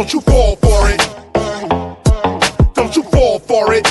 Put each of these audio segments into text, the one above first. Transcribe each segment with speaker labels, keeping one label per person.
Speaker 1: Don't you fall for it. Don't you fall for it.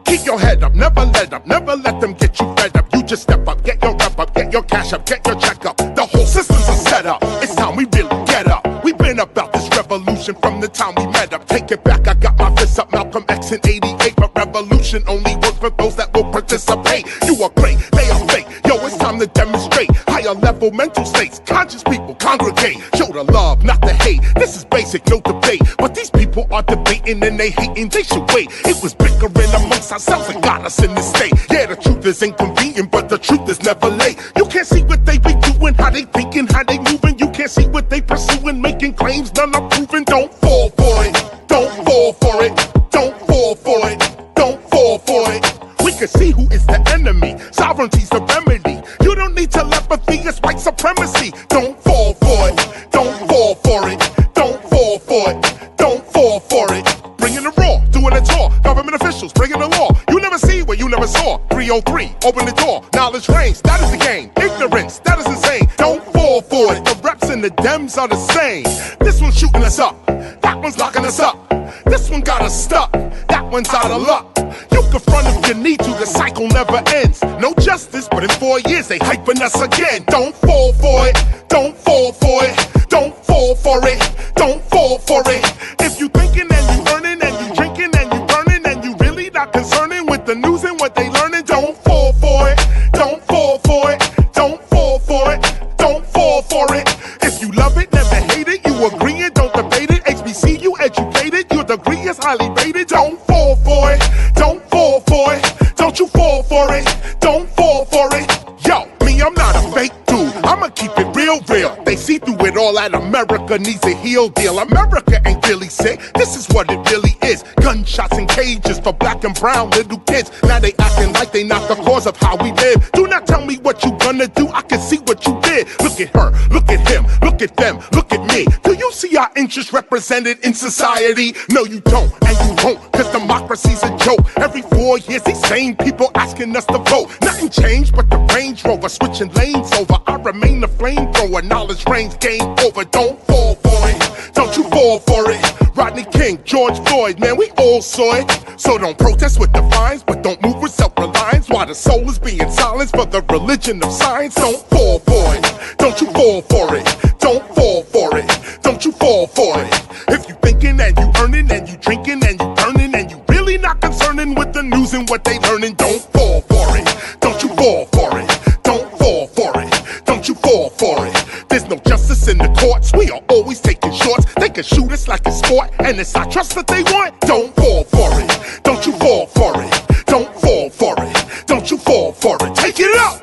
Speaker 1: Keep your head up, never let them get you fed up. You just step up, get your rep up, get your cash up, get your check up. The whole system's a setup. It's time we really get up. We've been about this revolution from the time we met up. Take it back, I got my fists up, Malcolm X in '88. But revolution only works for those that will participate. You are great, they are fake. Yo, it's time to demonstrate higher level mental states. Conscious people congregate. Show the love, not the hate. This is basic, no debate. But these people are debating and they hating. They should wait. It was bickering amongst ourselves and got us in this state. Yeah, the truth is inconvenient, but the truth is never late. You can't see what they be doing, how they thinking, how they moving. You can't see what they pursuing, making claims none are proven. Don't fall for it. Don't fall for it. Don't fall for it. Don't fall for it. We can see who is the enemy. Sovereignty's the remedy. You don't need telepathy, it's white supremacy. Don't fall for it. Don't fall for it. Don't fall for it. Don't fall for it. Bringing the raw, doing it all. Government officials bringing the law. You never see what you never saw. 303, open the door. Knowledge reigns, that is the game. Ignorance, that is insane. Don't fall for it. The reps and the Dems are the same. This one's shooting us up. That one's locking us up. This one got us stuck. That one's out of luck. You can front if you need to, the cycle never ends. No justice, but in 4 years they hyping us again. Don't fall for it. Don't fall for it. Don't fall for it. Don't fall for it. If you thinking and you earning and you drinking and you burning and you really not concerning with the news and what they learning, don't fall for it. Don't fall for it. Don't fall for it. Don't fall for it. If you love it, never hate it. You agreeing, don't debate it. HBCU educated, your degree is highly rated. Don't fall for it. Don't fall for it. Don't you fall for it. Don't fall for it. Yo, me, I'm not a fake dude. I'ma keep it real. They see through it all that America needs a heel deal. America ain't really sick. This is what it really is. Gunshots and cages for black and brown little kids. Now they acting like they not the cause of how we live. Do not tell me what you gonna do. I can see what you did. Look at her, look at him, look at them, look at me. Do you see our interests represented in society? No, you don't, and you won't, cause democracy's a joke. Every 4 years, these same people asking us to vote. Nothing changed but the Range Rover switching lanes over. I remain the flamethrower, knowledge reigns, game over. Don't fall for it. Don't you fall for it. Rodney King, George Floyd, man, we all saw it. So don't protest with defiance, but don't move with self-reliance. While the soul is being silenced for the religion of science. Don't fall for it. Don't you fall for it. Don't fall for it. Don't you fall for it. If you thinking and you earning and you drinking and you burning and you really not concerning with the news and what they learning, don't fall for it. Don't you fall for it. Don't fall for it. Don't you fall for it. There's no justice in the courts. We are always taking shorts. They can shoot us like a sport, and it's our trust that they want. Don't fall for it. Don't you fall for it. Don't fall for it. Don't you fall for it. Take it up.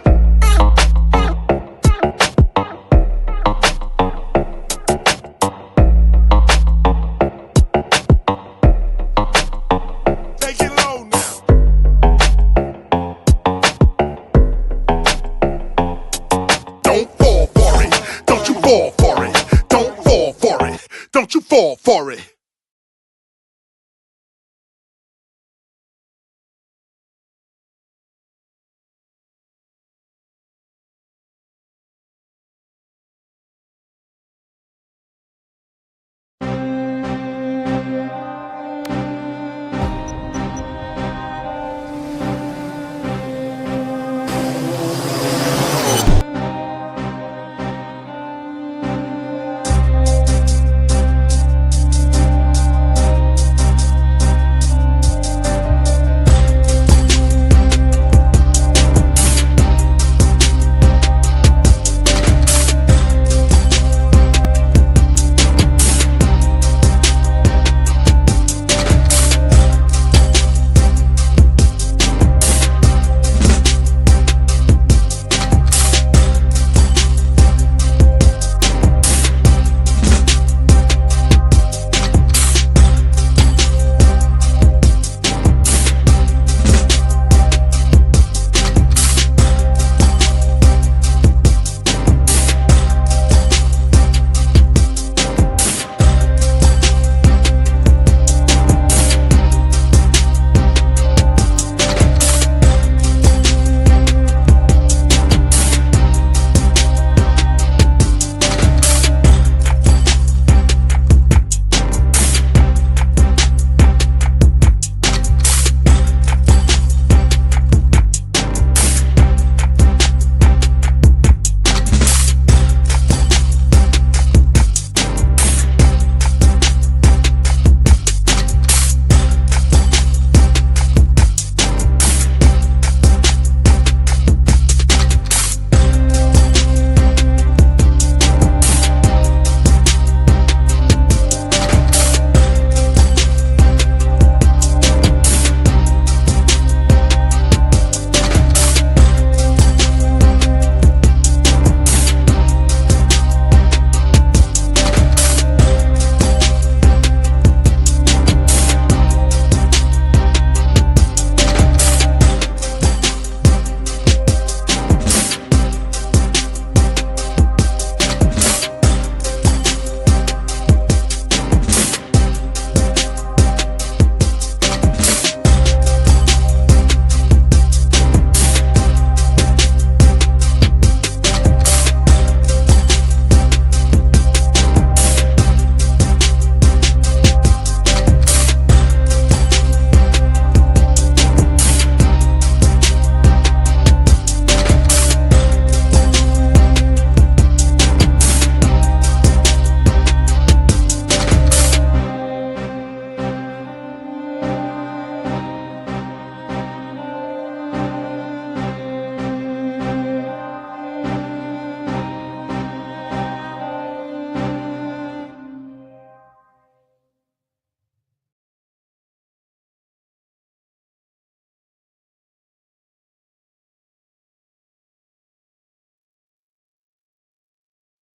Speaker 1: Don't you fall for it.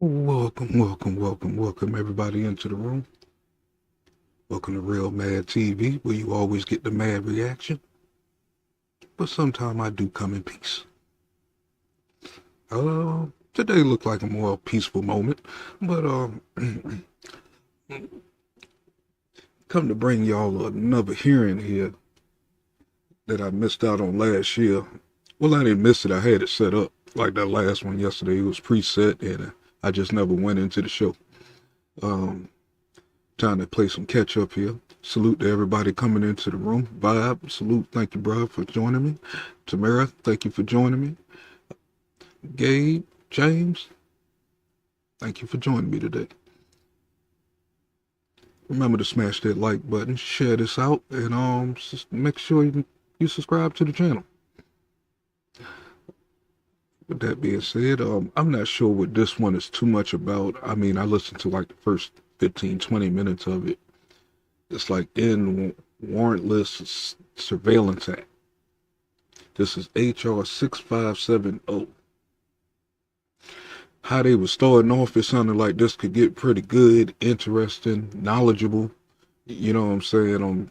Speaker 2: Welcome everybody into the room. Welcome to Real Mad TV, where you always get the mad reaction. But sometimes I do come in peace. Today looked like a more peaceful moment, but come to bring y'all another hearing here that I missed out on last year. Well, I didn't miss it. I had it set up like that last one yesterday. It was preset, and I just never went into the show. Trying to play some catch up here. Salute to everybody coming into the room. Vibe, salute. Thank you, bro, for joining me. Tamara, thank you for joining me. Gabe, James, thank you for joining me today. Remember to smash that like button, share this out, and just make sure you subscribe to the channel. With that being said, I'm not sure what this one is too much about. I mean, I listened to like the first 15-20 minutes of it. It's like in Warrantless Surveillance Act. This is HR 6570. How they were starting off, it sounded like this could get pretty good, interesting, knowledgeable. You know what I'm saying,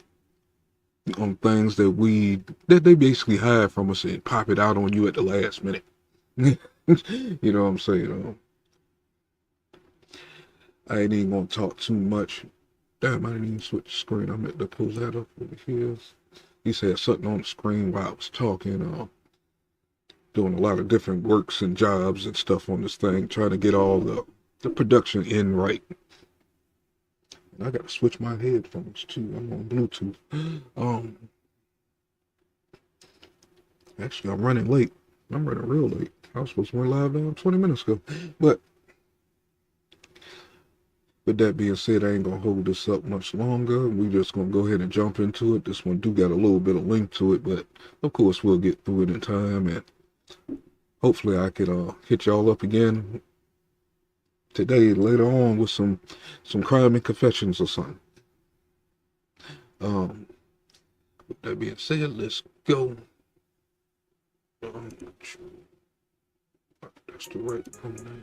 Speaker 2: on things that they basically hide from us and pop it out on you at the last minute. You know what I'm saying? I ain't even gonna talk too much. Damn, I didn't even switch the screen. I meant to pull that up over here. He said something on the screen while I was talking, doing a lot of different works and jobs and stuff on this thing, trying to get all the production in right. And I gotta switch my headphones too. I'm on Bluetooth. Actually, I'm running late. I'm running real late. I was supposed to run live 20 minutes ago. But with that being said, I ain't gonna hold this up much longer. We just gonna go ahead and jump into it. This one do got a little bit of length to it, but of course we'll get through it in time, and hopefully I could hit y'all up again today later on with some crime and confessions or something. With that being said, let's go. That's the right name.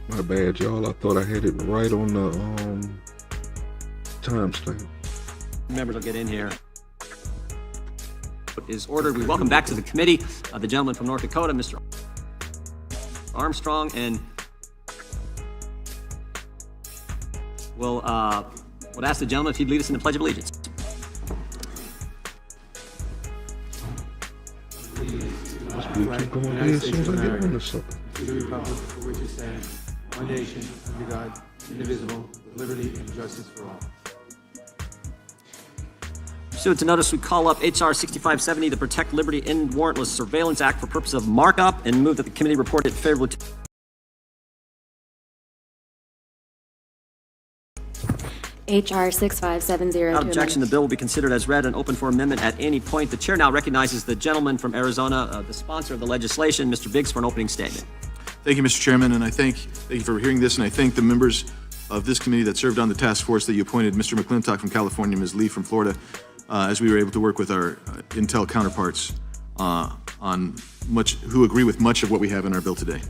Speaker 2: My bad, y'all. I thought I had it right on the timestamp.
Speaker 3: Members will get in here. Is ordered. We welcome back to the committee the gentleman from North Dakota, Mr. Armstrong, and we'll ask the gentleman if he'd lead us in the Pledge of Allegiance.
Speaker 4: United States of America, to the republic for which it stands, one nation, under God, indivisible, with liberty and justice for all.
Speaker 3: Pursuant to notice, we call up H.R. 6570, the Protect Liberty in Warrantless Surveillance Act, for purpose of markup, and move that the committee report it favorably to
Speaker 5: H.R. 6570.
Speaker 3: Without objection, the bill will be considered as read and open for amendment at any point. The chair now recognizes the gentleman from Arizona, the sponsor of the legislation, Mr. Biggs, for an opening statement.
Speaker 6: Thank you, Mr. Chairman, and thank you for hearing this, and I thank the members of this committee that served on the task force that you appointed, Mr. McClintock from California, Ms. Lee from Florida, as we were able to work with our Intel counterparts who agree with much of what we have in our bill today.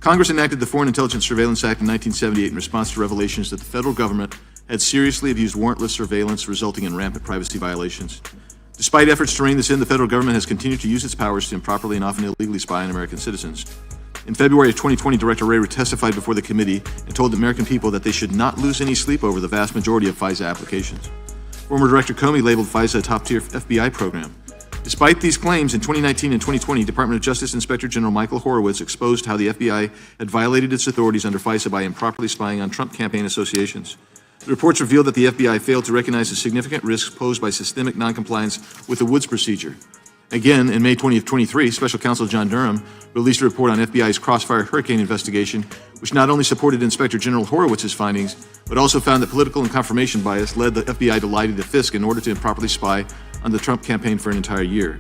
Speaker 6: Congress enacted the Foreign Intelligence Surveillance Act in 1978 in response to revelations that the federal government had seriously abused warrantless surveillance, resulting in rampant privacy violations. Despite efforts to rein this in, the federal government has continued to use its powers to improperly and often illegally spy on American citizens. In February of 2020, Director Wray testified before the committee and told the American people that they should not lose any sleep over the vast majority of FISA applications. Former Director Comey labeled FISA a top-tier FBI program. Despite these claims, in 2019 and 2020, Department of Justice Inspector General Michael Horowitz exposed how the FBI had violated its authorities under FISA by improperly spying on Trump campaign associations. The reports revealed that the FBI failed to recognize the significant risks posed by systemic noncompliance with the Woods procedure. Again, in May 2023, Special Counsel John Durham released a report on FBI's Crossfire Hurricane investigation, which not only supported Inspector General Horowitz's findings, but also found that political and confirmation bias led the FBI to lie to the fisc in order to improperly spy on the Trump campaign for an entire year.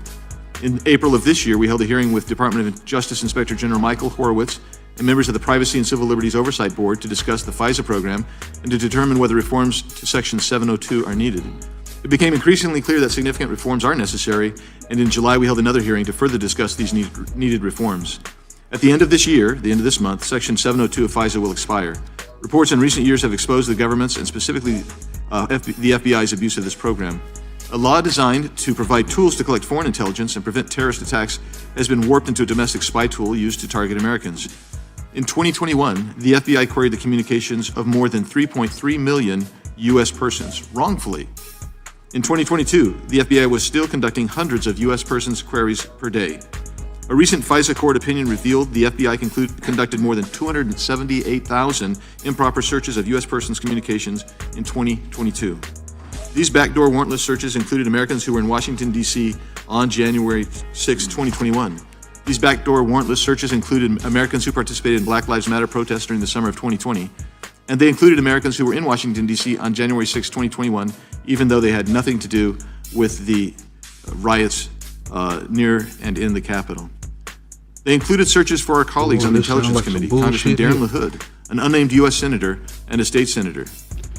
Speaker 6: In April of this year, we held a hearing with Department of Justice Inspector General Michael Horowitz and members of the Privacy and Civil Liberties Oversight Board to discuss the FISA program and to determine whether reforms to Section 702 are needed. It became increasingly clear that significant reforms are necessary, and in July we held another hearing to further discuss these needed reforms. At the end of this year, the end of this month, Section 702 of FISA will expire. Reports in recent years have exposed the government's and specifically the FBI's abuse of this program. A law designed to provide tools to collect foreign intelligence and prevent terrorist attacks has been warped into a domestic spy tool used to target Americans. In 2021, the FBI queried the communications of more than 3.3 million U.S. persons, wrongfully. In 2022, the FBI was still conducting hundreds of U.S. persons queries per day. A recent FISA court opinion revealed the FBI conducted more than 278,000 improper searches of U.S. persons' communications in 2022. These backdoor warrantless searches included Americans who were in Washington, D.C. on January 6, 2021. These backdoor warrantless searches included Americans who participated in Black Lives Matter protests during the summer of 2020, and they included Americans who were in Washington, D.C. on January 6, 2021, even though they had nothing to do with the riots near and in the Capitol. They included searches for our colleagues on the Intelligence Committee, Congressman Darren LaHood, an unnamed U.S. Senator, and a state senator.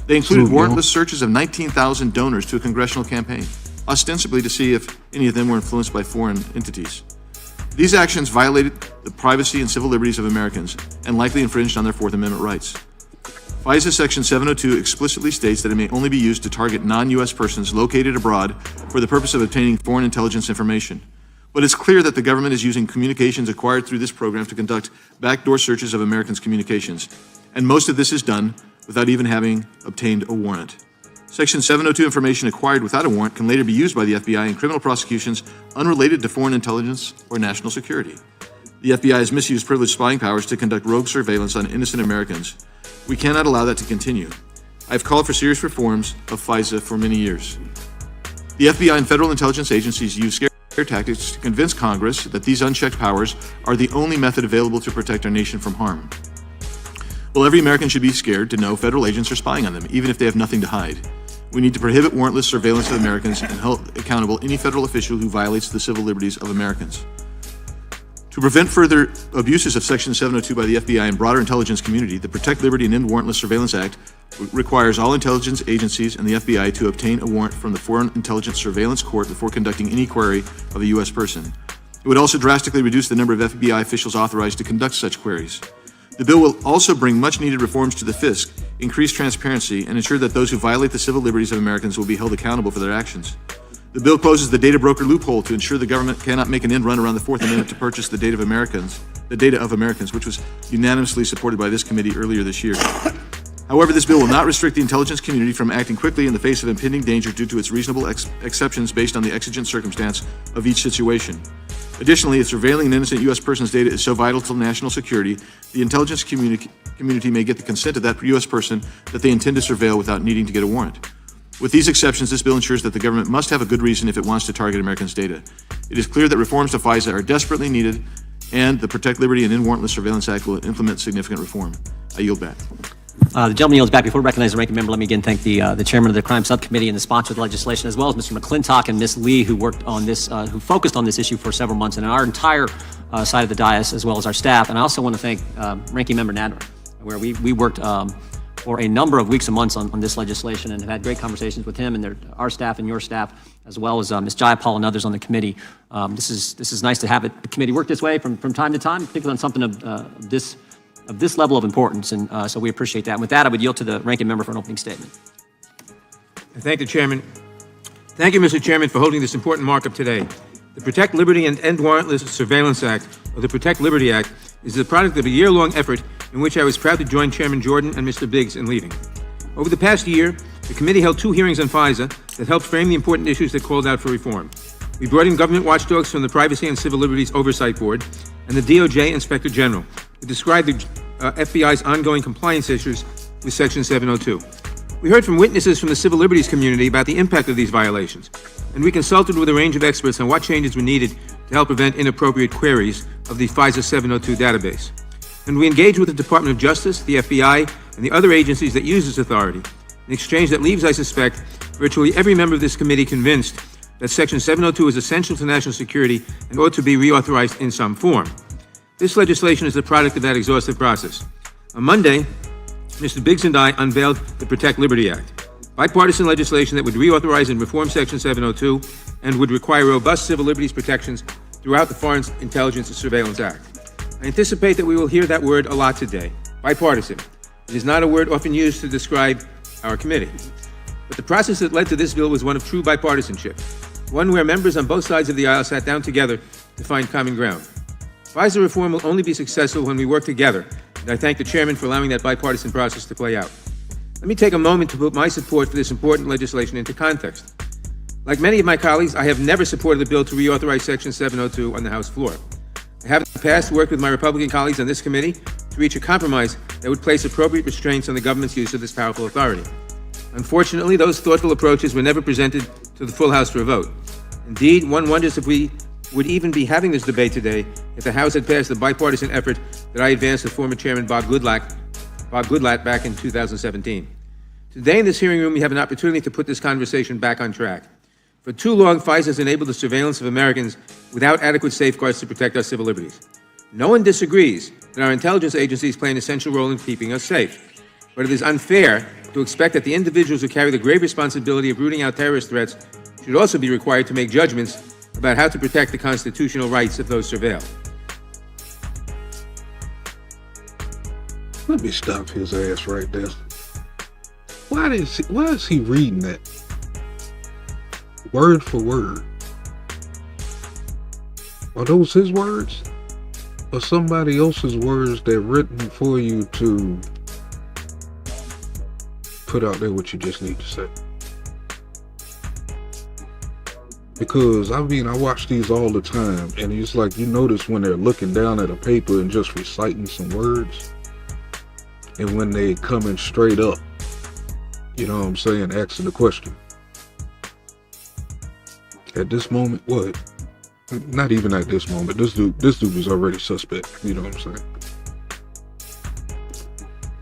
Speaker 6: They included warrantless searches of 19,000 donors to a congressional campaign, ostensibly to see if any of them were influenced by foreign entities. These actions violated the privacy and civil liberties of Americans and likely infringed on their Fourth Amendment rights. FISA Section 702 explicitly states that it may only be used to target non-U.S. persons located abroad for the purpose of obtaining foreign intelligence information. But it's clear that the government is using communications acquired through this program to conduct backdoor searches of Americans' communications, and most of this is done without even having obtained a warrant. Section 702 information acquired without a warrant can later be used by the FBI in criminal prosecutions unrelated to foreign intelligence or national security. The FBI has misused privileged spying powers to conduct rogue surveillance on innocent Americans. We cannot allow that to continue. I've called for serious reforms of FISA for many years. The FBI and federal intelligence agencies use scare tactics to convince Congress that these unchecked powers are the only method available to protect our nation from harm. Well, every American should be scared to know federal agents are spying on them, even if they have nothing to hide. We need to prohibit warrantless surveillance of Americans and hold accountable any federal official who violates the civil liberties of Americans. To prevent further abuses of Section 702 by the FBI and broader intelligence community, the Protect Liberty and End Warrantless Surveillance Act requires all intelligence agencies and the FBI to obtain a warrant from the Foreign Intelligence Surveillance Court before conducting any query of a U.S. person. It would also drastically reduce the number of FBI officials authorized to conduct such queries. The bill will also bring much-needed reforms to the fisc, increase transparency, and ensure that those who violate the civil liberties of Americans will be held accountable for their actions. The bill closes the data broker loophole to ensure the government cannot make an end run around the Fourth Amendment to purchase the data of Americans, which was unanimously supported by this committee earlier this year. However, this bill will not restrict the intelligence community from acting quickly in the face of impending danger due to its reasonable exceptions based on the exigent circumstance of each situation. Additionally, if surveilling an innocent U.S. person's data is so vital to national security, the intelligence community may get the consent of that U.S. person that they intend to surveil without needing to get a warrant. With these exceptions, this bill ensures that the government must have a good reason if it wants to target Americans' data. It is clear that reforms to FISA are desperately needed, and the Protect Liberty and End Warrantless Surveillance Act will implement significant reform. I yield back.
Speaker 3: The gentleman yields back. Before we recognize the ranking member, let me again thank the chairman of the crime subcommittee and the sponsor of the legislation, as well as Mr. McClintock and Ms. Lee, who worked on this, who focused on this issue for several months, and our entire side of the dais, as well as our staff. And I also want to thank ranking member Nadler, where we worked for a number of weeks and months on this legislation and have had great conversations with him and our staff and your staff, as well as Ms. Jayapal and others on the committee. This is nice to have the committee work this way from time to time, particularly on something of this level of importance, and so we appreciate that. And with that, I would yield to the ranking member for an opening statement.
Speaker 4: Thank you, Chairman. Thank you, Mr. Chairman, for holding this important markup today. The Protect Liberty and End Warrantless Surveillance Act, or the Protect Liberty Act, is the product of a year-long effort in which I was proud to join Chairman Jordan and Mr. Biggs in leading. Over the past year, the committee held 2 hearings on FISA that helped frame the important issues that called out for reform. We brought in government watchdogs from the Privacy and Civil Liberties Oversight Board and the DOJ Inspector General to describe the FBI's ongoing compliance issues with Section 702. We heard from witnesses from the civil liberties community about the impact of these violations, and we consulted with a range of experts on what changes were needed to help prevent inappropriate queries of the FISA 702 database. And we engaged with the Department of Justice, the FBI, and the other agencies that use this authority, an exchange that leaves, I suspect, virtually every member of this committee convinced that Section 702 is essential to national security and ought to be reauthorized in some form. This legislation is the product of that exhaustive process. On Monday, Mr. Biggs and I unveiled the Protect Liberty Act, bipartisan legislation that would reauthorize and reform Section 702 and would require robust civil liberties protections throughout the Foreign Intelligence and Surveillance Act. I anticipate that we will hear that word a lot today, bipartisan. It is not a word often used to describe our committee. But the process that led to this bill was one of true bipartisanship, one where members on both sides of the aisle sat down together to find common ground. FISA reform will only be successful when we work together, and I thank the chairman for allowing that bipartisan process to play out. Let me take a moment to put my support for this important legislation into context. Like many of my colleagues, I have never supported the bill to reauthorize Section 702 on the House floor. I have in the past worked with my Republican colleagues on this committee to reach a compromise that would place appropriate restraints on the government's use of this powerful authority. Unfortunately, those thoughtful approaches were never presented to the full House for a vote. Indeed, one wonders if we would even be having this debate today if the House had passed the bipartisan effort that I advanced with former Chairman Bob Goodlatte back in 2017. Today in this hearing room, we have an opportunity to put this conversation back on track. For too long, FISA has enabled the surveillance of Americans without adequate safeguards to protect our civil liberties. No one disagrees that our intelligence agencies play an essential role in keeping us safe. But it is unfair to expect that the individuals who carry the grave responsibility of rooting out terrorist threats should also be required to make judgments about how to protect the constitutional rights of those surveilled.
Speaker 2: Let me stop his ass right there. Why is he reading that? Word for word. Are those his words? Or somebody else's words that written for you to put out there what you just need to say? Because, I watch these all the time, and it's like you notice when they're looking down at a paper and just reciting some words, and when they coming straight up, you know what I'm saying, asking the question. At this moment, what? Not even at this moment. This dude is already suspect, you know what I'm saying?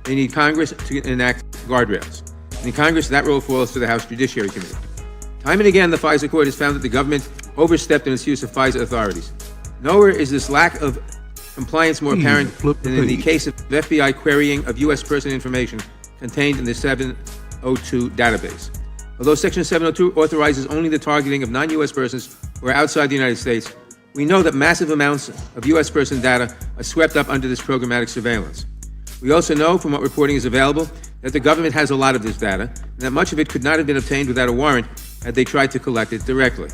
Speaker 4: They need Congress to enact guardrails. And in Congress, that role falls to the House Judiciary Committee. Time and again, the FISA court has found that the government overstepped in its use of FISA authorities. Nowhere is this lack of compliance more apparent than in the case of FBI querying of U.S. person information contained in the 702 database. Although Section 702 authorizes only the targeting of non-U.S. persons who are outside the United States, we know that massive amounts of U.S. person data are swept up under this programmatic surveillance. We also know from what reporting is available that the government has a lot of this data, and that much of it could not have been obtained without a warrant had they tried to collect it directly.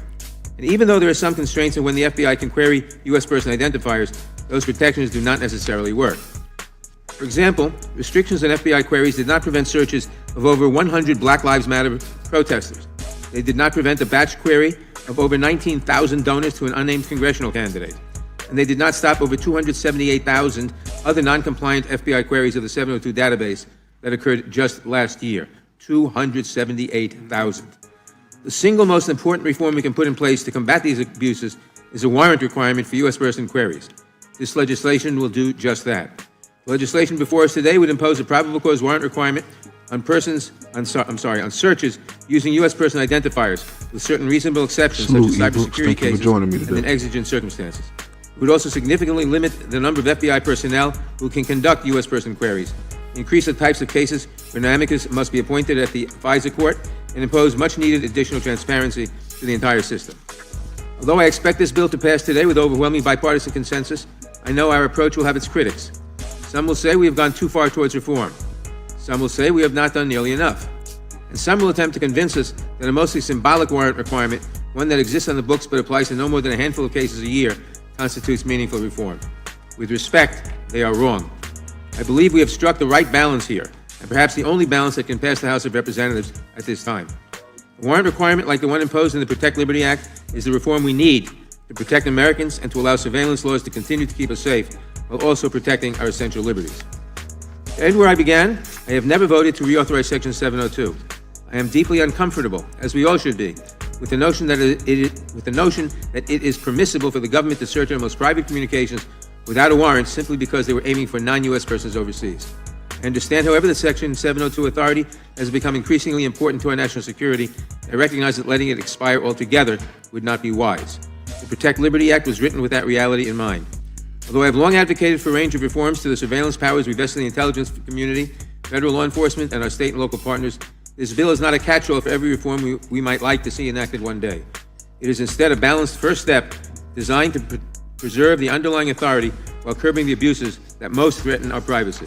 Speaker 4: And even though there are some constraints on when the FBI can query U.S. person identifiers, those protections do not necessarily work. For example, restrictions on FBI queries did not prevent searches of over 100 Black Lives Matter protesters. They did not prevent a batch query of over 19,000 donors to an unnamed congressional candidate. And they did not stop over 278,000 other non-compliant FBI queries of the 702 database that occurred just last year. 278,000. The single most important reform we can put in place to combat these abuses is a warrant requirement for U.S. person queries. This legislation will do just that. The legislation before us today would impose a probable cause warrant requirement on searches using U.S. person identifiers with certain reasonable exceptions such as cybersecurity cases and in exigent circumstances. It would also significantly limit the number of FBI personnel who can conduct U.S. person queries, increase the types of cases where an amicus must be appointed at the FISA court, and impose much-needed additional transparency to the entire system. Although I expect this bill to pass today with overwhelming bipartisan consensus, I know our approach will have its critics. Some will say we have gone too far towards reform. Some will say we have not done nearly enough. And some will attempt to convince us that a mostly symbolic warrant requirement, one that exists on the books but applies to no more than a handful of cases a year, constitutes meaningful reform. With respect, they are wrong. I believe we have struck the right balance here, and perhaps the only balance that can pass the House of Representatives at this time. A warrant requirement like the one imposed in the Protect Liberty Act is the reform we need to protect Americans and to allow surveillance laws to continue to keep us safe while also protecting our essential liberties. To end where I began, I have never voted to reauthorize Section 702. I am deeply uncomfortable, as we all should be, with the notion that it is permissible for the government to search our most private communications without a warrant simply because they were aiming for non-U.S. persons overseas. I understand, however, that Section 702 authority has become increasingly important to our national security. I recognize that letting it expire altogether would not be wise. The Protect Liberty Act was written with that reality in mind. Although I have long advocated for a range of reforms to the surveillance powers we vest in the intelligence community, federal law enforcement, and our state and local partners, this bill is not a catch-all for every reform we might like to see enacted one day. It is instead a balanced first step designed to preserve the underlying authority while curbing the abuses that most threaten our privacy.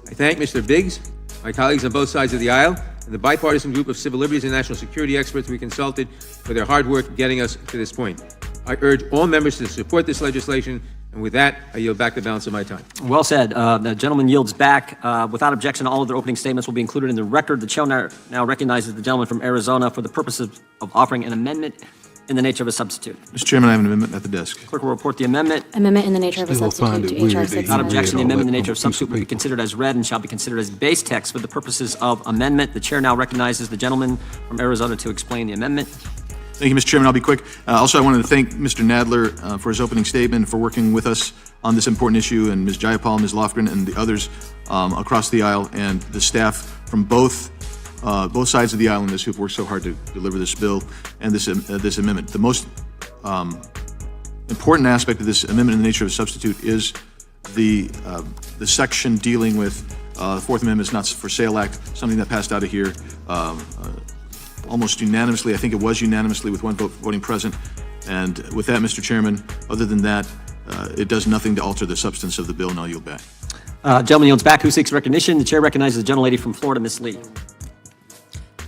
Speaker 4: I thank Mr. Biggs, my colleagues on both sides of the aisle, and the bipartisan group of civil liberties and national security experts we consulted for their hard work getting us to this point. I urge all members to support this legislation, and with that, I yield back the balance of my time.
Speaker 3: Well said. The gentleman yields back. Without objection, all of their opening statements will be included in the record. The chair now recognizes the gentleman from Arizona for the purposes of offering an amendment in the nature of a substitute.
Speaker 6: Mr. Chairman, I have an amendment at the desk.
Speaker 3: Clerk will report the amendment.
Speaker 5: Amendment in the nature of a
Speaker 2: Still find
Speaker 5: substitute
Speaker 2: it
Speaker 5: to
Speaker 2: weird
Speaker 5: H.R.
Speaker 2: that you
Speaker 3: Without objection, the
Speaker 2: read all
Speaker 3: amendment in the
Speaker 2: that
Speaker 3: nature of
Speaker 2: on a piece
Speaker 3: substitute will be
Speaker 2: paper.
Speaker 3: considered as read and shall be considered as base text for the purposes of amendment. The chair now recognizes the gentleman from Arizona to explain the amendment.
Speaker 6: Thank you, Mr. Chairman. I'll be quick. Also, I wanted to thank Mr. Nadler for his opening statement, for working with us on this important issue, and Ms. Jayapal, Ms. Lofgren, and the others across the aisle, and the staff from both sides of the aisle in this who've worked so hard to deliver this bill and this amendment. The most important aspect of this amendment in the nature of a substitute is the section dealing with the Fourth Amendment's Not for Sale Act, something that passed out of here almost unanimously. I think it was unanimously with one vote voting present. And with that, Mr. Chairman, other than that, it does nothing to alter the substance of the bill, and I'll yield back.
Speaker 3: Gentleman yields back. Who seeks recognition? The chair recognizes the gentlelady from Florida, Ms. Lee.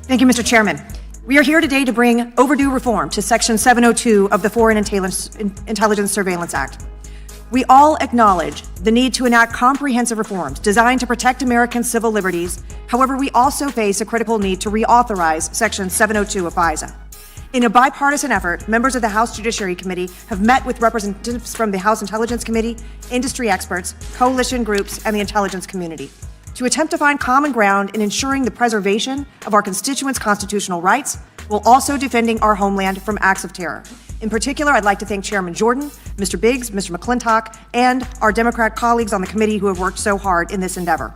Speaker 7: Thank you, Mr. Chairman. We are here today to bring overdue reform to Section 702 of the Foreign Intelligence Surveillance Act. We all acknowledge the need to enact comprehensive reforms designed to protect American civil liberties. However, we also face a critical need to reauthorize Section 702 of FISA. In a bipartisan effort, members of the House Judiciary Committee have met with representatives from the House Intelligence Committee, industry experts, coalition groups, and the intelligence community to attempt to find common ground in ensuring the preservation of our constituents' constitutional rights while also defending our homeland from acts of terror. In particular, I'd like to thank Chairman Jordan, Mr. Biggs, Mr. McClintock, and our Democrat colleagues on the committee who have worked so hard in this endeavor.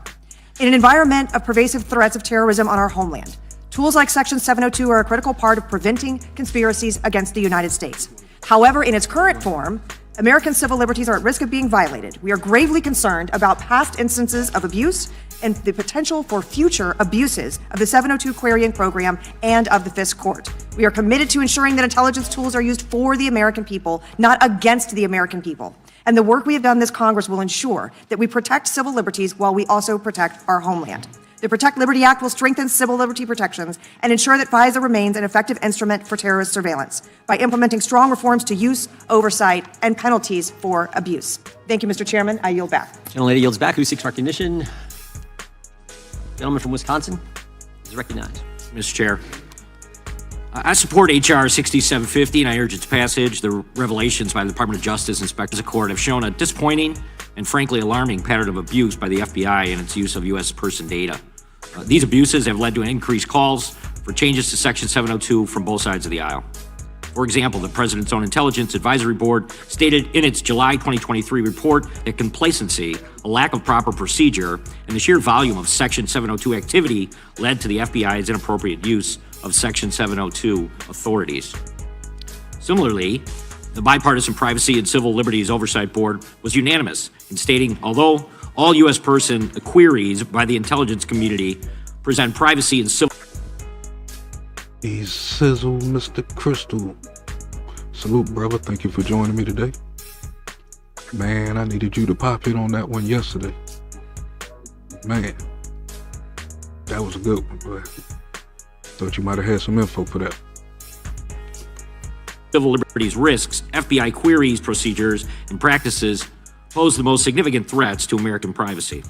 Speaker 7: In an environment of pervasive threats of terrorism on our homeland, tools like Section 702 are a critical part of preventing conspiracies against the United States. However, in its current form, American civil liberties are at risk of being violated. We are gravely concerned about past instances of abuse and the potential for future abuses of the 702 querying program and of the FISC court. We are committed to ensuring that intelligence tools are used for the American people, not against the American people. And the work we have done this Congress will ensure that we protect civil liberties while we also protect our homeland. The Protect Liberty Act will strengthen civil liberty protections and ensure that FISA remains an effective instrument for terrorist surveillance by implementing strong reforms to use, oversight, and penalties for abuse. Thank you, Mr. Chairman. I yield back.
Speaker 3: Gentlelady yields back. Who seeks recognition? Gentleman from Wisconsin is recognized.
Speaker 8: Mr. Chair, I support H.R. 6750 and I urge its passage. The revelations by the Department of Justice inspectors of court have shown a disappointing and frankly alarming pattern of abuse by the FBI in its use of U.S. person data. These abuses have led to an increased calls for changes to Section 702 from both sides of the aisle. For example, the President's own Intelligence Advisory Board stated in its July 2023 report that complacency, a lack of proper procedure, and the sheer volume of Section 702 activity led to the FBI's inappropriate use of Section 702 authorities. Similarly, the Bipartisan Privacy and Civil Liberties Oversight Board was unanimous in stating, although all U.S. person queries by the intelligence community present privacy and civil
Speaker 2: He's Sizzle, Mr. Crystal. Salute, brother. Thank you for joining me today. Man, I needed you to pop in on that one yesterday. Man, that was a good one, boy. Thought you might have had some info for that.
Speaker 8: civil liberties risks, FBI queries, procedures, and practices pose the most significant threats to American privacy.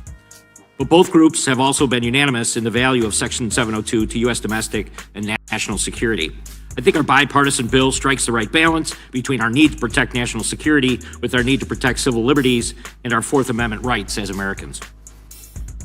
Speaker 8: But both groups have also been unanimous in the value of Section 702 to U.S. domestic and national security. I think our bipartisan bill strikes the right balance between our need to protect national security with our need to protect civil liberties and our Fourth Amendment rights as Americans.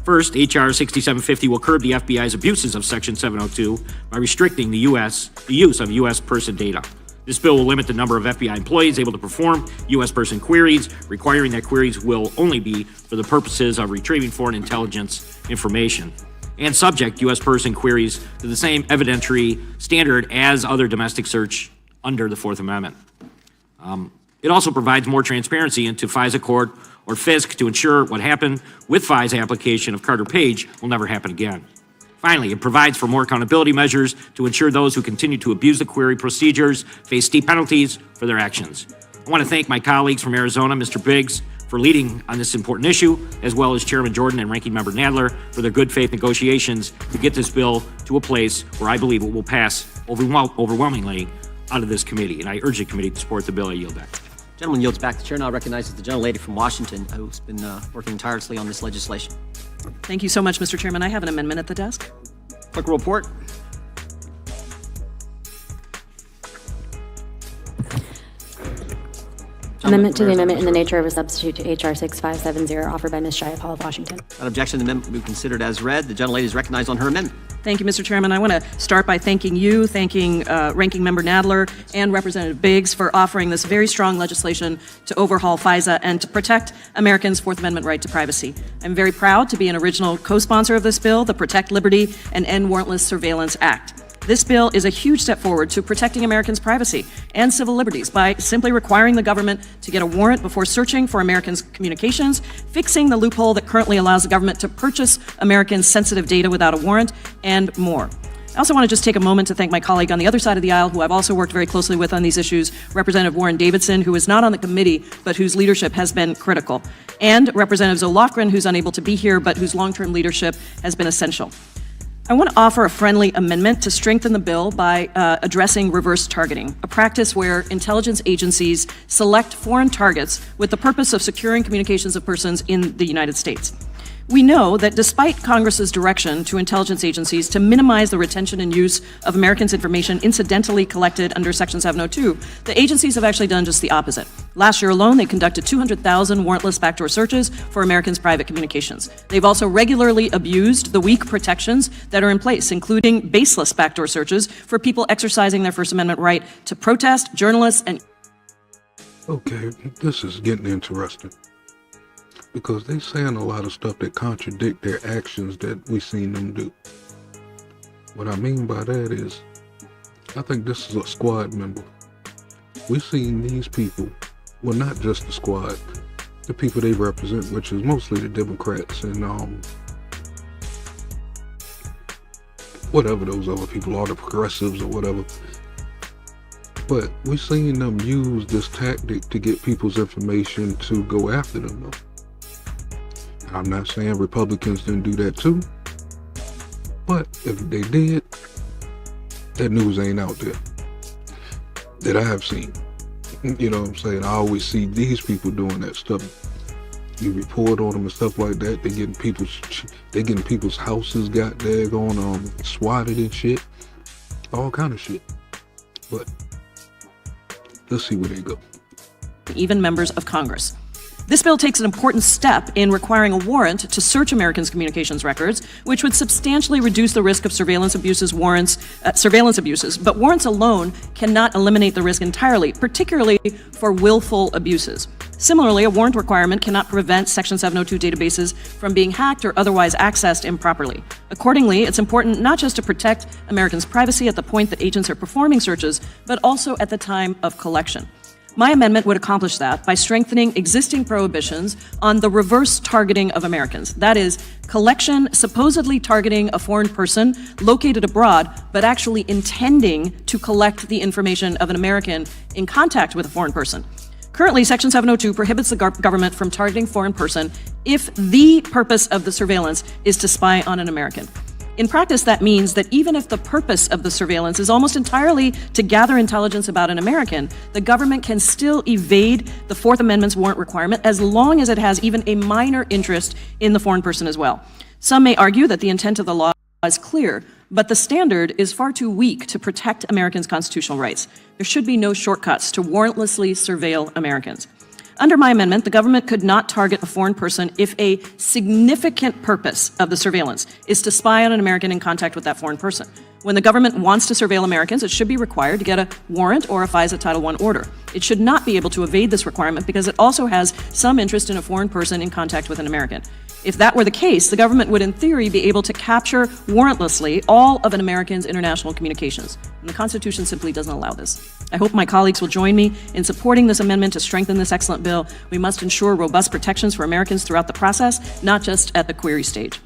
Speaker 8: First, H.R. 6750 will curb the FBI's abuses of Section 702 by restricting the use of U.S. person data. This bill will limit the number of FBI employees able to perform U.S. person queries, requiring that queries will only be for the purposes of retrieving foreign intelligence information, and subject U.S. person queries to the same evidentiary standard as other domestic search under the Fourth Amendment. It also provides more transparency into FISA court or FISC to ensure what happened with FISA application of Carter Page will never happen again. Finally, it provides for more accountability measures to ensure those who continue to abuse the query procedures face steep penalties for their actions. I want to thank my colleagues from Arizona, Mr. Biggs, for leading on this important issue, as well as Chairman Jordan and Ranking Member Nadler for their good faith negotiations to get this bill to a place where I believe it will pass overwhelmingly out of this committee. And I urge the committee to support the bill. I yield back.
Speaker 3: Gentleman yields back. The chair now recognizes the gentlelady from Washington, who's been working tirelessly on this legislation.
Speaker 9: Thank you so much, Mr. Chairman. I have an amendment at the desk.
Speaker 3: Clerk will report.
Speaker 5: Amendment to the amendment in the nature of a substitute to H.R. 6570 offered by Ms. Jayapal of Washington.
Speaker 3: Without objection, the amendment will be considered as read. The gentlelady is recognized on her amendment.
Speaker 9: Thank you, Mr. Chairman. I want to start by thanking you, thanking Ranking Member Nadler and Representative Biggs for offering this very strong legislation to overhaul FISA and to protect Americans' Fourth Amendment right to privacy. I'm very proud to be an original co-sponsor of this bill, the Protect Liberty and End Warrantless Surveillance Act. This bill is a huge step forward to protecting Americans' privacy and civil liberties by simply requiring the government to get a warrant before searching for Americans' communications, fixing the loophole that currently allows the government to purchase Americans' sensitive data without a warrant, and more. I also want to just take a moment to thank my colleague on the other side of the aisle, who I've also worked very closely with on these issues, Representative Warren Davidson, who is not on the committee, but whose leadership has been critical, and Representative O'Loughlin, who's unable to be here, but whose long-term leadership has been essential. I want to offer a friendly amendment to strengthen the bill by addressing reverse targeting, a practice where intelligence agencies select foreign targets with the purpose of securing communications of persons in the United States. We know that despite Congress's direction to intelligence agencies to minimize the retention and use of Americans' information incidentally collected under Section 702, the agencies have actually done just the opposite. Last year alone, they conducted 200,000 warrantless backdoor searches for Americans' private communications. They've also regularly abused the weak protections that are in place, including baseless backdoor searches for people exercising their First Amendment right to protest, journalists, and...
Speaker 2: Okay, this is getting interesting, because they saying a lot of stuff that contradict their actions that we seen them do. What I mean by that is, I think this is a squad member. We seen these people, well, not just the squad, the people they represent, which is mostly the Democrats and whatever those other people are, the progressives or whatever. But we seen them use this tactic to get people's information to go after them though. I'm not saying Republicans didn't do that too, but if they did, that news ain't out there that I have seen. You know what I'm saying? I always see these people doing that stuff. You report on them and stuff like that. They getting people's houses got daggone swatted and shit, all kind of shit. But let's see where they go.
Speaker 9: even members of Congress. This bill takes an important step in requiring a warrant to search Americans' communications records, which would substantially reduce the risk of surveillance abuses. But warrants alone cannot eliminate the risk entirely, particularly for willful abuses. Similarly, a warrant requirement cannot prevent Section 702 databases from being hacked or otherwise accessed improperly. Accordingly, it's important not just to protect Americans' privacy at the point that agents are performing searches, but also at the time of collection. My amendment would accomplish that by strengthening existing prohibitions on the reverse targeting of Americans. That is, collection supposedly targeting a foreign person located abroad, but actually intending to collect the information of an American in contact with a foreign person. Currently, Section 702 prohibits the government from targeting foreign person if the purpose of the surveillance is to spy on an American. In practice, that means that even if the purpose of the surveillance is almost entirely to gather intelligence about an American, the government can still evade the Fourth Amendment's warrant requirement as long as it has even a minor interest in the foreign person as well. Some may argue that the intent of the law is clear, but the standard is far too weak to protect Americans' constitutional rights. There should be no shortcuts to warrantlessly surveil Americans. Under my amendment, the government could not target a foreign person if a significant purpose of the surveillance is to spy on an American in contact with that foreign person. When the government wants to surveil Americans, it should be required to get a warrant or a FISA Title I order. It should not be able to evade this requirement because it also has some interest in a foreign person in contact with an American. If that were the case, the government would in theory be able to capture warrantlessly all of an American's international communications. And the Constitution simply doesn't allow this. I hope my colleagues will join me in supporting this amendment to strengthen this excellent bill. We must ensure robust protections for Americans throughout the process, not just at the query stage.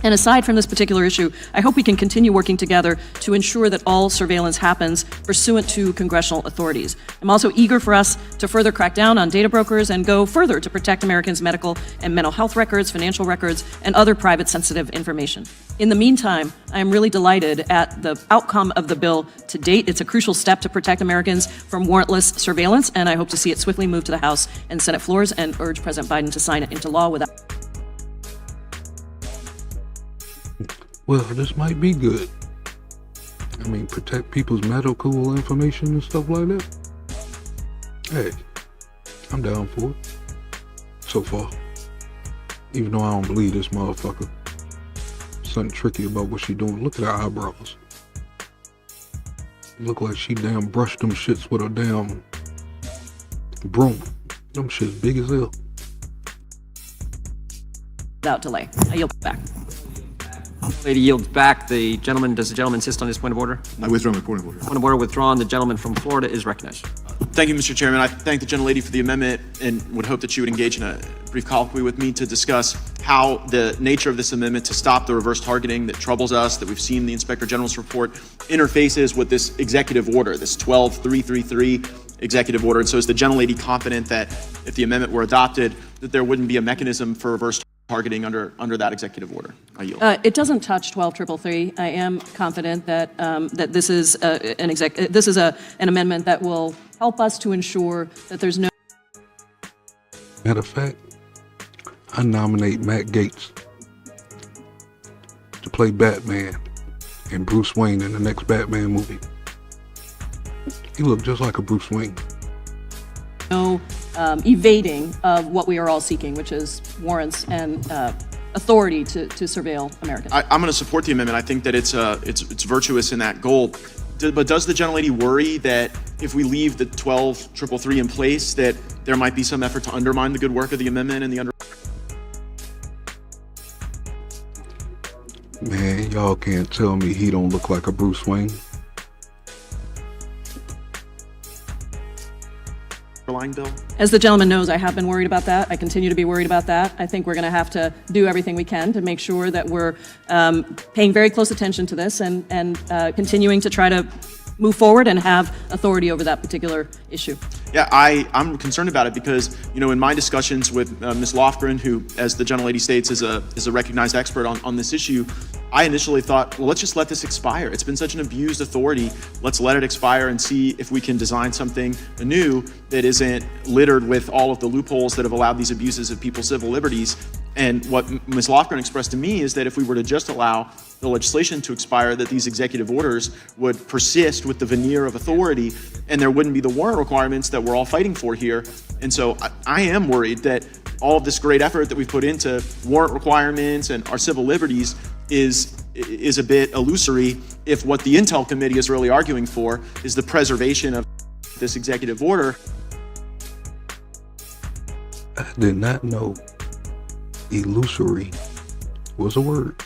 Speaker 9: And aside from this particular issue, I hope we can continue working together to ensure that all surveillance happens pursuant to congressional authorities. I'm also eager for us to further crack down on data brokers and go further to protect Americans' medical and mental health records, financial records, and other private sensitive information. In the meantime, I am really delighted at the outcome of the bill to date. It's a crucial step to protect Americans from warrantless surveillance, and I hope to see it swiftly move to the House and Senate floors and urge President Biden to sign it into law without.
Speaker 2: Well, this might be good. I mean, protect people's medical information and stuff like that. Hey, I'm down for it. So far. Even though I don't believe this motherfucker. Something tricky about what she doing. Look at her eyebrows. Look like she damn brushed them shits with a damn broom. Them shits big as hell.
Speaker 9: Without delay. I yield back.
Speaker 3: Lady yields back. Does the gentleman insist on his point of order?
Speaker 6: I withdraw my point of order.
Speaker 3: Point of order withdrawn. The gentleman from Florida is recognized.
Speaker 10: Thank you, Mr. Chairman. I thank the gentlelady for the amendment and would hope that she would engage in a brief colloquy with me to discuss how the nature of this amendment to stop the reverse targeting that troubles us, that we've seen in the Inspector General's report, interfaces with this executive order, this 12333 executive order. And so is the gentlelady confident that if the amendment were adopted, that there wouldn't be a mechanism for reverse targeting under that executive order? I yield.
Speaker 9: It doesn't touch 12333. I am confident that that this is an amendment that will help us to ensure that there's no.
Speaker 2: Matter of fact, I nominate Matt Gaetz to play Batman and Bruce Wayne in the next Batman movie. He looked just like a Bruce Wayne.
Speaker 9: No evading of what we are all seeking, which is warrants and authority to surveil Americans.
Speaker 10: I'm going to support the amendment. I think that it's virtuous in that goal. But does the gentlelady worry that if we leave the 12333 in place, that there might be some effort to undermine the good work of the amendment and the
Speaker 2: Man, y'all can't tell me he don't look like a Bruce Wayne.
Speaker 10: underlying bill?
Speaker 9: As the gentleman knows, I have been worried about that. I continue to be worried about that. I think we're going to have to do everything we can to make sure that we're paying very close attention to this and continuing to try to move forward and have authority over that particular issue.
Speaker 10: Yeah, I'm concerned about it because, in my discussions with Ms. Lofgren, who, as the gentlelady states, is a recognized expert on this issue, I initially thought, well, let's just let this expire. It's been such an abused authority. Let's let it expire and see if we can design something new that isn't littered with all of the loopholes that have allowed these abuses of people's civil liberties. And what Ms. Lofgren expressed to me is that if we were to just allow the legislation to expire, that these executive orders would persist with the veneer of authority and there wouldn't be the warrant requirements that we're all fighting for here. And so I am worried that all of this great effort that we've put into warrant requirements and our civil liberties is a bit illusory if what the Intel Committee is really arguing for is the preservation of this executive order.
Speaker 2: I did not know illusory was a word.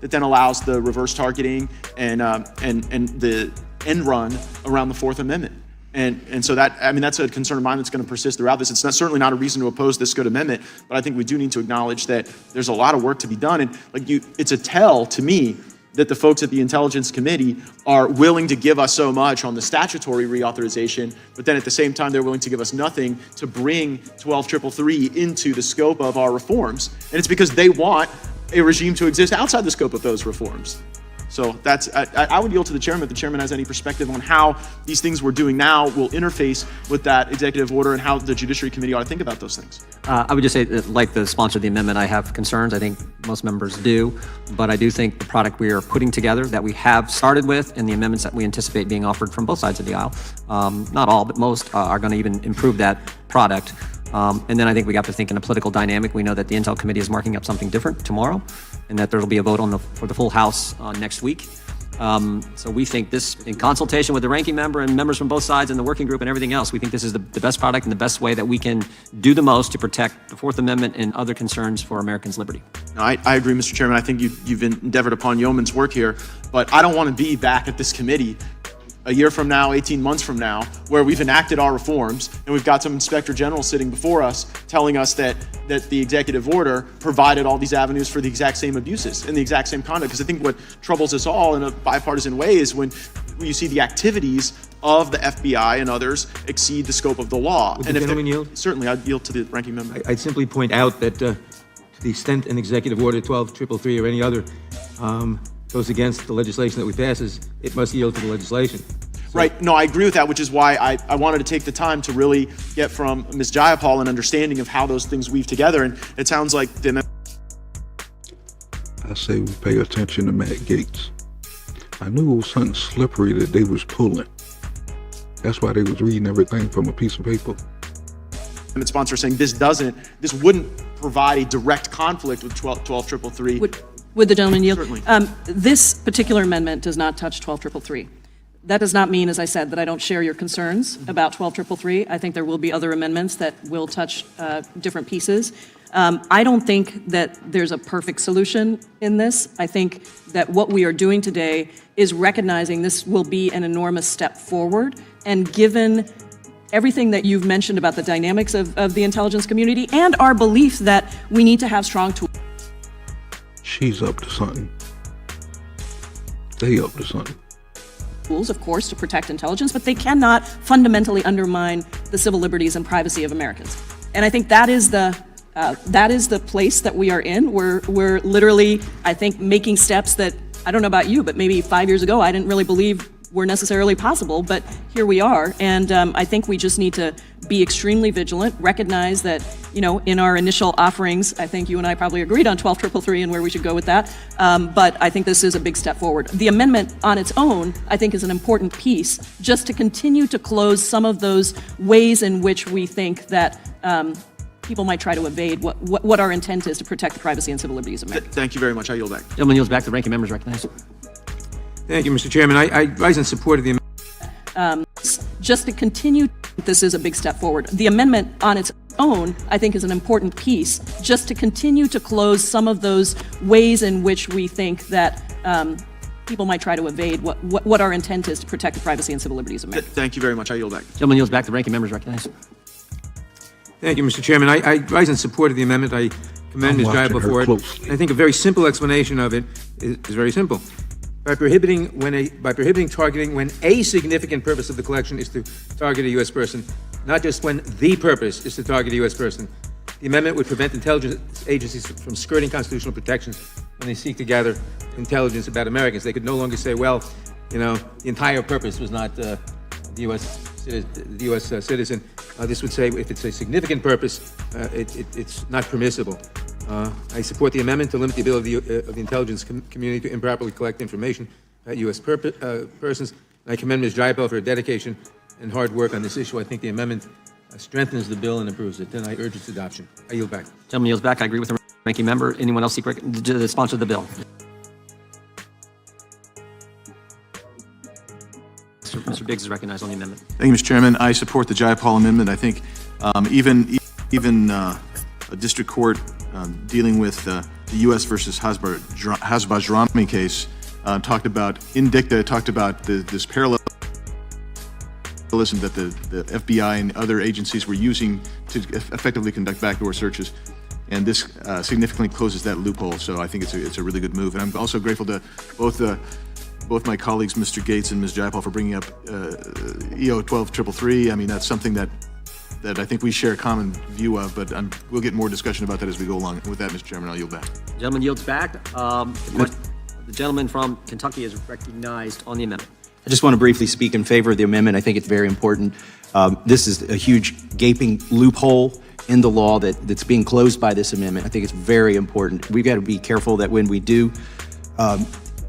Speaker 10: That then allows the reverse targeting and the end run around the Fourth Amendment. And so that's a concern of mine that's going to persist throughout this. It's certainly not a reason to oppose this good amendment, but I think we do need to acknowledge that there's a lot of work to be done. And it's a tell to me that the folks at the Intelligence Committee are willing to give us so much on the statutory reauthorization, but then at the same time they're willing to give us nothing to bring 12333 into the scope of our reforms. And it's because they want a regime to exist outside the scope of those reforms. So that's, I would yield to the chairman if the chairman has any perspective on how these things we're doing now will interface with that executive order and how the Judiciary Committee ought to think about those things.
Speaker 3: I would just say that, like the sponsor of the amendment, I have concerns. I think most members do, but I do think the product we are putting together, that we have started with, and the amendments that we anticipate being offered from both sides of the aisle, not all, but most, are going to even improve that product. And then I think we got to think in a political dynamic. We know that the Intel Committee is marking up something different tomorrow, and that there will be a vote for the full House next week. So we think this, in consultation with the ranking member and members from both sides and the working group and everything else, we think this is the best product and the best way that we can do the most to protect the Fourth Amendment and other concerns for Americans' liberty.
Speaker 10: No, I agree, Mr. Chairman. I think you've endeavored upon yeoman's work here, but I don't want to be back at this committee a year from now, 18 months from now, where we've enacted our reforms and we've got some inspector general sitting before us telling us that the executive order provided all these avenues for the exact same abuses and the exact same conduct. Because I think what troubles us all in a bipartisan way is when you see the activities of the FBI and others exceed the scope of the law.
Speaker 4: Would the gentleman yield?
Speaker 10: Certainly, I'd yield to the ranking member.
Speaker 4: I'd simply point out that to the extent an executive order 12333 or any other goes against the legislation that we passes, it must yield to the legislation.
Speaker 10: Right. No, I agree with that, which is why I wanted to take the time to really get from Ms. Jayapal an understanding of how those things weave together. And it sounds like
Speaker 2: I say we pay attention to Matt Gaetz. I knew it was something slippery that they was pulling. That's why they was reading everything from a piece of paper.
Speaker 10: the sponsor saying this wouldn't provide a direct conflict with 12333.
Speaker 9: Would the gentleman yield?
Speaker 10: Certainly.
Speaker 9: This particular amendment does not touch 12333. That does not mean, as I said, that I don't share your concerns about 12333. I think there will be other amendments that will touch different pieces. I don't think that there's a perfect solution in this. I think that what we are doing today is recognizing this will be an enormous step forward, and given everything that you've mentioned about the dynamics of the intelligence community and our belief that we need to have strong tools.
Speaker 2: She's up to something. They up to something.
Speaker 9: Tools, of course, to protect intelligence, but they cannot fundamentally undermine the civil liberties and privacy of Americans. And I think that is the place that we are in. We're literally, I think, making steps that, I don't know about you, but maybe 5 years ago I didn't really believe were necessarily possible, but here we are. And I think we just need to be extremely vigilant, recognize that, in our initial offerings, I think you and I probably agreed on 12333 and where we should go with that. But I think this is a big step forward. The amendment on its own, I think, is an important piece just to continue to close some of those ways in which we think that people might try to evade what our intent is to protect the privacy and civil liberties of Americans.
Speaker 10: Thank you very much. I yield back.
Speaker 3: Gentleman yields back. The ranking member is recognized.
Speaker 4: Thank you, Mr. Chairman. I rise in support of the amendment.
Speaker 9: Just to continue, this is a big step forward. The amendment on its own, I think, is an important piece just to continue to close some of those ways in which we think that people might try to evade what our intent is to protect the privacy and civil liberties of Americans.
Speaker 10: Thank you very much. I yield back.
Speaker 3: Gentleman yields back. The ranking member is recognized.
Speaker 4: Thank you, Mr. Chairman. I rise in support of the amendment. I commend Ms. Jayapal for it.
Speaker 2: Closely.
Speaker 4: I think a very simple explanation of it is very simple. By prohibiting targeting when a significant purpose of the collection is to target a U.S. person, not just when the purpose is to target a U.S. person, the amendment would prevent intelligence agencies from skirting constitutional protections when they seek to gather intelligence about Americans. They could no longer say, well, the entire purpose was not the U.S. Citizen. This would say if it's a significant purpose, it's not permissible. I support the amendment to limit the ability of the intelligence community to improperly collect information about U.S. persons. And I commend Ms. Jayapal for her dedication and hard work on this issue. I think the amendment strengthens the bill and improves it. Then I urge its adoption. I yield back.
Speaker 3: Gentleman yields back. I agree with the ranking member. Anyone else seek the sponsor of the bill? Mr. Biggs is recognized on the amendment.
Speaker 6: Thank you, Mr. Chairman. I support the Jayapal amendment. I think even a district court dealing with the U.S. versus Hasbajrami case talked about, in dicta, this parallelism that the FBI and other agencies were using to effectively conduct backdoor searches. And this significantly closes that loophole. So I think it's a really good move. And I'm also grateful to both my colleagues, Mr. Gaetz and Ms. Jayapal, for bringing up EO 12333. I mean, that's something that I think we share a common view of, but we'll get more discussion about that as we go along. With that, Mr. Chairman, I'll yield back.
Speaker 3: Gentleman yields back. The The gentleman from Kentucky is recognized on the amendment.
Speaker 11: I just want to briefly speak in favor of the amendment. I think it's very important. This is a huge gaping loophole in the law that's being closed by this amendment. I think it's very important. We've got to be careful that when we do,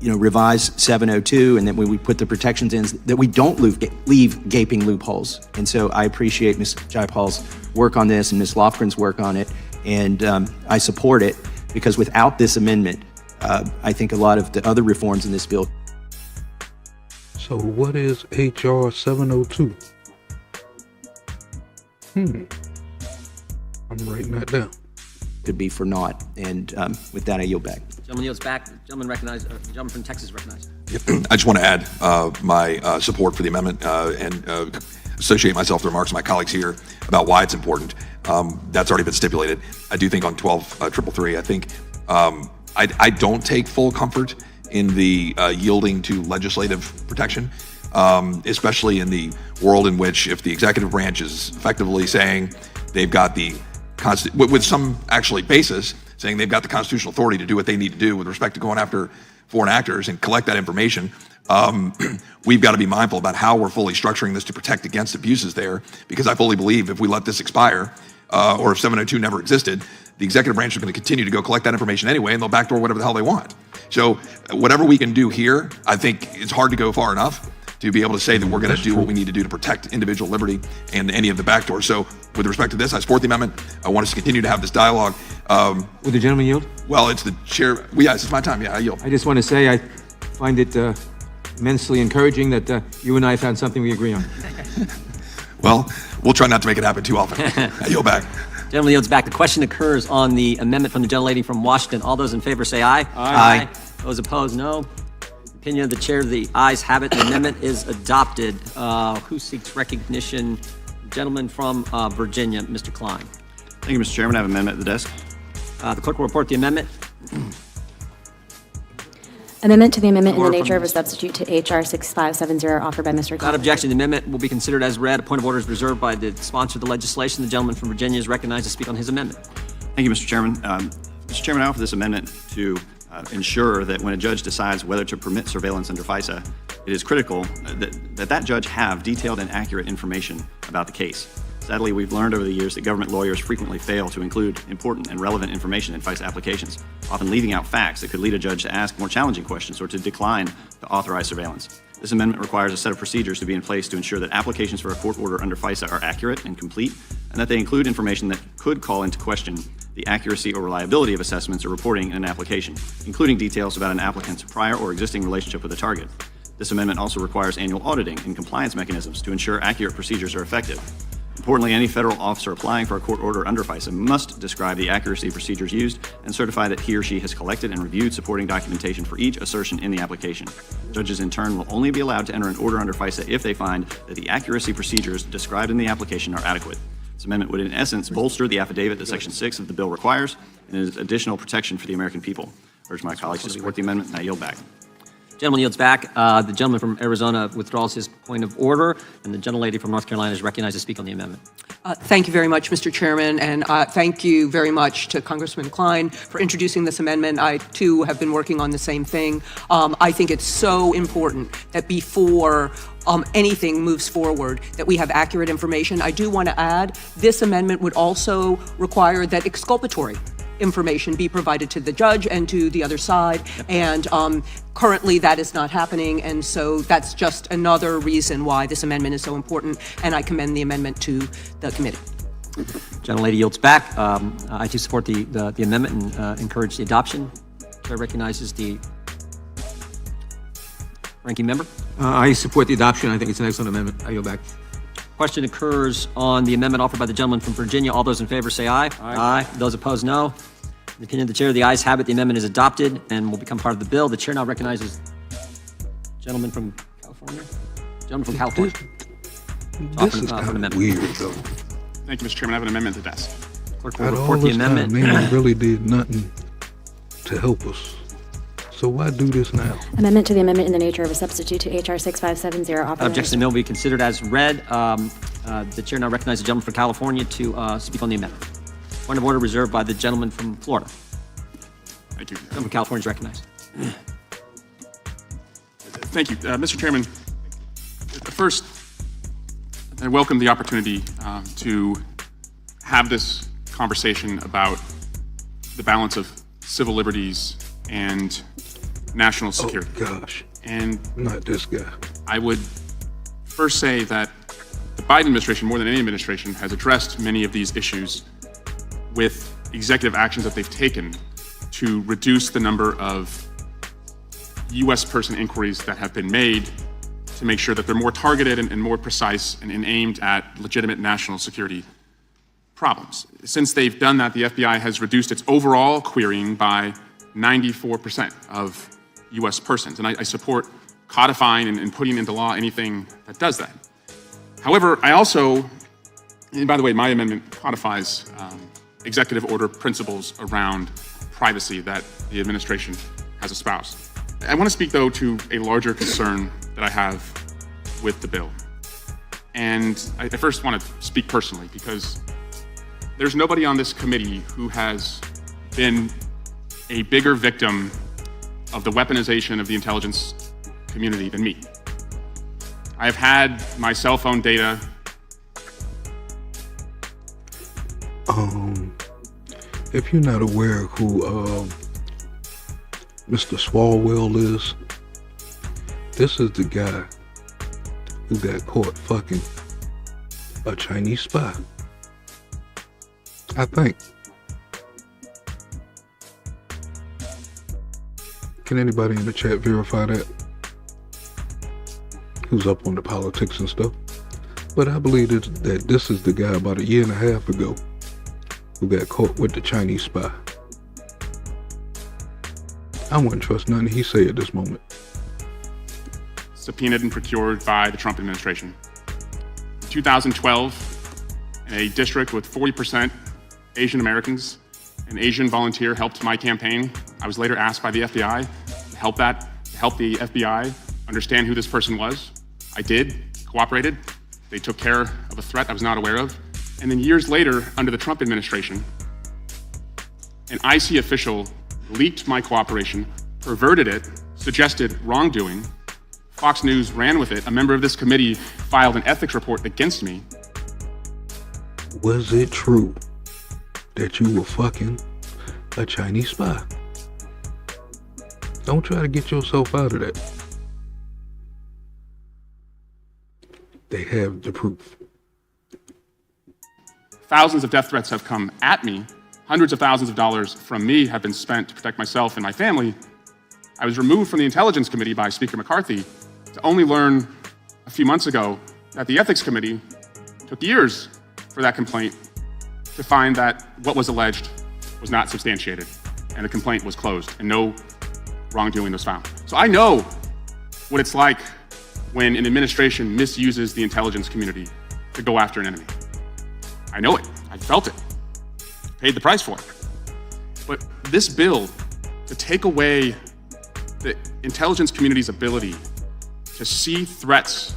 Speaker 11: revise 702 and then when we put the protections in, that we don't leave gaping loopholes. And so I appreciate Ms. Jayapal's work on this and Ms. Lofgren's work on it. And I support it because without this amendment, I think a lot of the other reforms in this bill.
Speaker 2: So what is HR 702? I'm writing that down.
Speaker 11: Could be for naught. And with that, I yield back.
Speaker 3: Gentleman yields back. Gentleman recognized. Gentleman from Texas recognized.
Speaker 12: I just want to add my support for the amendment and associate myself with the remarks of my colleagues here about why it's important. That's already been stipulated. I do think on 12-333, I think I don't take full comfort in the yielding to legislative protection, especially in the world in which if the executive branch is effectively saying they've got the with some actually basis saying they've got the constitutional authority to do what they need to do with respect to going after foreign actors and collect that information. We've got to be mindful about how we're fully structuring this to protect against abuses there, because I fully believe if we let this expire, or if 702 never existed, the executive branch is going to continue to go collect that information anyway, and they'll backdoor whatever the hell they want. So whatever we can do here, I think it's hard to go far enough to be able to say that we're going to do what we need to do to protect individual liberty and any of the backdoors. So with respect to this, I support the amendment. I want us to continue to have this dialogue.
Speaker 4: Would the gentleman yield?
Speaker 12: Well, it's the chair. Well, yes, it's my time. Yeah, I yield.
Speaker 4: I just want to say I find it immensely encouraging that you and I found something we agree on.
Speaker 12: Well, we'll try not to make it happen too often. I yield back.
Speaker 3: Gentleman yields back. The question occurs on the amendment from the gentlelady from Washington. All those in favor say aye.
Speaker 11: Aye.
Speaker 3: Those opposed, no. Opinion of the chair, the ayes have it. The amendment is adopted. Who seeks recognition? Gentleman from Virginia, Mr. Klein.
Speaker 13: Thank you, Mr. Chairman. I have an amendment at the desk.
Speaker 3: The clerk will report the amendment.
Speaker 5: Amendment to the amendment in the nature of a substitute to HR 6570 offered by Mr.
Speaker 3: Without
Speaker 5: Collins.
Speaker 3: objection, the amendment will be considered as read. A point of order is reserved by the sponsor of the legislation. The gentleman from Virginia is recognized to speak on his amendment.
Speaker 13: Thank you, Mr. Chairman. Mr. Chairman, I offer this amendment to ensure that when a judge decides whether to permit surveillance under FISA, it is critical that judge have detailed and accurate information about the case. Sadly, we've learned over the years that government lawyers frequently fail to include important and relevant information in FISA applications, often leaving out facts that could lead a judge to ask more challenging questions or to decline to authorize surveillance. This amendment requires a set of procedures to be in place to ensure that applications for a court order under FISA are accurate and complete, and that they include information that could call into question the accuracy or reliability of assessments or reporting in an application, including details about an applicant's prior or existing relationship with the target. This amendment also requires annual auditing and compliance mechanisms to ensure accurate procedures are effective. Importantly, any federal officer applying for a court order under FISA must describe the accuracy of procedures used and certify that he or she has collected and reviewed supporting documentation for each assertion in the application. Judges, in turn, will only be allowed to enter an order under FISA if they find that the accuracy procedures described in the application are adequate. This amendment would, in essence, bolster the affidavit that Section 6 of the bill requires and is additional protection for the American people. I urge my colleagues to support the amendment, and I yield back.
Speaker 3: Gentleman yields back. The gentleman from Arizona withdraws his point of order, and the gentlelady from North Carolina is recognized to speak on the amendment.
Speaker 14: Thank you very much, Mr. Chairman, and thank you very much to Congressman Klein for introducing this amendment. I, too, have been working on the same thing. I think it's so important that before anything moves forward, that we have accurate information. I do want to add, this amendment would also require that exculpatory information be provided to the judge and to the other side, and currently that is not happening, and so that's just another reason why this amendment is so important, and I commend the amendment to the committee.
Speaker 3: Gentlelady yields back. I too support the amendment and encourage the adoption. Chair recognizes the ranking member.
Speaker 4: I support the adoption. I think it's an excellent amendment. I yield back.
Speaker 3: Question occurs on the amendment offered by the gentleman from Virginia. All those in favor say aye. Aye. Those opposed, no. In the opinion of the chair, the ayes have it. The amendment is adopted and will become part of the bill. The chair now recognizes gentleman from California. Gentleman from California.
Speaker 2: This is kind of weird, though.
Speaker 15: Thank you, Mr. Chairman. I have an amendment to desk.
Speaker 3: Clerk will report the amendment.
Speaker 2: Man really did nothing to help us. So why do this now?
Speaker 5: Amendment to the amendment in the nature of a substitute to HR 6570 offered by
Speaker 3: Objection to the bill will be considered as read. The chair now recognizes the gentleman from California to speak on the amendment. Point of order reserved by the gentleman from Florida.
Speaker 15: Thank you.
Speaker 3: Gentleman from California is recognized.
Speaker 15: Thank you. Mr. Chairman, first, I welcome the opportunity to have this conversation about the balance of civil liberties and national security.
Speaker 2: Oh, gosh.
Speaker 15: And
Speaker 2: not this guy.
Speaker 15: I would first say that the Biden administration, more than any administration, has addressed many of these issues with executive actions that they've taken to reduce the number of U.S. person inquiries that have been made to make sure that they're more targeted and more precise and aimed at legitimate national security problems. Since they've done that, the FBI has reduced its overall querying by 94% of U.S. persons. And I support codifying and putting into law anything that does that. However, I also, and by the way, my amendment codifies executive order principles around privacy that the administration has espoused. I want to speak, though, to a larger concern that I have with the bill. And I first want to speak personally, because there's nobody on this committee who has been a bigger victim of the weaponization of the intelligence community than me. I have had my cell phone data.
Speaker 2: If you're not aware who Mr. Swalwell is, this is the guy who got caught fucking a Chinese spy, I think. Can anybody in the chat verify that? Who's up on the politics and stuff? But I believe that this is the guy about 1.5 years ago who got caught with the Chinese spy. I wouldn't trust nothing he say at this moment.
Speaker 15: Subpoenaed and procured by the Trump administration. In 2012, in a district with 40% Asian Americans, an Asian volunteer helped my campaign. I was later asked by the FBI to help the FBI understand who this person was. I did, cooperated. They took care of a threat I was not aware of. And then years later, under the Trump administration, an IC official leaked my cooperation, perverted it, suggested wrongdoing. Fox News ran with it. A member of this committee filed an ethics report against me.
Speaker 2: Was it true that you were fucking a Chinese spy? Don't try to get yourself out of that. They have the proof.
Speaker 15: Thousands of death threats have come at me. Hundreds of thousands of dollars from me have been spent to protect myself and my family. I was removed from the Intelligence Committee by Speaker McCarthy to only learn a few months ago that the Ethics Committee took years for that complaint to find that what was alleged was not substantiated and the complaint was closed and no wrongdoing was found. So I know what it's like when an administration misuses the intelligence community to go after an enemy. I know it. I felt it. Paid the price for it. But this bill, to take away the intelligence community's ability to see threats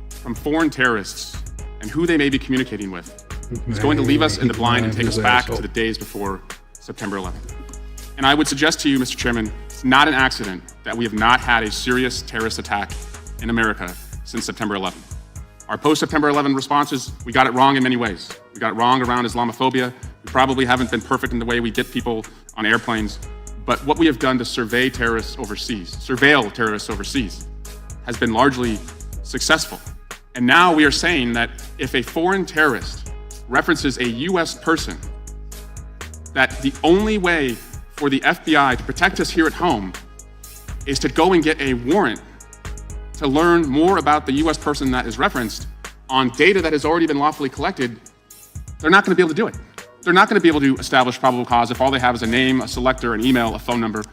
Speaker 15: from foreign terrorists and who they may be communicating with, is going to leave us in the blind and take us back to the days before September 11th. And I would suggest to you, Mr. Chairman, it's not an accident that we have not had a serious terrorist attack in America since September 11th. Our post-September 11 responses, we got it wrong in many ways. We got it wrong around Islamophobia. We probably haven't been perfect in the way we get people on airplanes. But what we have done to surveil terrorists overseas, has been largely successful. And now we are saying that if a foreign terrorist references a U.S. person, that the only way for the FBI to protect us here at home is to go and get a warrant to learn more about the U.S. person that is referenced on data that has already been lawfully collected. They're not going to be able to do it. They're not going to be able to establish probable cause if all they have is a name, a selector, an email, a phone number.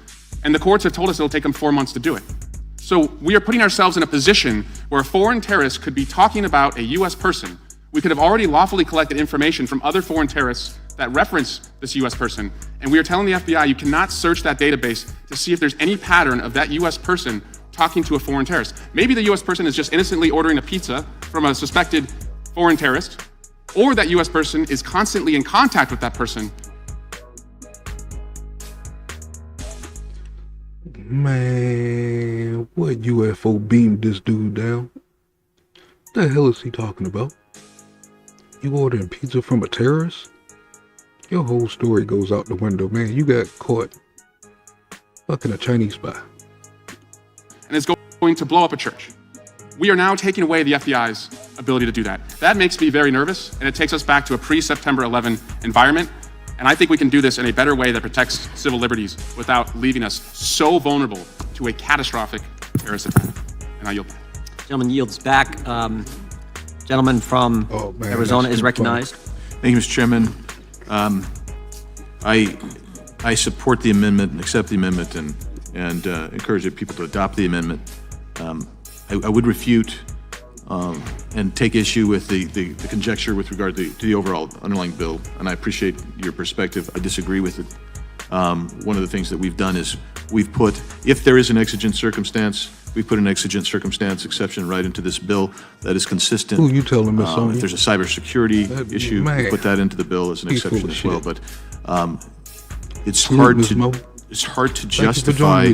Speaker 15: And the courts have told us it'll take them 4 months to do it. So we are putting ourselves in a position where a foreign terrorist could be talking about a U.S. person. We could have already lawfully collected information from other foreign terrorists that reference this U.S. person. And we are telling the FBI you cannot search that database to see if there's any pattern of that U.S. person talking to a foreign terrorist. Maybe the U.S. person is just innocently ordering a pizza from a suspected foreign terrorist, or that U.S. person is constantly in contact with that person.
Speaker 2: Man, what UFO beamed this dude down? What the hell is he talking about? You ordering pizza from a terrorist? Your whole story goes out the window, man. You got caught fucking a Chinese spy.
Speaker 15: And it's going to blow up a church. We are now taking away the FBI's ability to do that. That makes me very nervous, and it takes us back to a pre-September 11 environment. And I think we can do this in a better way that protects civil liberties without leaving us so vulnerable to a catastrophic terrorist attack. And I yield back.
Speaker 3: Gentleman yields back. Gentleman from Arizona is recognized.
Speaker 6: Thank you, Mr. Chairman. I support the amendment and accept the amendment and encourage people to adopt the amendment. I would refute and take issue with the conjecture with regard to the overall underlying bill, and I appreciate your perspective. I disagree with it. One of the things that we've done is we've put, if there is an exigent circumstance, we put an exigent circumstance exception right into this bill that is consistent.
Speaker 2: Who you telling, Miss Sonia?
Speaker 6: If there's a cybersecurity issue, we put that into the bill as an exception as well. But it's hard to justify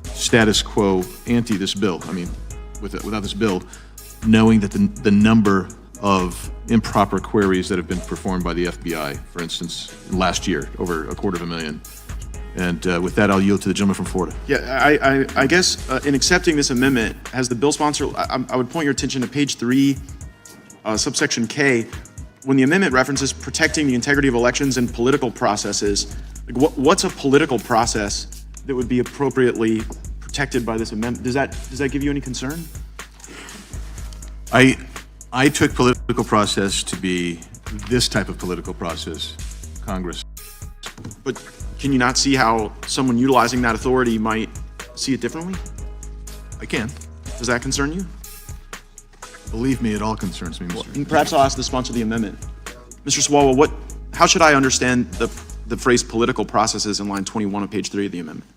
Speaker 6: status quo ante this bill. I mean, without this bill, knowing that the number of improper queries that have been performed by the FBI, for instance, last year, over 250,000. And with that, I'll yield to the gentleman from Florida.
Speaker 10: Yeah, I guess in accepting this amendment, has the bill sponsor, I would point your attention to page 3, subsection K, when the amendment references protecting the integrity of elections and political processes. Like what's a political process that would be appropriately protected by this amendment? Does that give you any concern?
Speaker 6: I took political process to be this type of political process, Congress.
Speaker 10: But can you not see how someone utilizing that authority might see it differently?
Speaker 6: I can.
Speaker 10: Does that concern you?
Speaker 6: Believe me, it all concerns me, Mr.
Speaker 10: Well, perhaps I'll ask the sponsor of the amendment. Mr. Swalwell, how should I understand the phrase political processes in line 21 of page 3 of the amendment?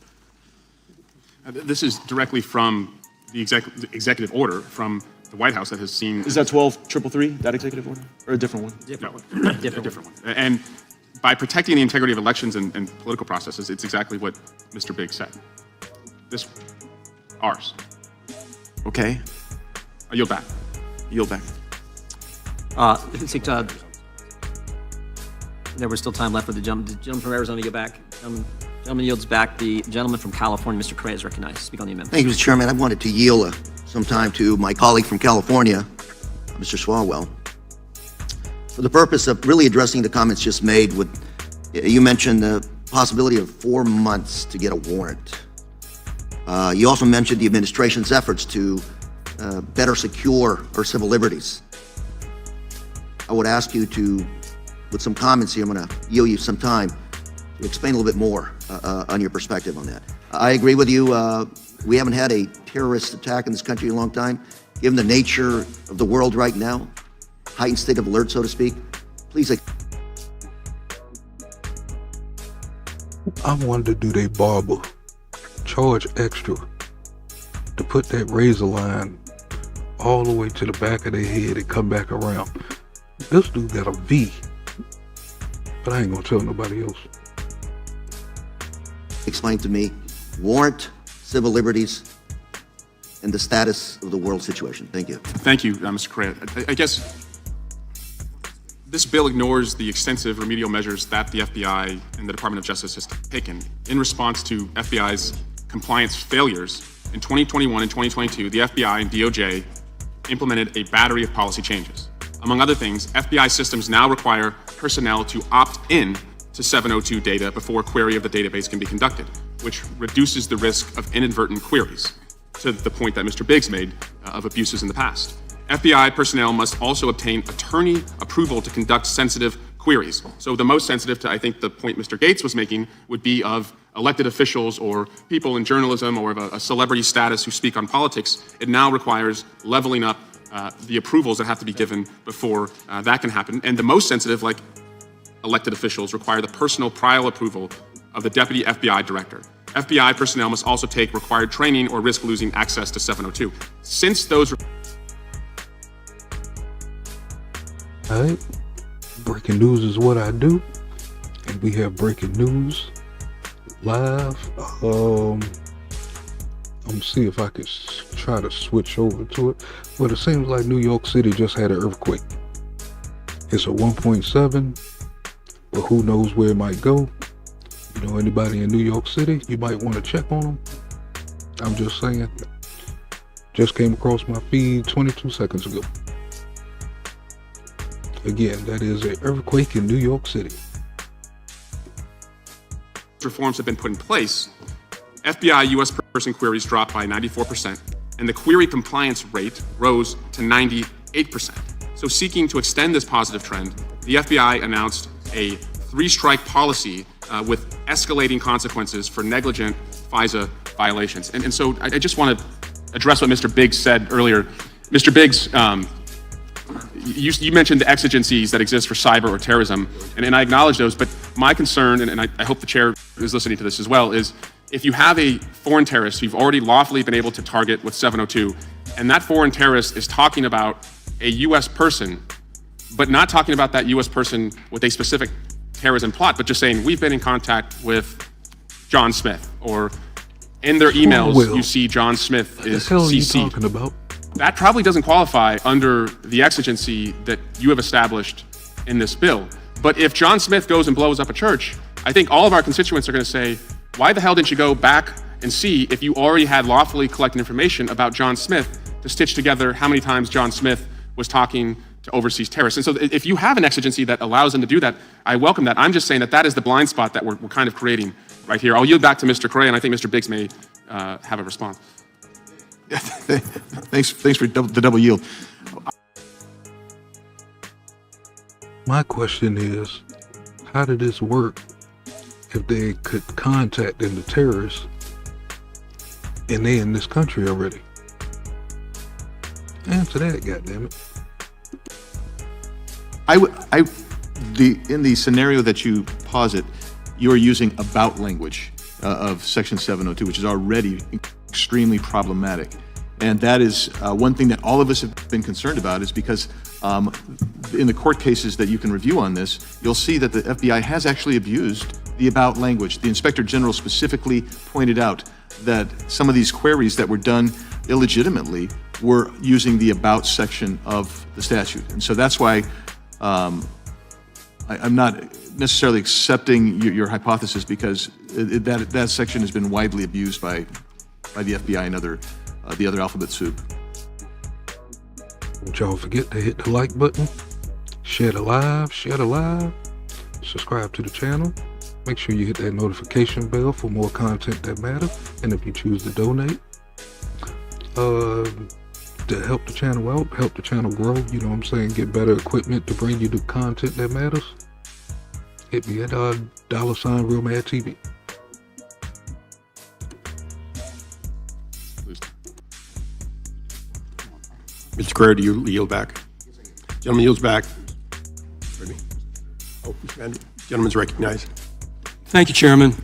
Speaker 15: This is directly from the executive order from the White House that has seen...
Speaker 10: Is that 12-333, that executive order? Or a different one?
Speaker 15: Different one. And by protecting the integrity of elections and political processes, it's exactly what Mr. Biggs said. Ours.
Speaker 10: Okay.
Speaker 15: I yield back.
Speaker 10: Yield back.
Speaker 3: I think there was still time left for the gentleman from Arizona to get back. Gentleman yields back. The gentleman from California, Mr. Correa, is recognized. Speak on the amendment.
Speaker 16: Thank you, Mr. Chairman. I wanted to yield some time to my colleague from California, Mr. Swalwell, for the purpose of really addressing the comments just made. You mentioned the possibility of 4 months to get a warrant. You also mentioned the administration's efforts to better secure our civil liberties. I would ask you to, with some comments here, I'm going to yield you some time to explain a little bit more on your perspective on that. I agree with you. We haven't had a terrorist attack in this country in a long time. Given the nature of the world right now, heightened state of alert, so to speak, please.
Speaker 2: I wanted to do they barber, charge extra to put that razor line all the way to the back of their head and come back around. This dude got a V, but I ain't gonna tell nobody else.
Speaker 16: Explain to me warrant, civil liberties, and the status of the world situation. Thank you.
Speaker 15: Thank you, Mr. Correa. I guess this bill ignores the extensive remedial measures that the FBI and the Department of Justice has taken in response to FBI's compliance failures. In 2021 and 2022, the FBI and DOJ implemented a battery of policy changes. Among other things, FBI systems now require personnel to opt in to 702 data before query of the database can be conducted, which reduces the risk of inadvertent queries, to the point that Mr. Biggs made of abuses in the past. FBI personnel must also obtain attorney approval to conduct sensitive queries. So the most sensitive to, I think, the point Mr. Gates was making would be of elected officials or people in journalism or of a celebrity status who speak on politics. It now requires leveling up the approvals that have to be given before that can happen. And the most sensitive, like elected officials, require the personal prior approval of the deputy FBI director. FBI personnel must also take required training or risk losing access to 702. Since those...
Speaker 2: All right, breaking news is what I do, and we have breaking news live. I'm gonna see if I could try to switch over to it. But it seems like New York City just had an earthquake. It's a 1.7, but who knows where it might go. You know, anybody in New York City, you might want to check on them. I'm just saying. Just came across my feed 22 seconds ago. Again, that is an earthquake in New York City.
Speaker 15: Reforms have been put in place, FBI U.S. person queries dropped by 94%, and the query compliance rate rose to 98%. So seeking to extend this positive trend, the FBI announced a three-strike policy with escalating consequences for negligent FISA violations. And so I just want to address what Mr. Biggs said earlier. Mr. Biggs, you mentioned the exigencies that exist for cyber or terrorism, and I acknowledge those, but my concern, and I hope the chair is listening to this as well, is if you have a foreign terrorist who you've already lawfully been able to target with 702, and that foreign terrorist is talking about a U.S. person, but not talking about that U.S. person with a specific terrorism plot, but just saying, we've been in contact with John Smith, or in their emails, you see John Smith is CC.
Speaker 2: What the hell are you talking about?
Speaker 15: That probably doesn't qualify under the exigency that you have established in this bill. But if John Smith goes and blows up a church, I think all of our constituents are going to say, why the hell didn't you go back and see if you already had lawfully collected information about John Smith to stitch together how many times John Smith was talking to overseas terrorists? And so if you have an exigency that allows them to do that, I welcome that. I'm just saying that that is the blind spot that we're kind of creating right here. I'll yield back to Mr. Correa, and I think Mr. Biggs may have a response.
Speaker 6: Yeah, thanks for the double yield.
Speaker 2: My question is, how did this work if they could contact the terrorists and they in this country already? Answer that, goddammit.
Speaker 6: In the scenario that you posit, you are using about language of Section 702, which is already extremely problematic. And that is one thing that all of us have been concerned about, is because in the court cases that you can review on this, you'll see that the FBI has actually abused the about language. The Inspector General specifically pointed out that some of these queries that were done illegitimately were using the about section of the statute. And so that's why I'm not necessarily accepting your hypothesis, because that section has been widely abused by the FBI and the other alphabet soup.
Speaker 2: Don't y'all forget to hit the like button, share the live, subscribe to the channel. Make sure you hit that notification bell for more content that matters. And if you choose to donate, to help the channel out, help the channel grow, you know what I'm saying, get better equipment to bring you the content that matters, hit me at $ Real Mad TV.
Speaker 17: Mr. Carrera, do you yield back? Gentleman yields back. Gentleman's recognized.
Speaker 3: Thank you, Chairman.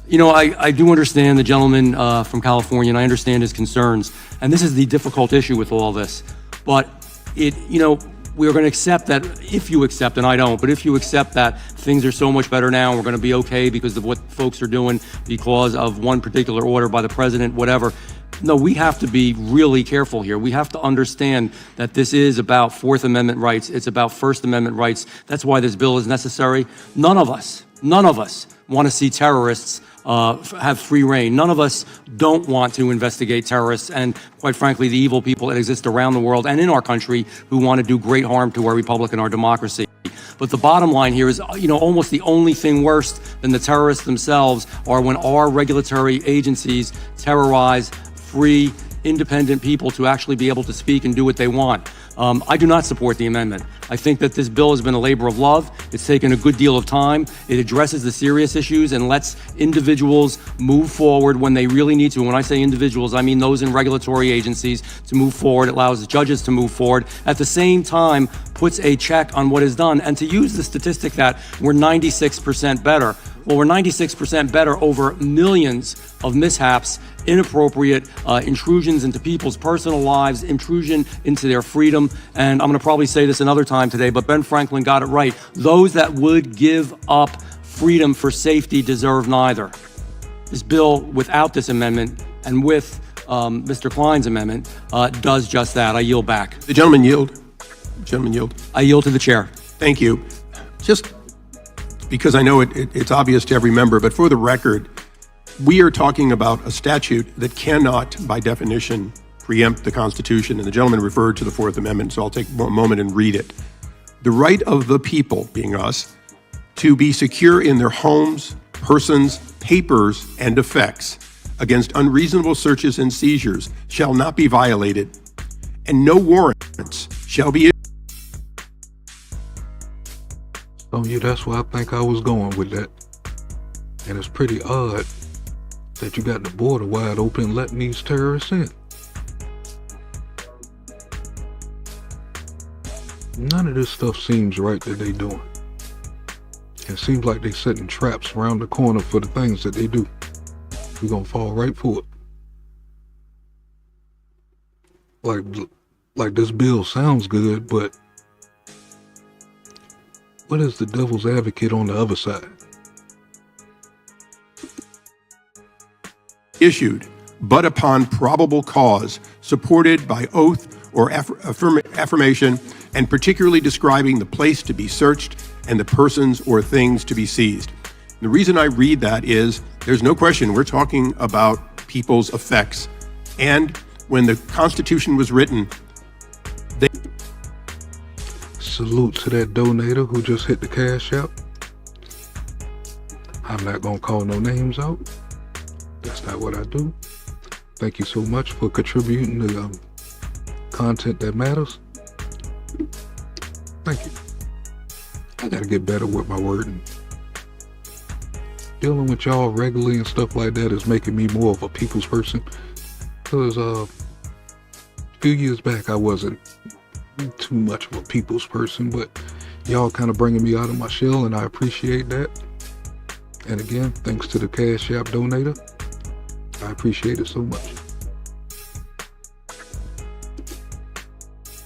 Speaker 3: You know, I do understand the gentleman from California, and I understand his concerns. And this is the difficult issue with all this. But we are going to accept that, if you accept, and I don't, but if you accept that things are so much better now, and we're going to be okay because of what folks are doing because of one particular order by the president, whatever. No, we have to be really careful here. We have to understand that this is about Fourth Amendment rights. It's about First Amendment rights. That's why this bill is necessary. None of us want to see terrorists have free reign. None of us don't want to investigate terrorists and, quite frankly, the evil people that exist around the world and in our country who want to do great harm to our republic and our democracy. But the bottom line here is, almost the only thing worse than the terrorists themselves are when our regulatory agencies terrorize free, independent people to actually be able to speak and do what they want. I do not support the amendment. I think that this bill has been a labor of love. It's taken a good deal of time. It addresses the serious issues and lets individuals move forward when they really need to. When I say individuals, I mean those in regulatory agencies to move forward. It allows judges to move forward. At the same time, puts a check on what is done. And to use the statistic that we're 96% better. Well, we're 96% better over millions of mishaps, inappropriate intrusions into people's personal lives, intrusion into their freedom. And I'm going to probably say this another time today, but Ben Franklin got it right. Those that would give up freedom for safety deserve neither. This bill, without this amendment and with
Speaker 18: Mr. Klein's amendment does just that. I yield back.
Speaker 17: The gentleman yield. Gentleman yield.
Speaker 18: I yield to the chair.
Speaker 17: Thank you. Just because I know it's obvious to every member, but for the record, we are talking about a statute that cannot, by definition, preempt the Constitution, and the gentleman referred to the Fourth Amendment, so I'll take a moment and read it. The right of the people, being us, to be secure in their homes, persons, papers, and effects against unreasonable searches and seizures shall not be violated, and no warrants shall be issued.
Speaker 2: Oh, yeah, that's where I think I was going with that. And it's pretty odd that you got the border wide open letting these terrorists in. None of this stuff seems right that they doing. It seems like they setting traps around the corner for the things that they do. We're gonna fall right for it. Like this bill sounds good, but what is the devil's advocate on the other side?
Speaker 17: Issued, but upon probable cause, supported by oath or affirmation, and particularly describing the place to be searched and the persons or things to be seized. And the reason I read that is there's no question we're talking about people's effects. And when the Constitution was written, they...
Speaker 2: Salute to that donator who just hit the cash out. I'm not gonna call no names out. That's not what I do. Thank you so much for contributing to content that matters. Thank you. I gotta get better with my wording. Dealing with y'all regularly and stuff like that is making me more of a people's person. Because a few years back I wasn't too much of a people's person, but y'all kind of bringing me out of my shell, and I appreciate that. And again, thanks to the Cash App donator. I appreciate it so much.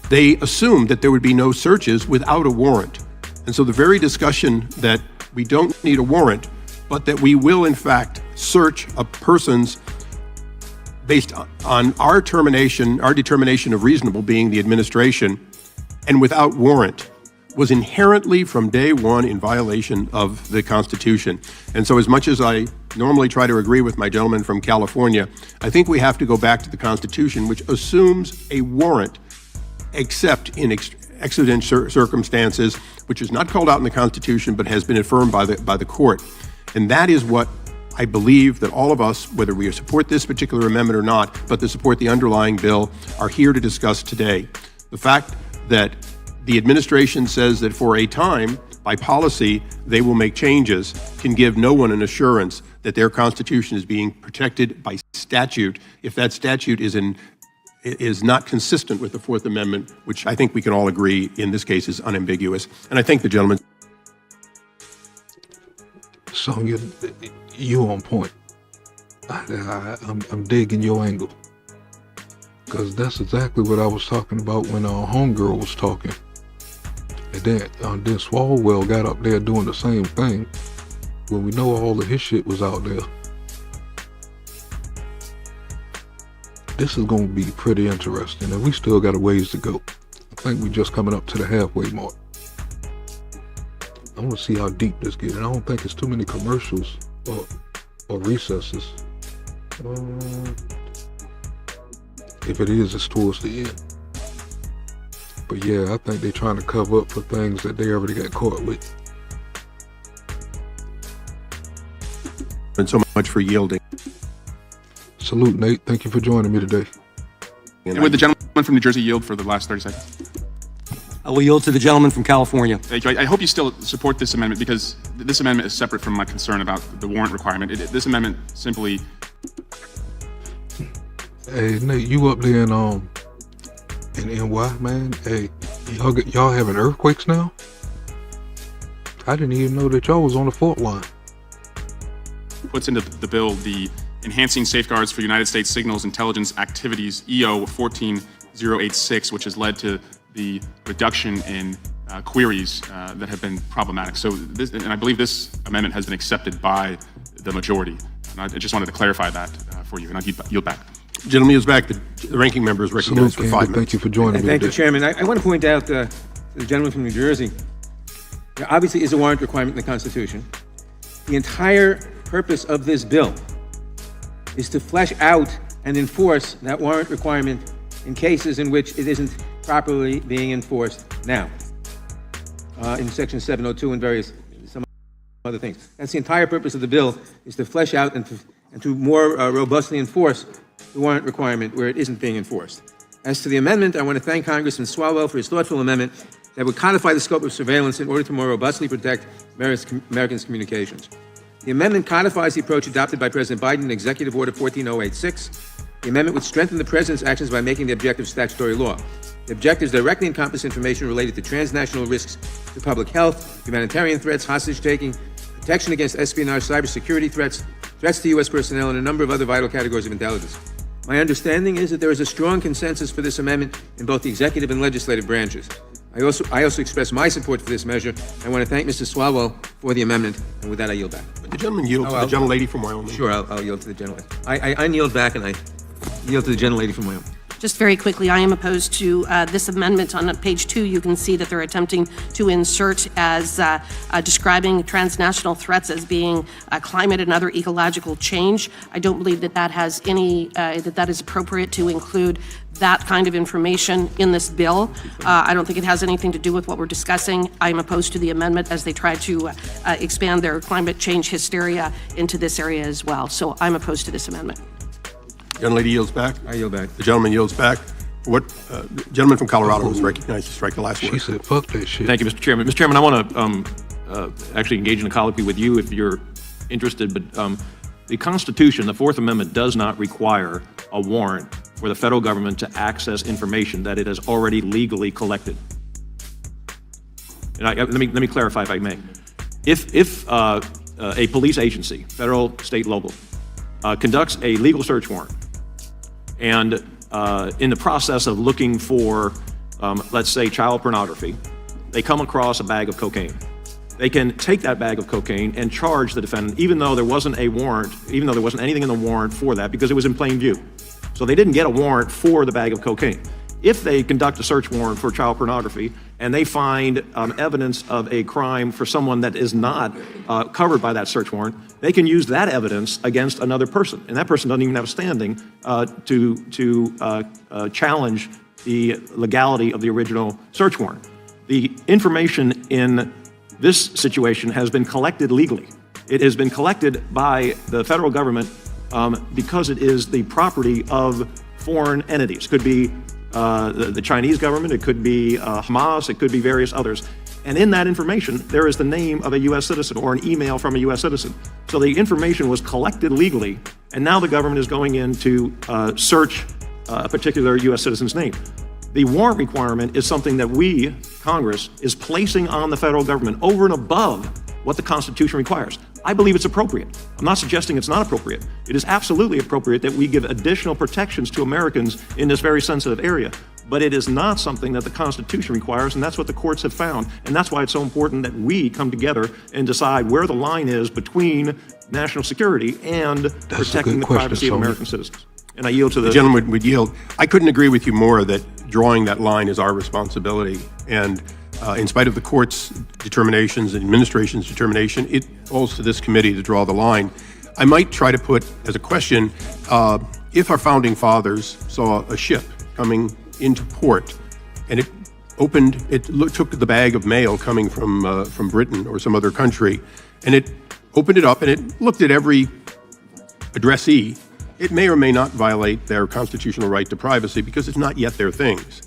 Speaker 17: They assumed that there would be no searches without a warrant. And so the very discussion that we don't need a warrant, but that we will in fact search a person's based on our determination of reasonable being the administration, and without warrant, was inherently from day one in violation of the Constitution. And so as much as I normally try to agree with my gentleman from California, I think we have to go back to the Constitution, which assumes a warrant except in exigent circumstances, which is not called out in the Constitution, but has been affirmed by the court. And that is what I believe that all of us, whether we support this particular amendment or not, but to support the underlying bill, are here to discuss today. The fact that the administration says that for a time, by policy, they will make changes can give no one an assurance that their Constitution is being protected by statute if that statute is not consistent with the Fourth Amendment, which I think we can all agree in this case is unambiguous. And I thank the gentleman.
Speaker 2: So you on point. I'm digging your angle. Because that's exactly what I was talking about when our homegirl was talking. And then Swalwell got up there doing the same thing when we know all of his shit was out there. This is going to be pretty interesting, and we still got a ways to go. I think we're just coming up to the halfway mark. I want to see how deep this gets, and I don't think it's too many commercials or recesses. If it is, it's towards the end. But yeah, I think they're trying to cover up for things that they already got caught with.
Speaker 17: And so much for yielding.
Speaker 2: Salute, Nate. Thank you for joining me today.
Speaker 15: And would the gentleman from New Jersey yield for the last 30 seconds?
Speaker 18: I will yield to the gentleman from California.
Speaker 15: Thank you. I hope you still support this amendment, because this amendment is separate from my concern about the warrant requirement. This amendment simply...
Speaker 2: Hey, Nate, you up there in NY, man? Hey, y'all having earthquakes now? I didn't even know that y'all was on the fault line.
Speaker 15: Puts into the bill the Enhancing Safeguards for United States Signals Intelligence Activities, EO 14086, which has led to the reduction in queries that have been problematic. So this, and I believe this amendment has been accepted by the majority. And I just wanted to clarify that for you, and I yield back.
Speaker 17: Gentleman is back. The ranking member is recognized for 5 minutes.
Speaker 2: Thank you for joining me.
Speaker 4: Thank you,
Speaker 2: today.
Speaker 4: Chairman. I want to point out to the gentleman from New Jersey, there obviously is a warrant requirement in the Constitution. The entire purpose of this bill is to flesh out and enforce that warrant requirement in cases in which it isn't properly being enforced now, in Section 702 and some other things. That's the entire purpose of the bill, is to flesh out and to more robustly enforce the warrant requirement where it isn't being enforced. As to the amendment, I want to thank Congressman Swalwell for his thoughtful amendment that would codify the scope of surveillance in order to more robustly protect Americans' communications. The amendment codifies the approach adopted by President Biden in Executive Order 14086. The amendment would strengthen the President's actions by making the objective statutory law. The objectives directly encompass information related to transnational risks to public health, humanitarian threats, hostage-taking, protection against espionage, cybersecurity threats, threats to U.S. personnel, and a number of other vital categories of intelligence. My understanding is that there is a strong consensus for this amendment in both the executive and legislative branches. I also express my support for this measure. I want to thank Mr. Swalwell for the amendment, and with that, I yield back.
Speaker 17: The gentleman yield to the gentlelady from Wyoming.
Speaker 4: Sure, I'll yield to the gentlelady. I yield back, and I yield to the gentlelady from Wyoming.
Speaker 19: Just very quickly, I am opposed to this amendment. On page 2, you can see that they're attempting to insert as describing transnational threats as being climate and other ecological change. I don't believe that that has any, that is appropriate to include that kind of information in this bill. I don't think it has anything to do with what we're discussing. I'm opposed to the amendment as they try to expand their climate change hysteria into this area as well. So I'm opposed to this amendment.
Speaker 17: Gentlelady yields back.
Speaker 4: I yield back.
Speaker 17: The gentleman yields back. What the gentleman from Colorado was recognized to strike the last word.
Speaker 2: She said, "Fuck that shit."
Speaker 8: Thank you, Mr. Chairman. Mr. Chairman, I want to actually engage in a colloquy with you if you're interested, but the Constitution, the Fourth Amendment, does not require a warrant for the federal government to access information that it has already legally collected. And let me clarify if I may. If a police agency, federal, state, local, conducts a legal search warrant, and in the process of looking for, let's say, child pornography, they come across a bag of cocaine. They can take that bag of cocaine and charge the defendant, even though there wasn't a warrant, even though there wasn't anything in the warrant for that, because it was in plain view. So they didn't get a warrant for the bag of cocaine. If they conduct a search warrant for child pornography and they find evidence of a crime for someone that is not covered by that search warrant, they can use that evidence against another person. And that person doesn't even have standing to challenge the legality of the original search warrant. The information in this situation has been collected legally. It has been collected by the federal government because it is the property of foreign entities. Could be the Chinese government, it could be Hamas, it could be various others. And in that information, there is the name of a U.S. citizen or an email from a U.S. citizen. So the information was collected legally, and now the government is going in to search a particular U.S. citizen's name. The warrant requirement is something that we, Congress, is placing on the federal government over and above what the Constitution requires. I believe it's appropriate. I'm not suggesting it's not appropriate. It is absolutely appropriate that we give additional protections to Americans in this very sensitive area. But it is not something that the Constitution requires, and that's what the courts have found. And that's why it's so important that we come together and decide where the line is between national security and protecting the privacy of American citizens. And I yield to
Speaker 17: the gentleman would yield. I couldn't agree with you more that drawing that line is our responsibility. And in spite of the court's determinations and administration's determination, it falls to this committee to draw the line. I might try to put as a question, if our founding fathers saw a ship coming into port and it took the bag of mail coming from Britain or some other country, and it opened it up and it looked at every addressee, it may or may not violate their constitutional right to privacy because it's not yet their things.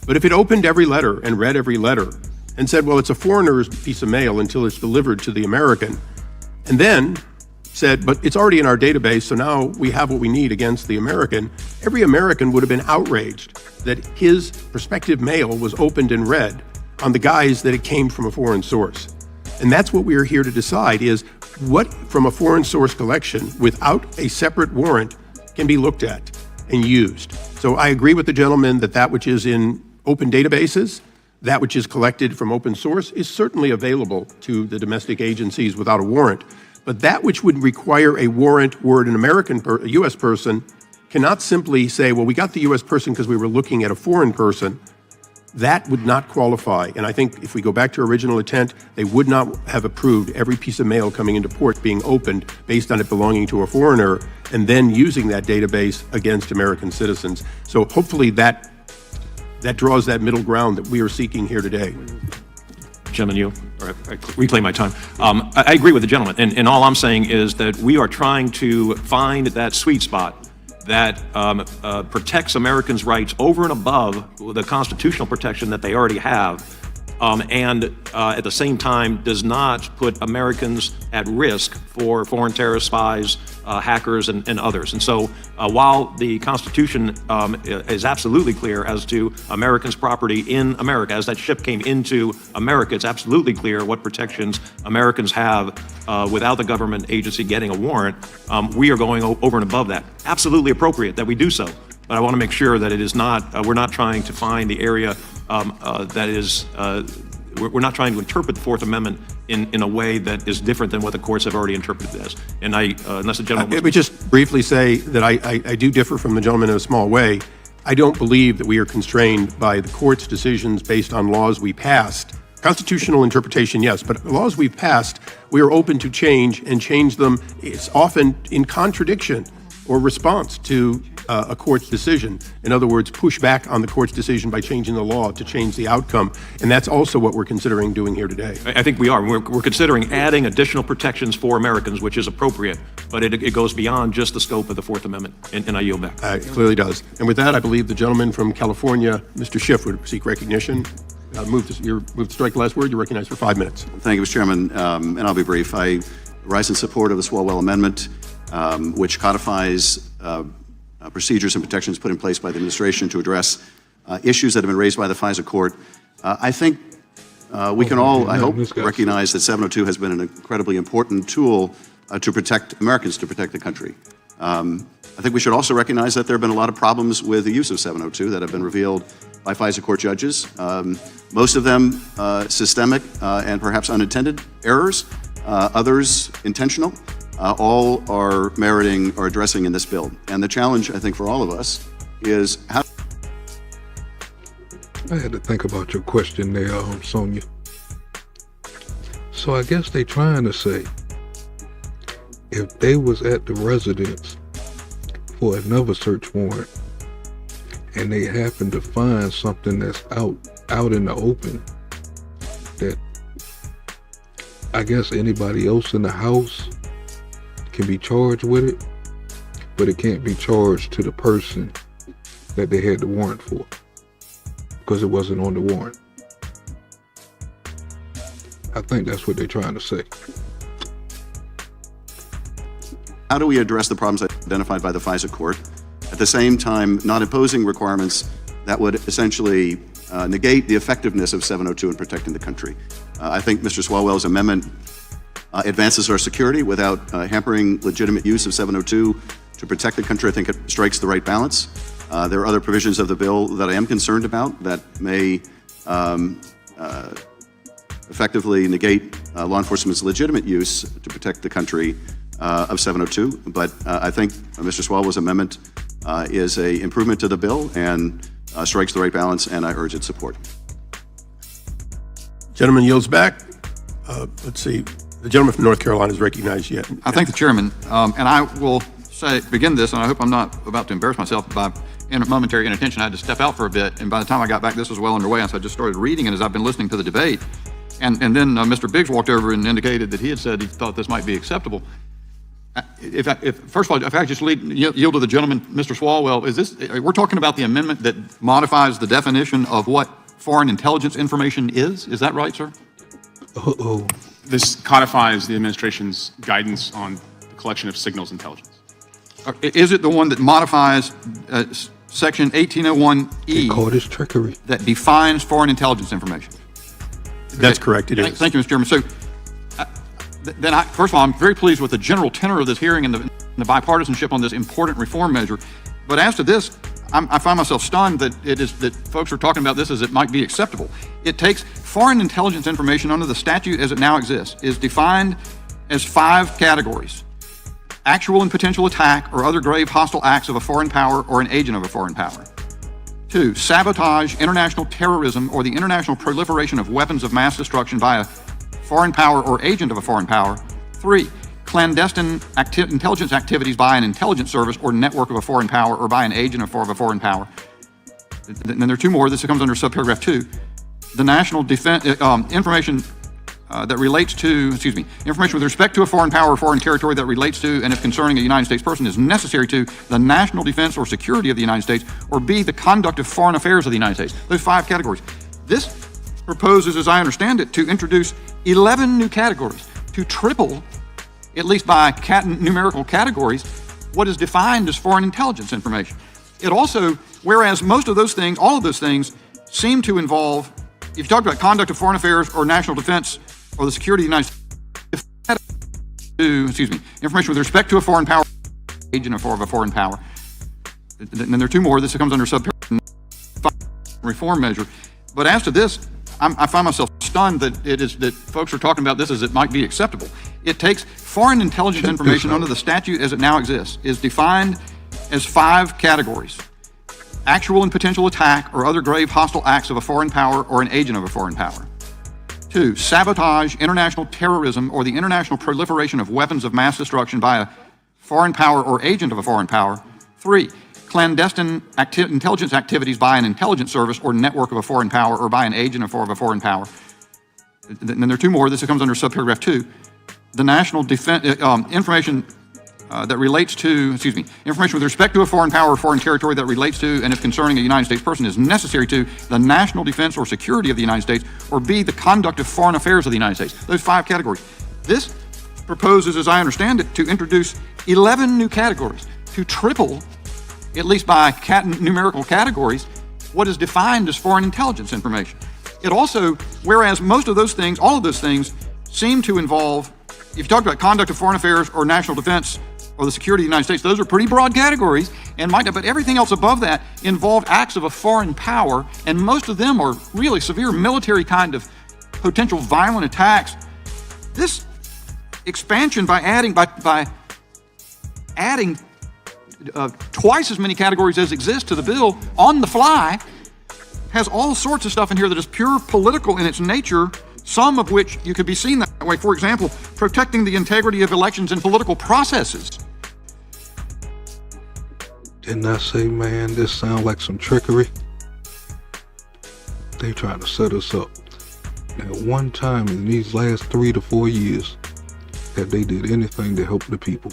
Speaker 17: But if it opened every letter and read every letter and said, well, it's a foreigner's piece of mail until it's delivered to the American, and then said, but it's already in our database, so now we have what we need against the American, every American would have been outraged that his prospective mail was opened and read on the guise that it came from a foreign source. And that's what we are here to decide is what from a foreign source collection without a separate warrant can be looked at and used. So I agree with the gentleman that that which is in open databases, that which is collected from open source is certainly available to the domestic agencies without a warrant. But that which would require a warrant were it an American, a U.S. person, cannot simply say, well, we got the U.S. person because we were looking at a foreign person. That would not qualify. And I think if we go back to original intent, they would not have approved every piece of mail coming into port being opened based on it belonging to a foreigner and then using that database against American citizens. So hopefully that draws that middle ground that we are seeking here today.
Speaker 8: Gentleman, I reclaim my time. I agree with the gentleman, and all I'm saying is that we are trying to find that sweet spot that protects Americans' rights over and above the constitutional protection that they already have, and at the same time does not put Americans at risk for foreign terrorist spies, hackers, and others. And so while the Constitution is absolutely clear as to Americans' property in America, as that ship came into America, it's absolutely clear what protections Americans have without the government agency getting a warrant. We are going over and above that. Absolutely appropriate that we do so. But I want to make sure that it is not, we're not trying to find the area that is, we're not trying to interpret the Fourth Amendment in a way that is different than what the courts have already interpreted it as. And unless the gentleman...
Speaker 17: Let me just briefly say that I do differ from the gentleman in a small way. I don't believe that we are constrained by the court's decisions based on laws we passed. Constitutional interpretation, yes, but laws we've passed, we are open to change and change them. It's often in contradiction or response to a court's decision. In other words, push back on the court's decision by changing the law to change the outcome. And that's also what we're considering doing here today.
Speaker 8: I think we are. We're considering adding additional protections for Americans, which is appropriate, but it goes beyond just the scope of the Fourth Amendment, and I yield back.
Speaker 17: It clearly does. And with that, I believe the gentleman from California, Mr. Schiff, would seek recognition. Move to strike the last word. You're recognized for 5 minutes.
Speaker 20: Thank you, Mr. Chairman, and I'll be brief. I rise in support of the Swalwell Amendment, which codifies procedures and protections put in place by the administration to address issues that have been raised by the FISA court. I think we can all, I hope, recognize that 702 has been an incredibly important tool to protect Americans, to protect the country. I think we should also recognize that there have been a lot of problems with the use of 702 that have been revealed by FISA court judges. Most of them systemic and perhaps unintended errors, others intentional. All are meriting or addressing in this bill. And the challenge, I think, for all of us is how...
Speaker 2: I had to think about your question there, Sonia. So I guess they trying to say, if they was at the residence for another search warrant, and they happen to find something that's out in the open, that I guess anybody else in the house can be charged with it, but it can't be charged to the person that they had the warrant for, because it wasn't on the warrant. I think that's what they're trying to say.
Speaker 20: How do we address the problems identified by the FISA court, at the same time not imposing requirements that would essentially negate the effectiveness of 702 in protecting the country? I think Mr. Swalwell's amendment advances our security without hampering legitimate use of 702 to protect the country. I think it strikes the right balance. There are other provisions of the bill that I am concerned about that may effectively negate law enforcement's legitimate use to protect the country of 702. But I think Mr. Swalwell's amendment is an improvement to the bill and strikes the right balance, and I urge its support.
Speaker 17: Gentleman yields back. Let's see. The gentleman from North Carolina is recognized yet.
Speaker 21: I thank the chairman, and I will begin this, and I hope I'm not about to embarrass myself by momentary inattention. I had to step out for a bit, and by the time I got back, this was well underway, and so I just started reading it as I've been listening to the debate. And then Mr. Biggs walked over and indicated that he had said he thought this might be acceptable. First of all, if I could just yield to the gentleman, Mr. Swalwell, we're talking about the amendment that modifies the definition of what foreign intelligence information is? Is that right, sir?
Speaker 2: Uh-oh.
Speaker 15: This codifies the administration's guidance on the collection of signals intelligence.
Speaker 21: Is it the one that modifies Section 1801E?
Speaker 2: Call this trickery.
Speaker 21: That defines foreign intelligence information?
Speaker 17: That's correct, it is.
Speaker 21: Thank you, Mr. Chairman. So, then first of all, I'm very pleased with the general tenor of this hearing and the bipartisanship on this important reform measure. But as to this, I find myself stunned that that folks are talking about this as it might be acceptable. It takes foreign intelligence information under the statute as it now exists, is defined as 5 categories. actual and potential attack or other grave hostile acts of a foreign power or an agent of a foreign power. 2, sabotage, international terrorism, or the international proliferation of weapons of mass destruction by a foreign power or agent of a foreign power. 3, clandestine intelligence activities by an intelligence service or network of a foreign power or by an agent of a foreign power. Then there are 2 more. This comes under subparagraph 2. The national defense information that relates to, information with respect to a foreign power or foreign territory that relates to and if concerning a United States person is necessary to the national defense or security of the United States, or B, the conduct of foreign affairs of the United States. Those 5 categories. This proposes, as I understand it, to introduce 11 new categories, to triple, at least by numerical categories, what is defined as foreign intelligence information. It also, whereas most of those things, all of those things, seem to involve, if you talk about conduct of foreign affairs or national defense or the security of the United States, information with respect to a foreign power, agent of a foreign power. Then there are 2 more. This comes under subparagraph reform measure. But as to this, I find myself stunned that folks are talking about this as it might be acceptable. It takes foreign intelligence information under the statute as it now exists, is defined as 5 categories: actual and potential attack or other grave hostile acts of a foreign power or an agent of a foreign power. 2, sabotage, international terrorism, or the international proliferation of weapons of mass destruction by a foreign power or agent of a foreign power. 3, clandestine intelligence activities by an intelligence service or network of a foreign power or by an agent of a foreign power. Then there are 2 more. This comes under subparagraph 2. The national defense information that relates to, information with respect to a foreign power or foreign territory that relates to and if concerning a United States person is necessary to the national defense or security of the United States, or B, the conduct of foreign affairs of the United States. Those 5 categories. This proposes, as I understand it, to introduce 11 new categories, to triple, at least by numerical categories, what is defined as foreign intelligence information. It also, whereas most of those things, all of those things, seem to involve, if you talk about conduct of foreign affairs or national defense or the security of the United States, those are pretty broad categories, but everything else above that involved acts of a foreign power, and most of them are really severe military kind of potential violent attacks. This expansion by adding twice as many categories as exist to the bill on the fly has all sorts of stuff in here that is pure political in its nature, some of which you could be seen that way. For example, protecting the integrity of elections and political processes.
Speaker 2: Didn't I say, man, this sounds like some trickery? They trying to set us up. Now, one time in these last 3 to 4 years that they did anything to help the people,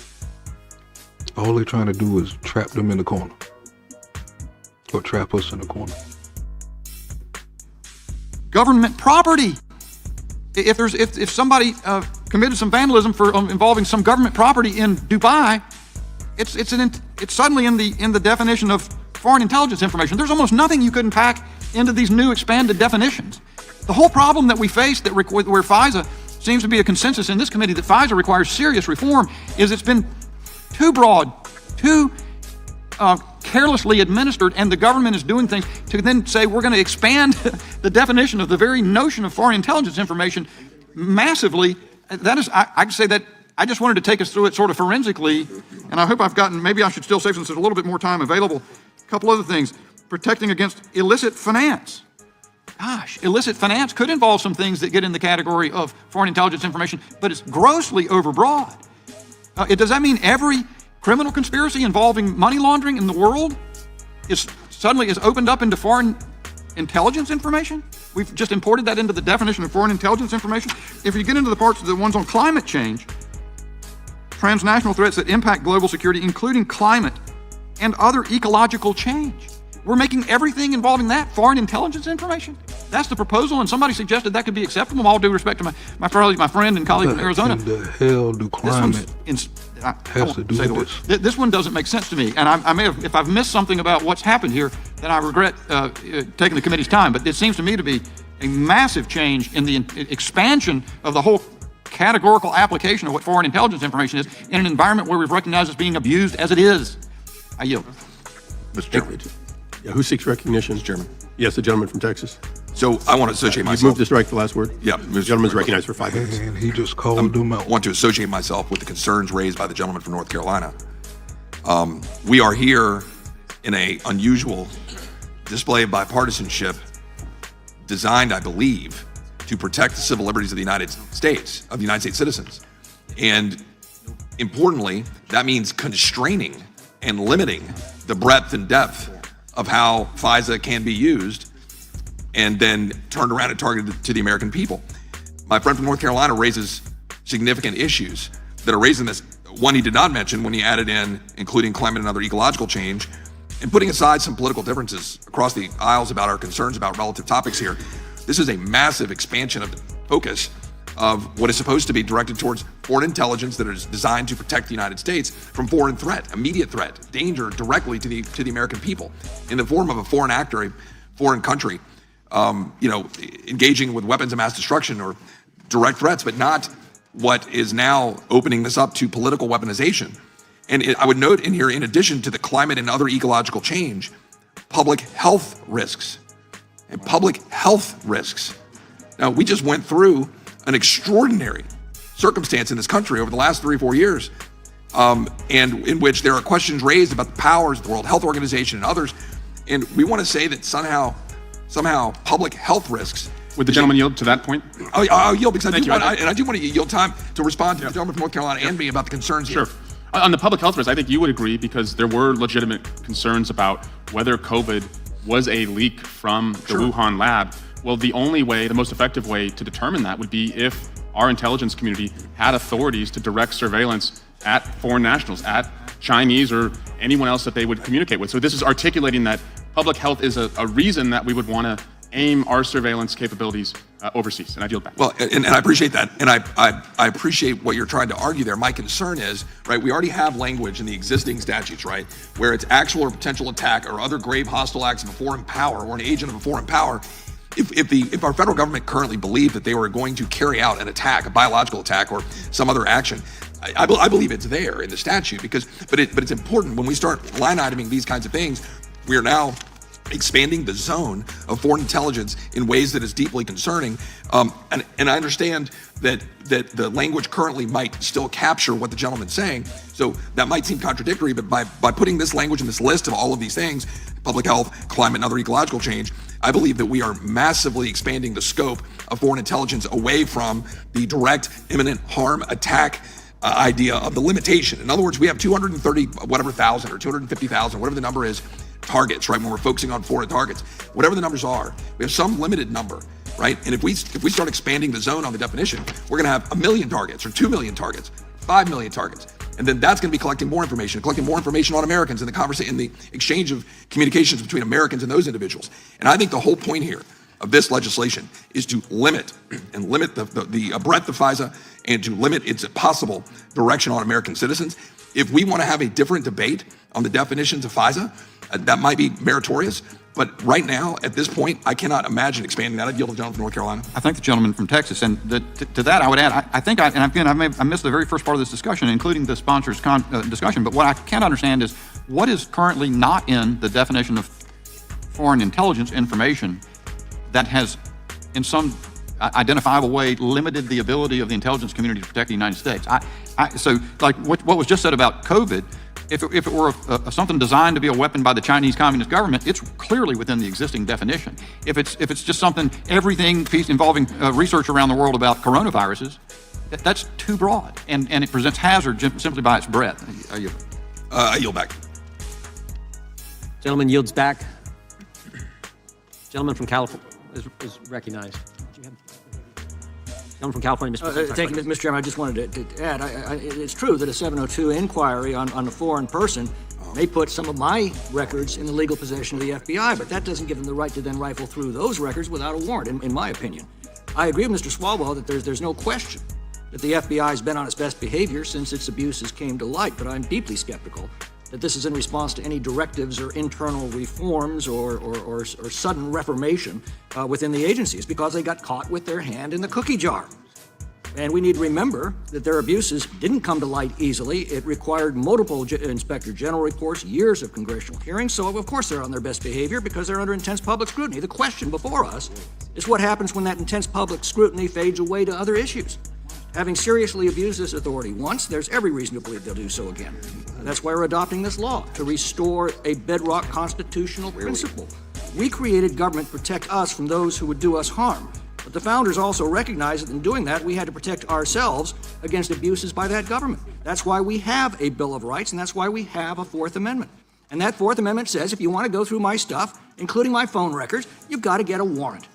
Speaker 2: all they're trying to do is trap them in the corner. Or trap us in the corner.
Speaker 21: Government property. If somebody committed some vandalism for involving some government property in Dubai, it's suddenly in the definition of foreign intelligence information. There's almost nothing you couldn't pack into these new expanded definitions. The whole problem that we face where FISA seems to be a consensus in this committee that FISA requires serious reform is it's been too broad, too carelessly administered, and the government is doing things to then say we're going to expand the definition of the very notion of foreign intelligence information massively. That is, I can say that I just wanted to take us through it sort of forensically, and I hope maybe I should still save, since there's a little bit more time available, a couple other things. Protecting against illicit finance. Gosh, illicit finance could involve some things that get in the category of foreign intelligence information, but it's grossly overbroad. Does that mean every criminal conspiracy involving money laundering in the world is opened up into foreign intelligence information? We've just imported that into the definition of foreign intelligence information. If you get into the parts of the ones on climate change, transnational threats that impact global security, including climate and other ecological change, we're making everything involving that foreign intelligence information. That's the proposal, and somebody suggested that could be acceptable. All due respect to my friend and colleague from Arizona.
Speaker 2: What in the hell do climate has to do with this?
Speaker 21: This one doesn't make sense to me, and I may have, if I've missed something about what's happened here, then I regret taking the committee's time. But it seems to me to be a massive change in the expansion of the whole categorical application of what foreign intelligence information is in an environment where we've recognized it's being abused as it is. I yield.
Speaker 17: Mr. Chairman. Yeah, who seeks recognition?
Speaker 21: Mr. Chairman.
Speaker 17: Yes, the gentleman from Texas.
Speaker 12: So I want to associate
Speaker 17: You've
Speaker 12: myself.
Speaker 17: moved to strike the last word?
Speaker 12: Yeah.
Speaker 17: The gentleman's recognized for 5 minutes.
Speaker 2: And he just called him out.
Speaker 12: I want to associate myself with the concerns raised by the gentleman from North Carolina. We are here in an unusual display of bipartisanship designed, I believe, to protect the civil liberties of the United States, of the United States citizens. And importantly, that means constraining and limiting the breadth and depth of how FISA can be used and then turned around and targeted to the American people. My friend from North Carolina raises significant issues that are raising this. One he did not mention when he added in, including climate and other ecological change, and putting aside some political differences across the aisles about our concerns about relative topics here. This is a massive expansion of the focus of what is supposed to be directed towards foreign intelligence that is designed to protect the United States from foreign threat, immediate threat, danger directly to the American people in the form of a foreign actor, a foreign country, engaging with weapons of mass destruction or direct threats, but not what is now opening this up to political weaponization. And I would note in here, in addition to the climate and other ecological change, public health risks and public health risks. Now, we just went through an extraordinary circumstance in this country over the last 3 or 4 years, and in which there are questions raised about the powers of the World Health Organization and others. And we want to say that somehow public health risks.
Speaker 15: Would the gentleman yield to that point?
Speaker 12: I'll yield because I do want to yield time to respond to the gentleman from North Carolina and me about the concerns here.
Speaker 15: Sure. On the public health risk, I think you would agree because there were legitimate concerns about whether COVID was a leak from the Wuhan lab. Well, the most effective way to determine that would be if our intelligence community had authorities to direct surveillance at foreign nationals, at Chinese or anyone else that they would communicate with. So this is articulating that public health is a reason that we would want to aim our surveillance capabilities overseas. And I yield back.
Speaker 12: Well, and I appreciate that. And I appreciate what you're trying to argue there. My concern is, right, we already have language in the existing statutes, right, where it's actual or potential attack or other grave hostile acts of a foreign power or an agent of a foreign power. If our federal government currently believed that they were going to carry out an attack, a biological attack or some other action, I believe it's there in the statute but it's important when we start line iteming these kinds of things. We are now expanding the zone of foreign intelligence in ways that is deeply concerning. And I understand that the language currently might still capture what the gentleman's saying. So that might seem contradictory, but by putting this language in this list of all of these things, public health, climate, and other ecological change, I believe that we are massively expanding the scope of foreign intelligence away from the direct, imminent harm attack idea of the limitation. In other words, we have 230,000 or 250,000, whatever the number is, targets, right? When we're focusing on foreign targets, whatever the numbers are, we have some limited number, right? And if we start expanding the zone on the definition, we're going to have 1 million targets or 2 million targets, 5 million targets. And then that's going to be collecting more information on Americans in the exchange of communications between Americans and those individuals. And I think the whole point here of this legislation is to limit the breadth of FISA and to limit its possible direction on American citizens. If we want to have a different debate on the definitions of FISA, that might be meritorious. But right now, at this point, I cannot imagine expanding that. I'd yield to the gentleman from North Carolina.
Speaker 21: I thank the gentleman from Texas. And to that, I would add, I missed the very first part of this discussion, including the sponsor's discussion. But what I can't understand is what is currently not in the definition of foreign intelligence information that has, in some identifiable way, limited the ability of the intelligence community to protect the United States. So, like what was just said about COVID, if it were something designed to be a weapon by the Chinese Communist government, it's clearly within the existing definition. If it's just something, everything involving research around the world about coronaviruses, that's too broad, and it presents hazard simply by its breadth.
Speaker 12: I yield back.
Speaker 3: Gentleman yields back. Gentleman from California is recognized. Gentleman from California, Mr. President.
Speaker 1: Thank you, Mr. Chairman. I just wanted to add, it's true that a 702 inquiry on a foreign person may put some of my records in the legal possession of the FBI, but that doesn't give them the right to then rifle through those records without a warrant, in my opinion. I agree with Mr. Swalwell that there's no question that the FBI has been on its best behavior since its abuses came to light, but I'm deeply skeptical that this is in response to any directives or internal reforms or sudden reformation within the agencies, because they got caught with their hand in the cookie jar. And we need to remember that their abuses didn't come to light easily. It required multiple Inspector General reports, years of congressional hearings, so of course they're on their best behavior because they're under intense public scrutiny. The question before us is what happens when that intense public scrutiny fades away to other issues. Having seriously abused this authority once, there's every reason to believe they'll do so again. That's why we're adopting this law, to restore a bedrock constitutional principle. We created government to protect us from those who would do us harm. But the founders also recognized that in doing that, we had to protect ourselves against abuses by that government. That's why we have a Bill of Rights, and that's why we have a Fourth Amendment. And that Fourth Amendment says if you want to go through my stuff, including my phone records, you've got to get a warrant.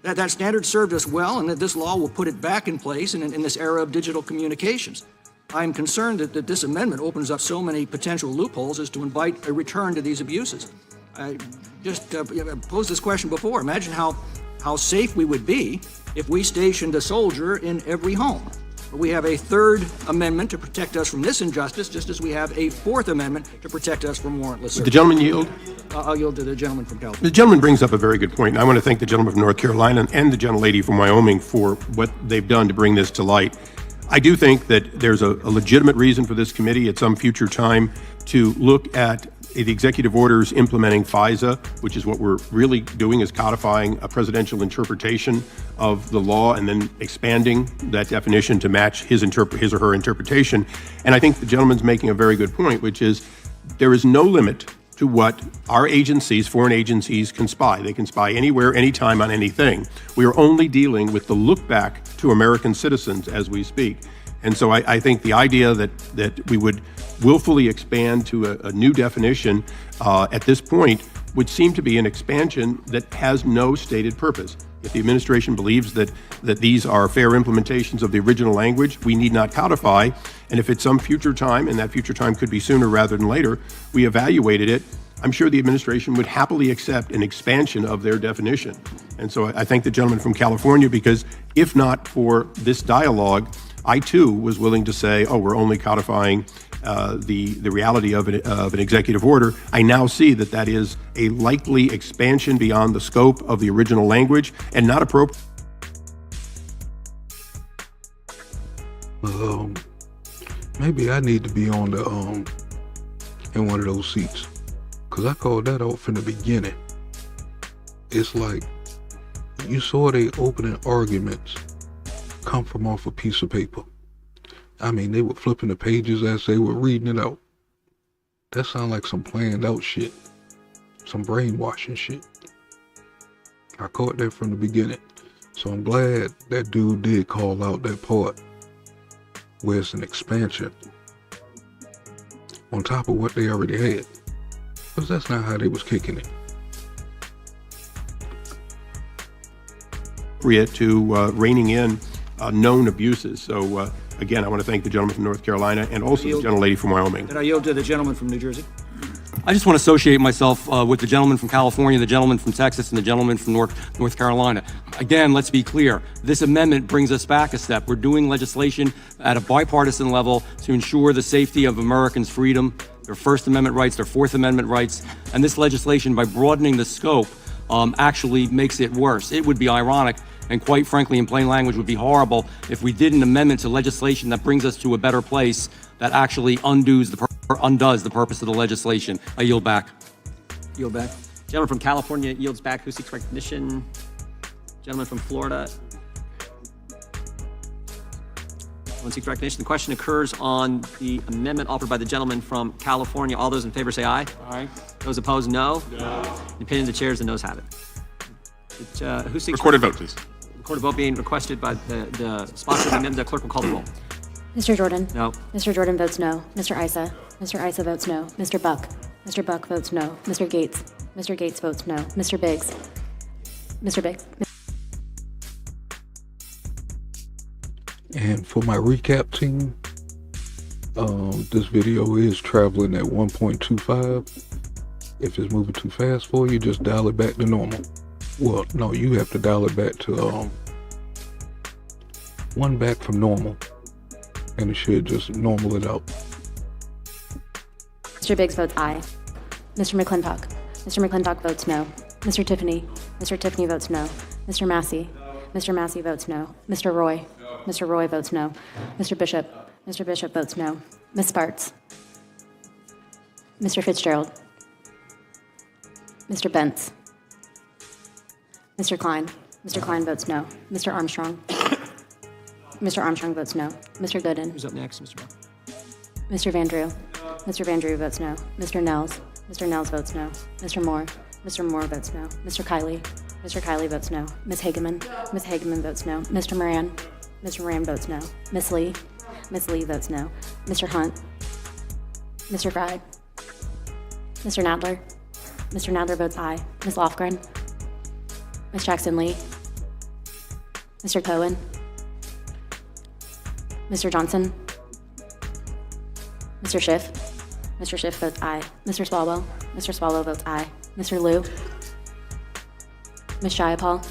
Speaker 1: That standard served us well, and that this law will put it back in place in this era of digital communications. I'm concerned that this amendment opens up so many potential loopholes as to invite a return to these abuses. I just posed this question before. Imagine how safe we would be if we stationed a soldier in every home. We have a Third Amendment to protect us from this injustice, just as we have a Fourth Amendment to protect us from warrantless search.
Speaker 17: The gentleman yield?
Speaker 1: I'll yield to the gentleman from California.
Speaker 17: The gentleman brings up a very good point, and I want to thank the gentleman from North Carolina and the gentlelady from Wyoming for what they've done to bring this to light. I do think that there's a legitimate reason for this committee at some future time to look at the executive orders implementing FISA, which is what we're really doing, is codifying a presidential interpretation of the law and then expanding that definition to match his or her interpretation. And I think the gentleman's making a very good point, which is there is no limit to what our agencies, foreign agencies, can spy. They can spy anywhere, anytime, on anything. We are only dealing with the look back to American citizens as we speak. And so I think the idea that we would willfully expand to a new definition at this point would seem to be an expansion that has no stated purpose. If the administration believes that these are fair implementations of the original language, we need not codify. And if at some future time, and that future time could be sooner rather than later, we evaluated it, I'm sure the administration would happily accept an expansion of their definition. And so I thank the gentleman from California, because if not for this dialogue, I too was willing to say, oh, we're only codifying the reality of an executive order. I now see that that is a likely expansion beyond the scope of the original language and not appropriate.
Speaker 2: Maybe I need to be on the in one of those seats, because I called that out from the beginning. It's like you saw they opening arguments come from off a piece of paper. I mean, they were flipping the pages as they were reading it out. That sounded like some planned out shit, some brainwashing shit. I caught that from the beginning. So I'm glad that dude did call out that part where it's an expansion on top of what they already had, because that's not how they was kicking it.
Speaker 17: To reining in known abuses. So again, I want to thank the gentleman from North Carolina and also the gentlelady from Wyoming.
Speaker 1: And I yield to the gentleman from New Jersey.
Speaker 18: I just want to associate myself with the gentleman from California, the gentleman from Texas, and the gentleman from North Carolina. Again, let's be clear. This amendment brings us back a step. We're doing legislation at a bipartisan level to ensure the safety of Americans' freedom, their First Amendment rights, their Fourth Amendment rights. And this legislation, by broadening the scope, actually makes it worse. It would be ironic, and quite frankly, in plain language, would be horrible if we did an amendment to legislation that brings us to a better place that actually undoes the purpose of the legislation. I yield back.
Speaker 1: Yield back.
Speaker 3: Gentleman from California yields back. Who seeks recognition? Gentleman from Florida. One seeks recognition. The question occurs on the amendment offered by the gentleman from California. All those in favor say aye.
Speaker 15: Aye.
Speaker 3: Those opposed, no.
Speaker 15: No.
Speaker 3: The opinion of the chairs, the noes have it. Who seeks
Speaker 15: Recorded vote, please.
Speaker 3: Recorded vote being requested by the sponsor of the amendment. The clerk will call the roll.
Speaker 5: Mr. Jordan?
Speaker 3: No.
Speaker 5: Mr. Jordan votes no. Mr. Issa? Mr. Issa votes no. Mr. Buck? Mr. Buck votes no. Mr. Gates? Mr. Gates votes no. Mr. Biggs? Mr. Biggs?
Speaker 2: And for my recap team, this video is traveling at 1.25. If it's moving too fast for you, just dial it back to normal. Well, no, you have to dial it back to one back from normal, and it should just normal it out.
Speaker 5: Mr. Biggs votes aye. Mr. McClintock? Mr. McClintock votes no. Mr. Tiffany? Mr. Tiffany votes no. Mr. Massey? Mr. Massey votes no. Mr. Roy? Mr. Roy votes no. Mr. Bishop votes no. Ms. Sparts. Mr. Fitzgerald. Mr. Bentz. Mr. Klein. Mr. Klein votes no. Mr. Armstrong. Mr. Armstrong votes no. Mr. Gooden.
Speaker 3: Who's up next, Mr. Buck?
Speaker 5: Mr. Van Drew. Mr. Van Drew votes no. Mr. Nels. Mr. Nels votes no. Mr. Moore. Mr. Moore votes no. Mr. Kiley. Mr. Kiley votes no. Ms. Hageman. Ms. Hageman votes no. Mr. Moran. Mr. Moran votes no. Ms. Lee. Ms. Lee votes no. Mr. Hunt. Mr. Fry. Mr. Nadler. Mr. Nadler votes aye. Ms. Lofgren. Ms. Jackson Lee. Mr. Cohen. Mr. Johnson. Mr. Schiff. Mr. Schiff votes aye. Mr. Swalwell. Mr. Swalwell votes aye. Mr. Liu. Ms. Jayapal.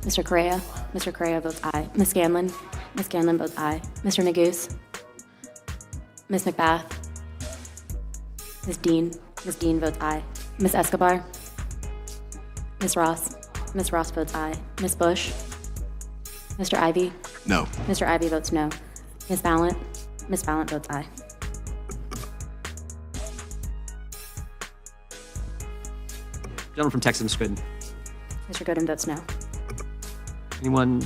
Speaker 5: Mr. Correa. Mr. Correa votes aye. Ms. Scanlon. Ms. Scanlon votes aye. Mr. Neguse. Ms. McBath. Ms. Dean. Ms. Dean votes aye. Ms. Escobar. Ms. Ross. Ms. Ross votes aye. Ms. Bush. Mr. Ivy.
Speaker 6: No.
Speaker 5: Mr. Ivy votes no. Ms. Ballant. Ms. Ballant votes aye.
Speaker 3: Gentleman from Texas, Mr. Gooden.
Speaker 5: Mr. Gooden votes no.
Speaker 3: Anyone?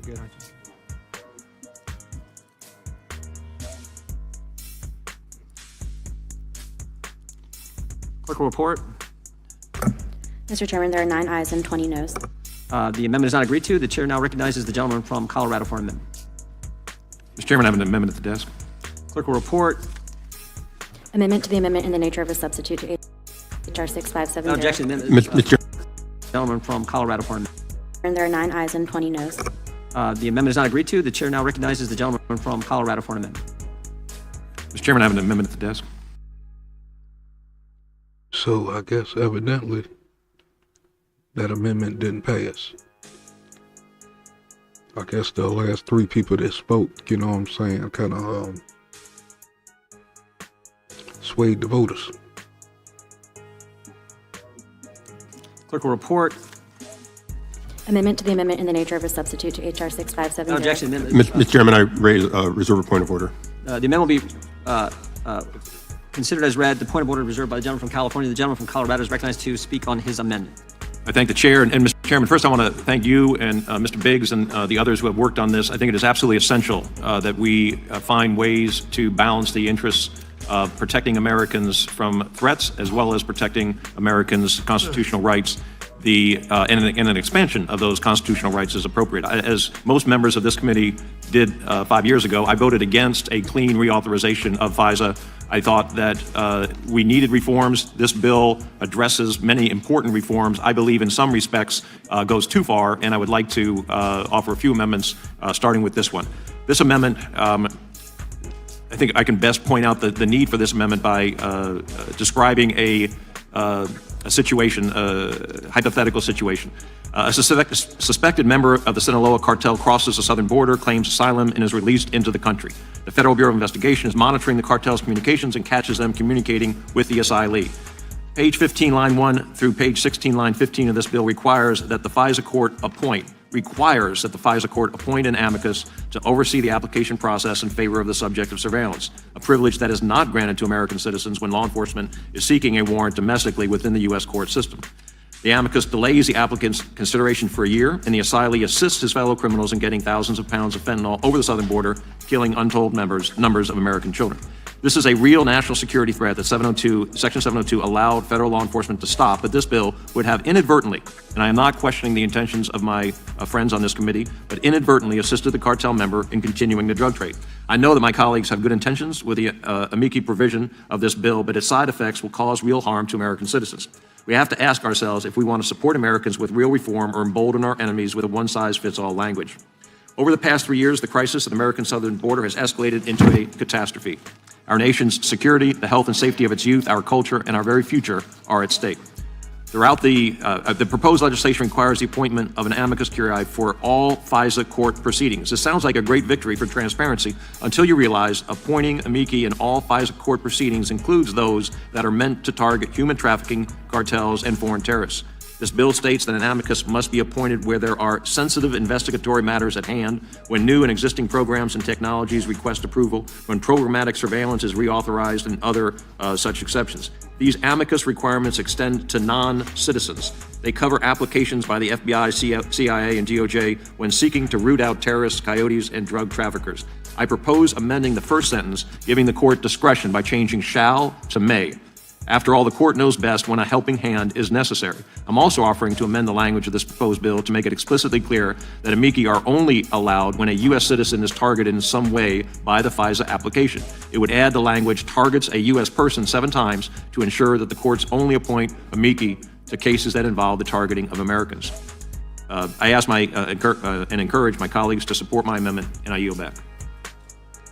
Speaker 4: Good, aren't you?
Speaker 3: Clerk will report.
Speaker 5: Mr. Chairman, there are 9 ayes and 20 noes.
Speaker 3: The amendment is not agreed to. The chair now recognizes the gentleman from Colorado for an amendment.
Speaker 4: Mr. Chairman, I have an amendment at the desk.
Speaker 3: Clerk will report.
Speaker 5: Amendment to the amendment in the nature of a substitute to H.R. 6570.
Speaker 3: No objection.
Speaker 17: Mr.
Speaker 3: Gentleman from Colorado for an amendment.
Speaker 5: And there are 9 ayes and 20 noes.
Speaker 3: The amendment is not agreed to. The chair now recognizes the gentleman from Colorado for an amendment.
Speaker 4: Mr. Chairman, I have an amendment at the desk.
Speaker 2: So I guess evidently that amendment didn't pass. I guess the last 3 people that spoke, you know what I'm saying, kind of swayed the voters.
Speaker 3: Clerk will report.
Speaker 5: Amendment to the amendment in the nature of a substitute to H.R. 6570.
Speaker 3: No objection.
Speaker 17: Mr. Chairman, I raise a reserve a point of order.
Speaker 3: The amendment will be considered as read. The point of order reserved by the gentleman from California. The gentleman from Colorado is recognized to speak on his amendment.
Speaker 4: I thank the chair. And Mr. Chairman, first I want to thank you and Mr. Biggs and the others who have worked on this. I think it is absolutely essential that we find ways to balance the interests of protecting Americans from threats as well as protecting Americans' constitutional rights. And an expansion of those constitutional rights is appropriate. As most members of this committee did 5 years ago, I voted against a clean reauthorization of FISA. I thought that we needed reforms. This bill addresses many important reforms. I believe in some respects goes too far, and I would like to offer a few amendments, starting with this one. This amendment, I think I can best point out the need for this amendment by describing a situation, a hypothetical situation. A suspected member of the Sinaloa cartel crosses the southern border, claims asylum, and is released into the country. The Federal Bureau of Investigation is monitoring the cartel's communications and catches them communicating with the asylee. Page 15, line 1 through page 16, line 15 of this bill requires that the FISA court appoint an amicus to oversee the application process in favor of the subject of surveillance, a privilege that is not granted to American citizens when law enforcement is seeking a warrant domestically within the U.S. court system. The amicus delays the applicant's consideration for a year, and the asylee assists his fellow criminals in getting thousands of pounds of fentanyl over the southern border, killing untold numbers of American children. This is a real national security threat that Section 702 allowed federal law enforcement to stop, but this bill would have inadvertently, and I am not questioning the intentions of my friends on this committee, but inadvertently assisted the cartel member in continuing the drug trade. I know that my colleagues have good intentions with the amici provision of this bill, but its side effects will cause real harm to American citizens. We have to ask ourselves if we want to support Americans with real reform or embolden our enemies with a one-size-fits-all language. Over the past 3 years, the crisis at the American southern border has escalated into a catastrophe. Our nation's security, the health and safety of its youth, our culture, and our very future are at stake. Throughout the proposed legislation requires the appointment of an amicus curiae for all FISA court proceedings. This sounds like a great victory for transparency until you realize appointing amici in all FISA court proceedings includes those that are meant to target human trafficking, cartels, and foreign terrorists.
Speaker 8: This bill states that an amicus must be appointed where there are sensitive investigatory matters at hand, when new and existing programs and technologies request approval, when programmatic surveillance is reauthorized, and other such exceptions. These amicus requirements extend to non-citizens. They cover applications by the FBI, CIA, and DOJ when seeking to root out terrorists, coyotes, and drug traffickers. I propose amending the first sentence, giving the court discretion by changing shall to may. After all, the court knows best when a helping hand is necessary. I'm also offering to amend the language of this proposed bill to make it explicitly clear that amici are only allowed when a U.S. citizen is targeted in some way by the FISA application. It would add the language "targets a U.S. person 7 times" to ensure that the courts only appoint amici to cases that involve the targeting of Americans. I ask and encourage my colleagues to support my amendment, and I yield back.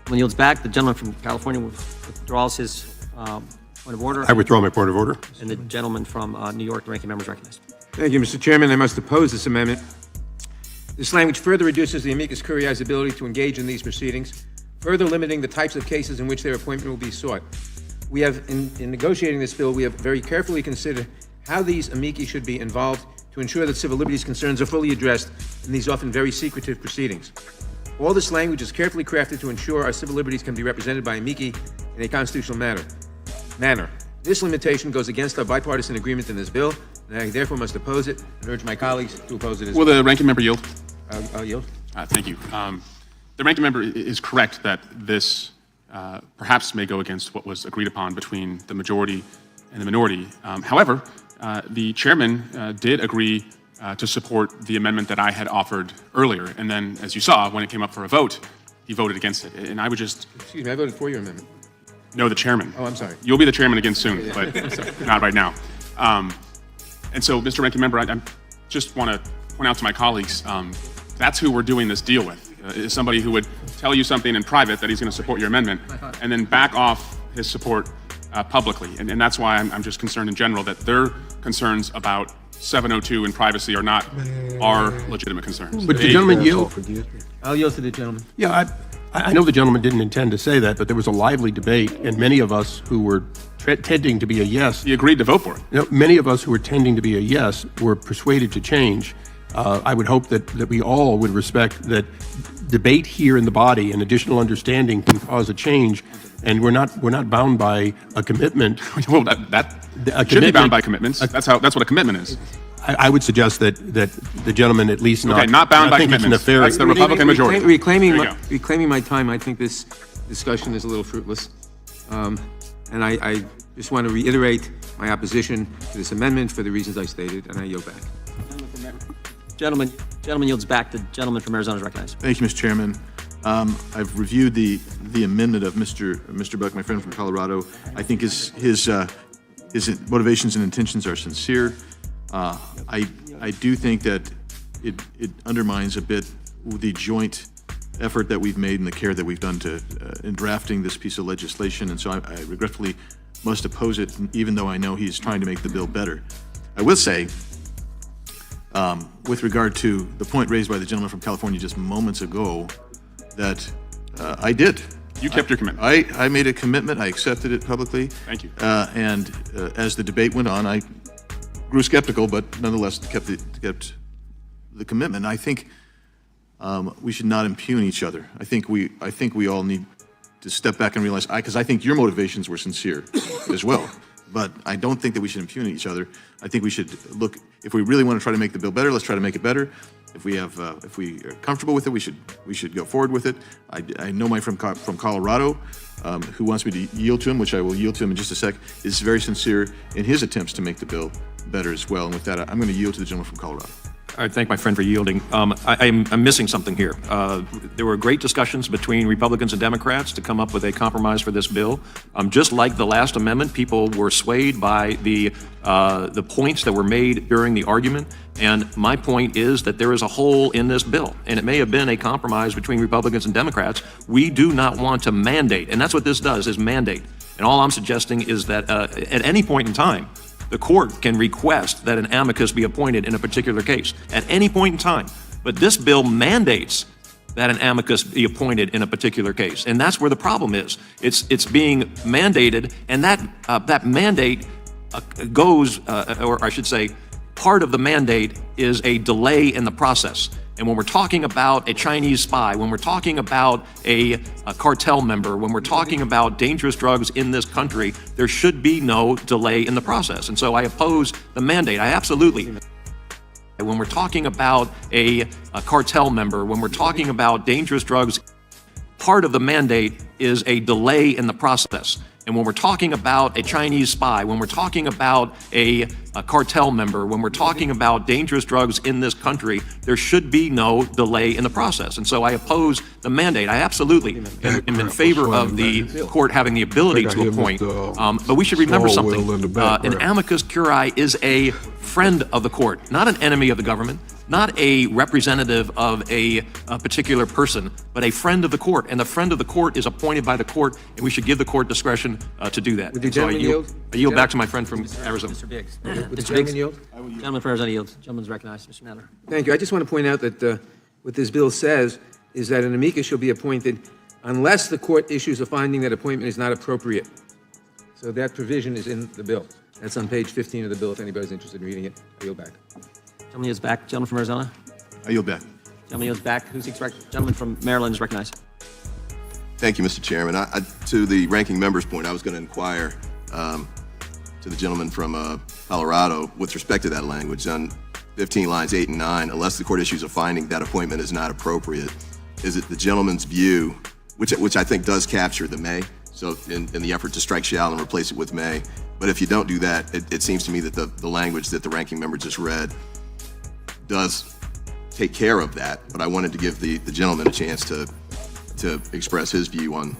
Speaker 3: When yields back, the gentleman from California withdraws his point of order.
Speaker 17: I withdraw my point of order.
Speaker 3: And the gentleman from New York, the ranking member, is recognized.
Speaker 4: Thank you, Mr. Chairman. I must oppose this amendment. This language further reduces the amicus curiae's ability to engage in these proceedings, further limiting the types of cases in which their appointment will be sought. We have, in negotiating this bill, we have very carefully considered how these amici should be involved to ensure that civil liberties concerns are fully addressed in these often very secretive proceedings. All this language is carefully crafted to ensure our civil liberties can be represented by amici in a constitutional manner. This limitation goes against our bipartisan agreement in this bill, and I therefore must oppose it and urge my colleagues to oppose it as well.
Speaker 15: Will the ranking member yield?
Speaker 4: I'll yield.
Speaker 15: Thank you. The ranking member is correct that this perhaps may go against what was agreed upon between the majority and the minority. However, the chairman did agree to support the amendment that I had offered earlier. And then, as you saw, when it came up for a vote, he voted against it. And I would just...
Speaker 4: Excuse me, I voted for your amendment.
Speaker 15: No, the chairman.
Speaker 4: Oh, I'm sorry.
Speaker 15: You'll be the chairman again soon, but not right now. And so, Mr. Ranking Member, I just want to point out to my colleagues, that's who we're doing this deal with, is somebody who would tell you something in private that he's going to support your amendment, and then back off his support publicly. And that's why I'm just concerned in general that their concerns about 702 and privacy are not our legitimate concerns.
Speaker 17: But the gentleman yield.
Speaker 4: I'll yield to the gentleman.
Speaker 17: Yeah, I know the gentleman didn't intend to say that, but there was a lively debate, and many of us who were tending to be a yes.
Speaker 15: He agreed to vote for it.
Speaker 17: You know, many of us who were tending to be a yes were persuaded to change. I would hope that we all would respect that debate here in the body and additional understanding can cause a change, and we're not bound by a commitment.
Speaker 15: Well, that should be bound by commitments. That's what a commitment is.
Speaker 17: I would suggest that the gentleman at least
Speaker 15: not bound by commitments. That's the Republican majority.
Speaker 4: Reclaiming my time, I think this discussion is a little fruitless. And I just want to reiterate my opposition to this amendment for the reasons I stated, and I yield back.
Speaker 3: Gentleman yields back. The gentleman from Arizona is recognized.
Speaker 6: Thank you, Mr. Chairman. I've reviewed the amendment of Mr. Buck, my friend from Colorado. I think his motivations and intentions are sincere. I do think that it undermines a bit the joint effort that we've made and the care that we've done in drafting this piece of legislation, and so I regretfully must oppose it, even though I know he's trying to make the bill better. I will say, with regard to the point raised by the gentleman from California just moments ago, that I did.
Speaker 15: You kept your commitment.
Speaker 6: I made a commitment. I accepted it publicly.
Speaker 15: Thank you.
Speaker 6: And as the debate went on, I grew skeptical, but nonetheless kept the commitment. I think we should not impugn each other. I think we all need to step back and realize, because I think your motivations were sincere as well. But I don't think that we should impugn each other. I think we should look, if we really want to try to make the bill better, let's try to make it better. If we are comfortable with it, we should go forward with it. I know my friend from Colorado, who wants me to yield to him, which I will yield to him in just a sec, is very sincere in his attempts to make the bill better as well. And with that, I'm going to yield to the gentleman from Colorado.
Speaker 8: I thank my friend for yielding. I'm missing something here. There were great discussions between Republicans and Democrats to come up with a compromise for this bill. Just like the last amendment, people were swayed by the points that were made during the argument. And my point is that there is a hole in this bill, and it may have been a compromise between Republicans and Democrats. We do not want to mandate, and that's what this does, is mandate. And all I'm suggesting is that at any point in time, the court can request that an amicus be appointed in a particular case at any point in time. But this bill mandates that an amicus be appointed in a particular case. And that's where the problem is. It's being mandated, and that mandate goes, or I should say, Part of the mandate is a delay in the process. And when we're talking about a Chinese spy, when we're talking about a cartel member, when we're talking about dangerous drugs in this country, there should be no delay in the process. And so I oppose the mandate. I absolutely. When we're talking about a cartel member, when we're talking about dangerous drugs, part of the mandate is a delay in the process. And when we're talking about a Chinese spy, when we're talking about a cartel member, when we're talking about dangerous drugs in this country, there should be no delay in the process. And so I oppose the mandate. I absolutely am in favor of the court having the ability to appoint. But we should remember something. An amicus curiae is a friend of the court, not an enemy of the government, not a representative of a particular person, but a friend of the court. And the friend of the court is appointed by the court, and we should give the court discretion to do that. So I yield back to my friend from Arizona.
Speaker 3: Mr. Biggs.
Speaker 4: Would the gentleman yield?
Speaker 3: Gentleman from Arizona yields. Gentleman's recognized. Mr. Nadler.
Speaker 4: Thank you. I just want to point out that what this bill says is that an amicus shall be appointed unless the court issues a finding that appointment is not appropriate. So that provision is in the bill. That's on page 15 of the bill if anybody's interested in reading it. I yield back.
Speaker 3: Gentleman yields back. Gentleman from Arizona.
Speaker 6: I yield back.
Speaker 3: Gentleman yields back. Who seeks Gentleman from Maryland is recognized.
Speaker 7: Thank you, Mr. Chairman. To the ranking member's point, I was going to inquire to the gentleman from Colorado with respect to that language on 15 lines 8 and 9. Unless the court issues a finding that appointment is not appropriate, is it the gentleman's view, which I think does capture the may, so in the effort to strike shall and replace it with may. But if you don't do that, it seems to me that the language that the ranking member just read does take care of that. But I wanted to give the gentleman a chance to express his view on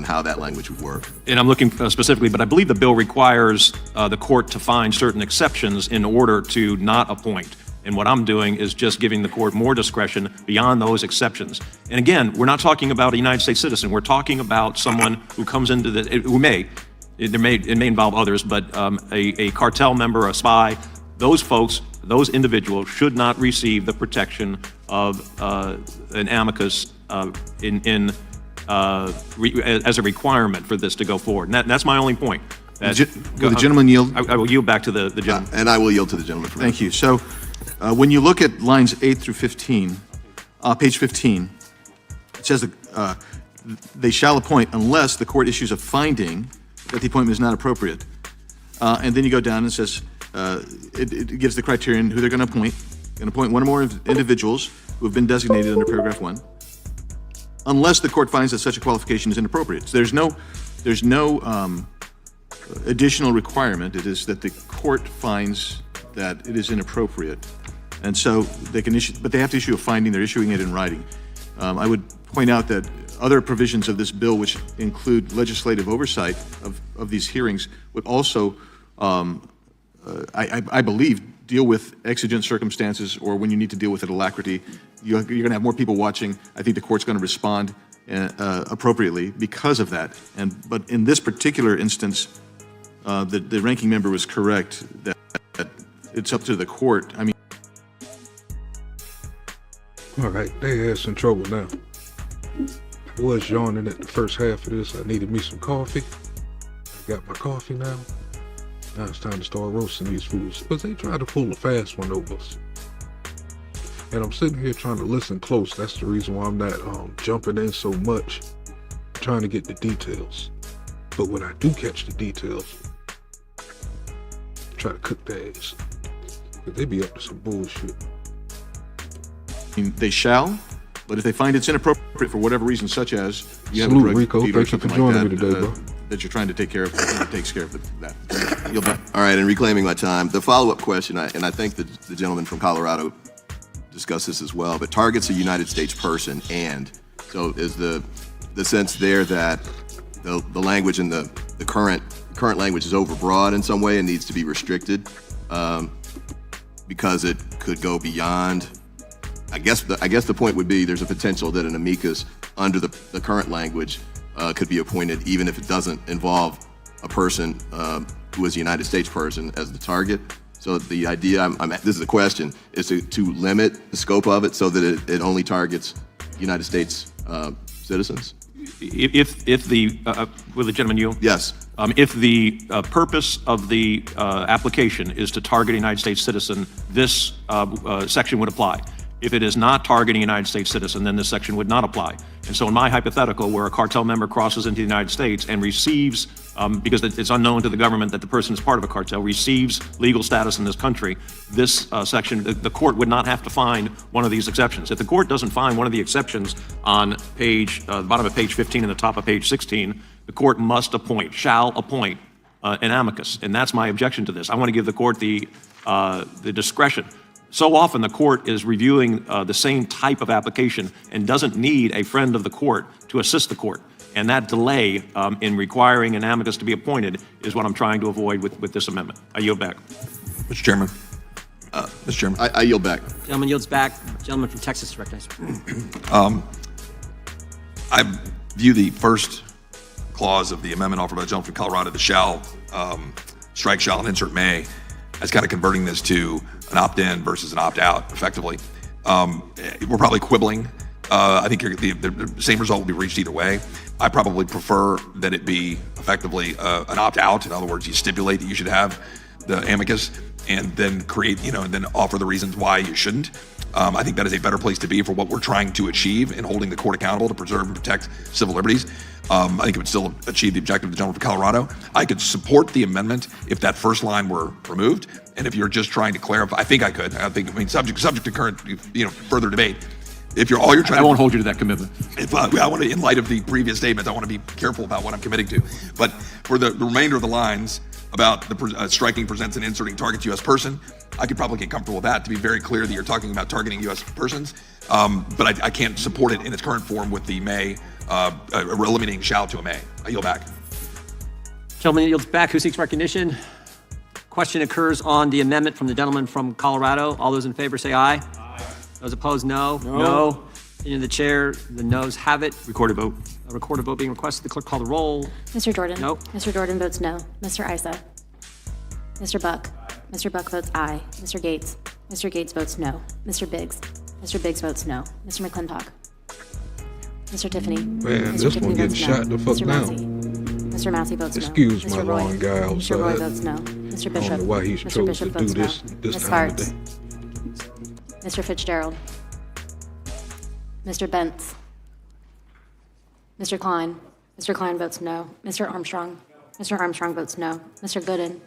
Speaker 7: how that language would work.
Speaker 8: And I'm looking specifically, but I believe the bill requires the court to find certain exceptions in order to not appoint. And what I'm doing is just giving the court more discretion beyond those exceptions. And again, we're not talking about a United States citizen. We're talking about someone who comes into it may involve others, but a cartel member, a spy, those folks, those individuals should not receive the protection of an amicus as a requirement for this to go forward. And that's my only point.
Speaker 6: Will the gentleman yield?
Speaker 8: I will yield back to the gentleman.
Speaker 7: And I will yield to the gentleman.
Speaker 6: Thank you. So when you look at lines 8 through 15, page 15, it says that they shall appoint unless the court issues a finding that the appointment is not appropriate. And then you go down and it says, it gives the criterion who they're going to appoint. Going to appoint one or more individuals who have been designated under paragraph 1, unless the court finds that such a qualification is inappropriate. So there's no additional requirement. It is that the court finds that it is inappropriate. And so they can issue, but they have to issue a finding. They're issuing it in writing. I would point out that other provisions of this bill, which include legislative oversight of these hearings, would also, I believe, deal with exigent circumstances or when you need to deal with it alacrity. You're going to have more people watching. I think the court's going to respond appropriately because of that. But in this particular instance, the ranking member was correct that it's up to the court. I mean,
Speaker 2: all right, they ass in trouble now. I was yawning at the first half of this. I needed me some coffee. I got my coffee now. Now it's time to start roasting these fools because they tried to pull a fast one over us. And I'm sitting here trying to listen close. That's the reason why I'm not jumping in so much, trying to get the details. But when I do catch the details, try to cook their ass. But they be up to some bullshit.
Speaker 6: They shall, but if they find it's inappropriate for whatever reason, such as you have
Speaker 2: Salute,
Speaker 6: a drug
Speaker 2: Rico.
Speaker 6: dealer or
Speaker 2: Thank you for
Speaker 6: something like
Speaker 2: joining
Speaker 6: that,
Speaker 2: me today, bro.
Speaker 6: that you're trying to take care of, it takes care of that. Yield back.
Speaker 7: All right, and reclaiming my time, the follow-up question, and I think the gentleman from Colorado discussed this as well, but targets a United States person, and so is the sense there that the language in the current language is overbroad in some way and needs to be restricted because it could go beyond. I guess the point would be there's a potential that an amicus under the current language could be appointed even if it doesn't involve a person who is a United States person as the target. So the idea, this is a question, is to limit the scope of it so that it only targets United States citizens?
Speaker 8: If the, will the gentleman yield?
Speaker 7: Yes.
Speaker 8: If the purpose of the application is to target a United States citizen, this section would apply. If it is not targeting a United States citizen, then this section would not apply. And so in my hypothetical, where a cartel member crosses into the United States and receives, because it's unknown to the government that the person is part of a cartel, receives legal status in this country, this section, the court would not have to find one of these exceptions. If the court doesn't find one of the exceptions on page, the bottom of page 15 and the top of page 16, the court must appoint, shall appoint an amicus. And that's my objection to this. I want to give the court the discretion. So often the court is reviewing the same type of application and doesn't need a friend of the court to assist the court. And that delay in requiring an amicus to be appointed is what I'm trying to avoid with this amendment. I yield back.
Speaker 12: Mr. Chairman. Mr. Chairman.
Speaker 7: I yield back.
Speaker 3: Gentleman yields back. Gentleman from Texas, recognized.
Speaker 12: I view the first clause of the amendment offered by the gentleman from Colorado, the shall, strike shall and insert may, as kind of converting this to an opt-in versus an opt-out, effectively. We're probably quibbling. I think the same result will be reached either way. I probably prefer that it be effectively an opt-out. In other words, you stipulate that you should have the amicus and then create, and then offer the reasons why you shouldn't. I think that is a better place to be for what we're trying to achieve in holding the court accountable to preserve and protect civil liberties. I think it would still achieve the objective of the gentleman from Colorado. I could support the amendment if that first line were removed, and if you're just trying to clarify, I think I could. Subject to current, further debate. If you're all you're trying,
Speaker 8: I won't hold you to that commitment.
Speaker 12: I want to, in light of the previous statements, I want to be careful about what I'm committing to. But for the remainder of the lines about the striking, presents, and inserting targets U.S. person, I could probably get comfortable with that to be very clear that you're talking about targeting U.S. persons. But I can't support it in its current form with the may, eliminating shall to a may. I yield back.
Speaker 3: Gentleman yields back. Who seeks recognition? Question occurs on the amendment from the gentleman from Colorado. All those in favor say aye. Aye. Those opposed, no. No. In the chair, the noes have it.
Speaker 8: Recorded vote.
Speaker 3: A recorded vote being requested. The clerk call the roll.
Speaker 5: Mr. Jordan?
Speaker 3: No.
Speaker 5: Mr. Jordan votes no. Mr. Isa? Mr. Buck? Mr. Buck votes aye. Mr. Gates? Mr. Gates votes no. Mr. Biggs? Mr. Biggs votes no. Mr. McClintock? Mr. Tiffany?
Speaker 2: Man,
Speaker 5: Mr.
Speaker 2: this
Speaker 5: Tiffany
Speaker 2: one getting
Speaker 5: votes
Speaker 2: shot
Speaker 5: no.
Speaker 2: the fuck
Speaker 5: Mr.
Speaker 2: down.
Speaker 5: Massey? Mr. Massey votes
Speaker 2: Excuse
Speaker 5: no.
Speaker 2: my
Speaker 5: Mr. Roy?
Speaker 2: long guy
Speaker 5: Mr. Roy
Speaker 2: outside.
Speaker 5: votes no. Mr.
Speaker 2: I
Speaker 5: Bishop?
Speaker 2: don't know why he's
Speaker 5: Mr.
Speaker 2: chose
Speaker 5: Bishop
Speaker 2: to do
Speaker 5: votes
Speaker 2: this
Speaker 5: no.
Speaker 2: this
Speaker 5: Ms.
Speaker 2: time of
Speaker 5: Farts?
Speaker 2: day.
Speaker 5: Mr. Fitzgerald? Mr. Bentz? Mr. Klein? Mr. Klein votes no. Mr. Armstrong? Mr. Armstrong votes no. Mr. Gooden?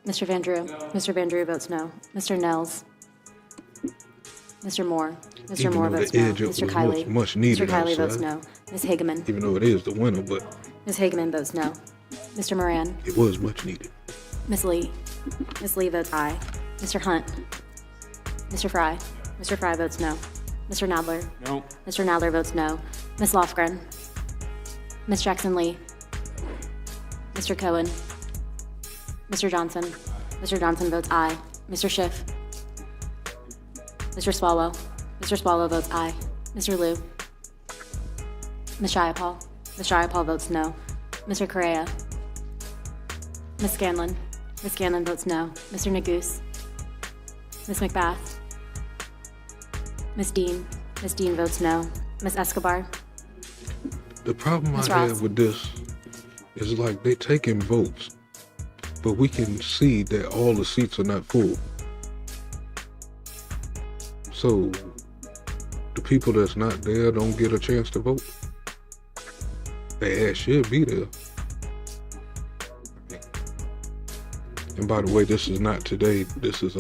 Speaker 5: Mr. Van Drew? Mr. Van Drew votes no. Mr. Nels? Mr. Moore? Mr.
Speaker 2: Even
Speaker 5: Moore
Speaker 2: though
Speaker 5: votes
Speaker 2: the
Speaker 5: no.
Speaker 2: edge up
Speaker 5: Mr.
Speaker 2: was
Speaker 5: Kiley?
Speaker 2: much needed
Speaker 5: Mr. Kiley votes
Speaker 2: outside.
Speaker 5: no. Ms. Hageman?
Speaker 2: Even though it is the winter, but
Speaker 5: Ms. Hageman votes no. Mr. Moran?
Speaker 2: it was much needed.
Speaker 5: Ms. Lee? Ms. Lee votes aye. Mr. Hunt? Mr. Fry? Mr. Fry votes no. Mr. Nadler?
Speaker 8: No.
Speaker 5: Mr. Nadler votes no. Ms. Lofgren? Ms. Jackson-Lee? Mr. Cohen? Mr. Johnson? Mr. Johnson votes aye. Mr. Schiff? Mr. Swalwell? Mr. Swalwell votes aye. Mr. Liu? Ms. Shiapal? Ms. Shiapal votes no. Mr. Correa? Ms. Scanlon? Ms. Scanlon votes no. Mr. Neguse? Ms. McBath? Ms. Dean? Ms. Dean votes no. Ms. Escobar?
Speaker 2: The problem
Speaker 5: Ms.
Speaker 2: I
Speaker 5: Ross?
Speaker 2: have with this is like they taking votes, but we can see that all the seats are not full. So the people that's not there don't get a chance to vote. They ass should be there. And by the way, this is not today. This is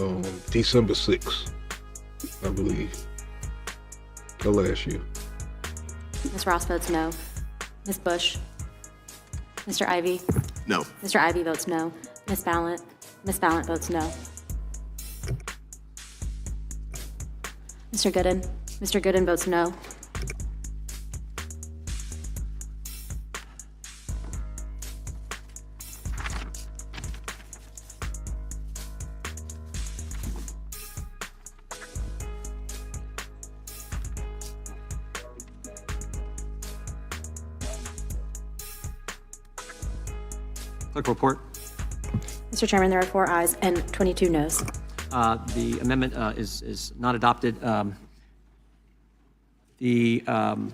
Speaker 2: December 6th, I believe. The last year.
Speaker 5: Ms. Ross votes no. Ms. Bush? Mr. Ivy?
Speaker 7: No.
Speaker 5: Mr. Ivy votes no. Ms. Ballant? Ms. Ballant votes no. Mr. Gooden? Mr. Gooden votes no.
Speaker 3: Clerk report.
Speaker 5: Mr. Chairman, there are 4 ayes and 22 noes.
Speaker 3: The amendment is not adopted. The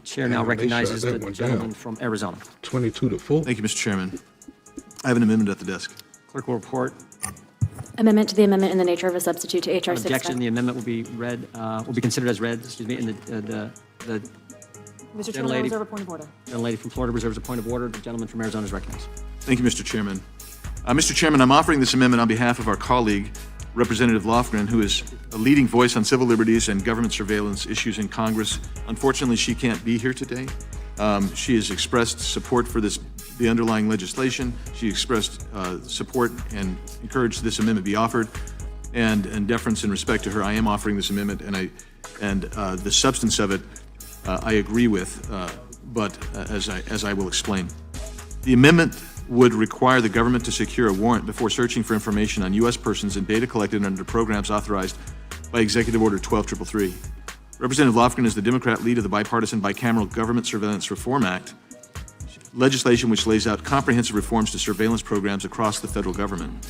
Speaker 3: chair now
Speaker 2: Damn, they
Speaker 3: recognizes
Speaker 2: shut that
Speaker 3: the
Speaker 2: one
Speaker 3: gentleman
Speaker 2: down.
Speaker 3: from Arizona.
Speaker 2: 22-4.
Speaker 6: Thank you, Mr. Chairman. I have an amendment at the desk.
Speaker 3: Clerk will report.
Speaker 5: Amendment to the amendment in the nature of a substitute to H.R.
Speaker 3: Without objection, the amendment will be read, will be considered as read, excuse me, and the
Speaker 5: Mr.
Speaker 3: Chairman, I reserve
Speaker 5: a point of order.
Speaker 3: gentlelady from Florida reserves a point of order. The gentleman from Arizona is recognized.
Speaker 6: Thank you, Mr. Chairman. Mr. Chairman, I'm offering this amendment on behalf of our colleague, Representative Lofgren, who is a leading voice on civil liberties and government surveillance issues in Congress. Unfortunately, she can't be here today. She has expressed support for the underlying legislation. She expressed support and encouraged this amendment be offered. And in deference and respect to her, I am offering this amendment, and the substance of it I agree with, but as I will explain. The amendment would require the government to secure a warrant before searching for information on U.S. persons and data collected under programs authorized by Executive Order 12333. Representative Lofgren is the Democrat lead of the bipartisan bicameral Government Surveillance Reform Act, legislation which lays out comprehensive reforms to surveillance programs across the federal government.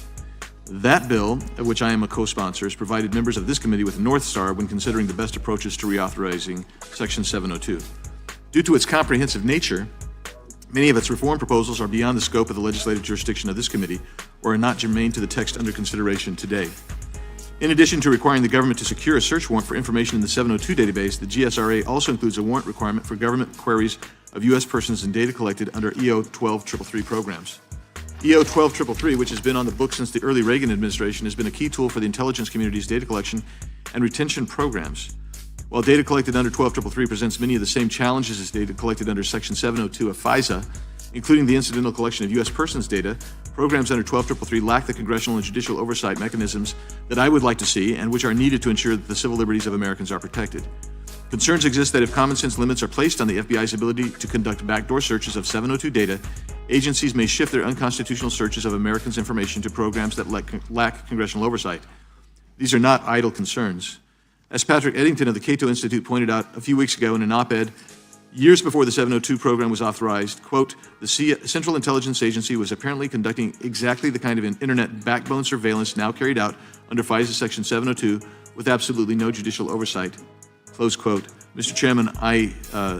Speaker 6: That bill, of which I am a co-sponsor, has provided members of this committee with a North Star when considering the best approaches to reauthorizing Section 702. Due to its comprehensive nature, many of its reform proposals are beyond the scope of the legislative jurisdiction of this committee or are not germane to the text under consideration today. In addition to requiring the government to secure a search warrant for information in the 702 database, the GSRA also includes a warrant requirement for government queries of U.S. persons and data collected under EO 12333 programs. EO 12333, which has been on the books since the early Reagan administration, has been a key tool for the intelligence community's data collection and retention programs. While data collected under 12333 presents many of the same challenges as data collected under Section 702 of FISA, including the incidental collection of U.S. persons data, programs under 12333 lack the congressional and judicial oversight mechanisms that I would like to see and which are needed to ensure that the civil liberties of Americans are protected. Concerns exist that if common sense limits are placed on the FBI's ability to conduct backdoor searches of 702 data, agencies may shift their unconstitutional searches of Americans' information to programs that lack congressional oversight. These are not idle concerns. As Patrick Eddington of the Cato Institute pointed out a few weeks ago in an op-ed, years before the 702 program was authorized, quote, the Central Intelligence Agency was apparently conducting exactly the kind of internet backbone surveillance now carried out under FISA Section 702 with absolutely no judicial oversight, close quote. Mr. Chairman, I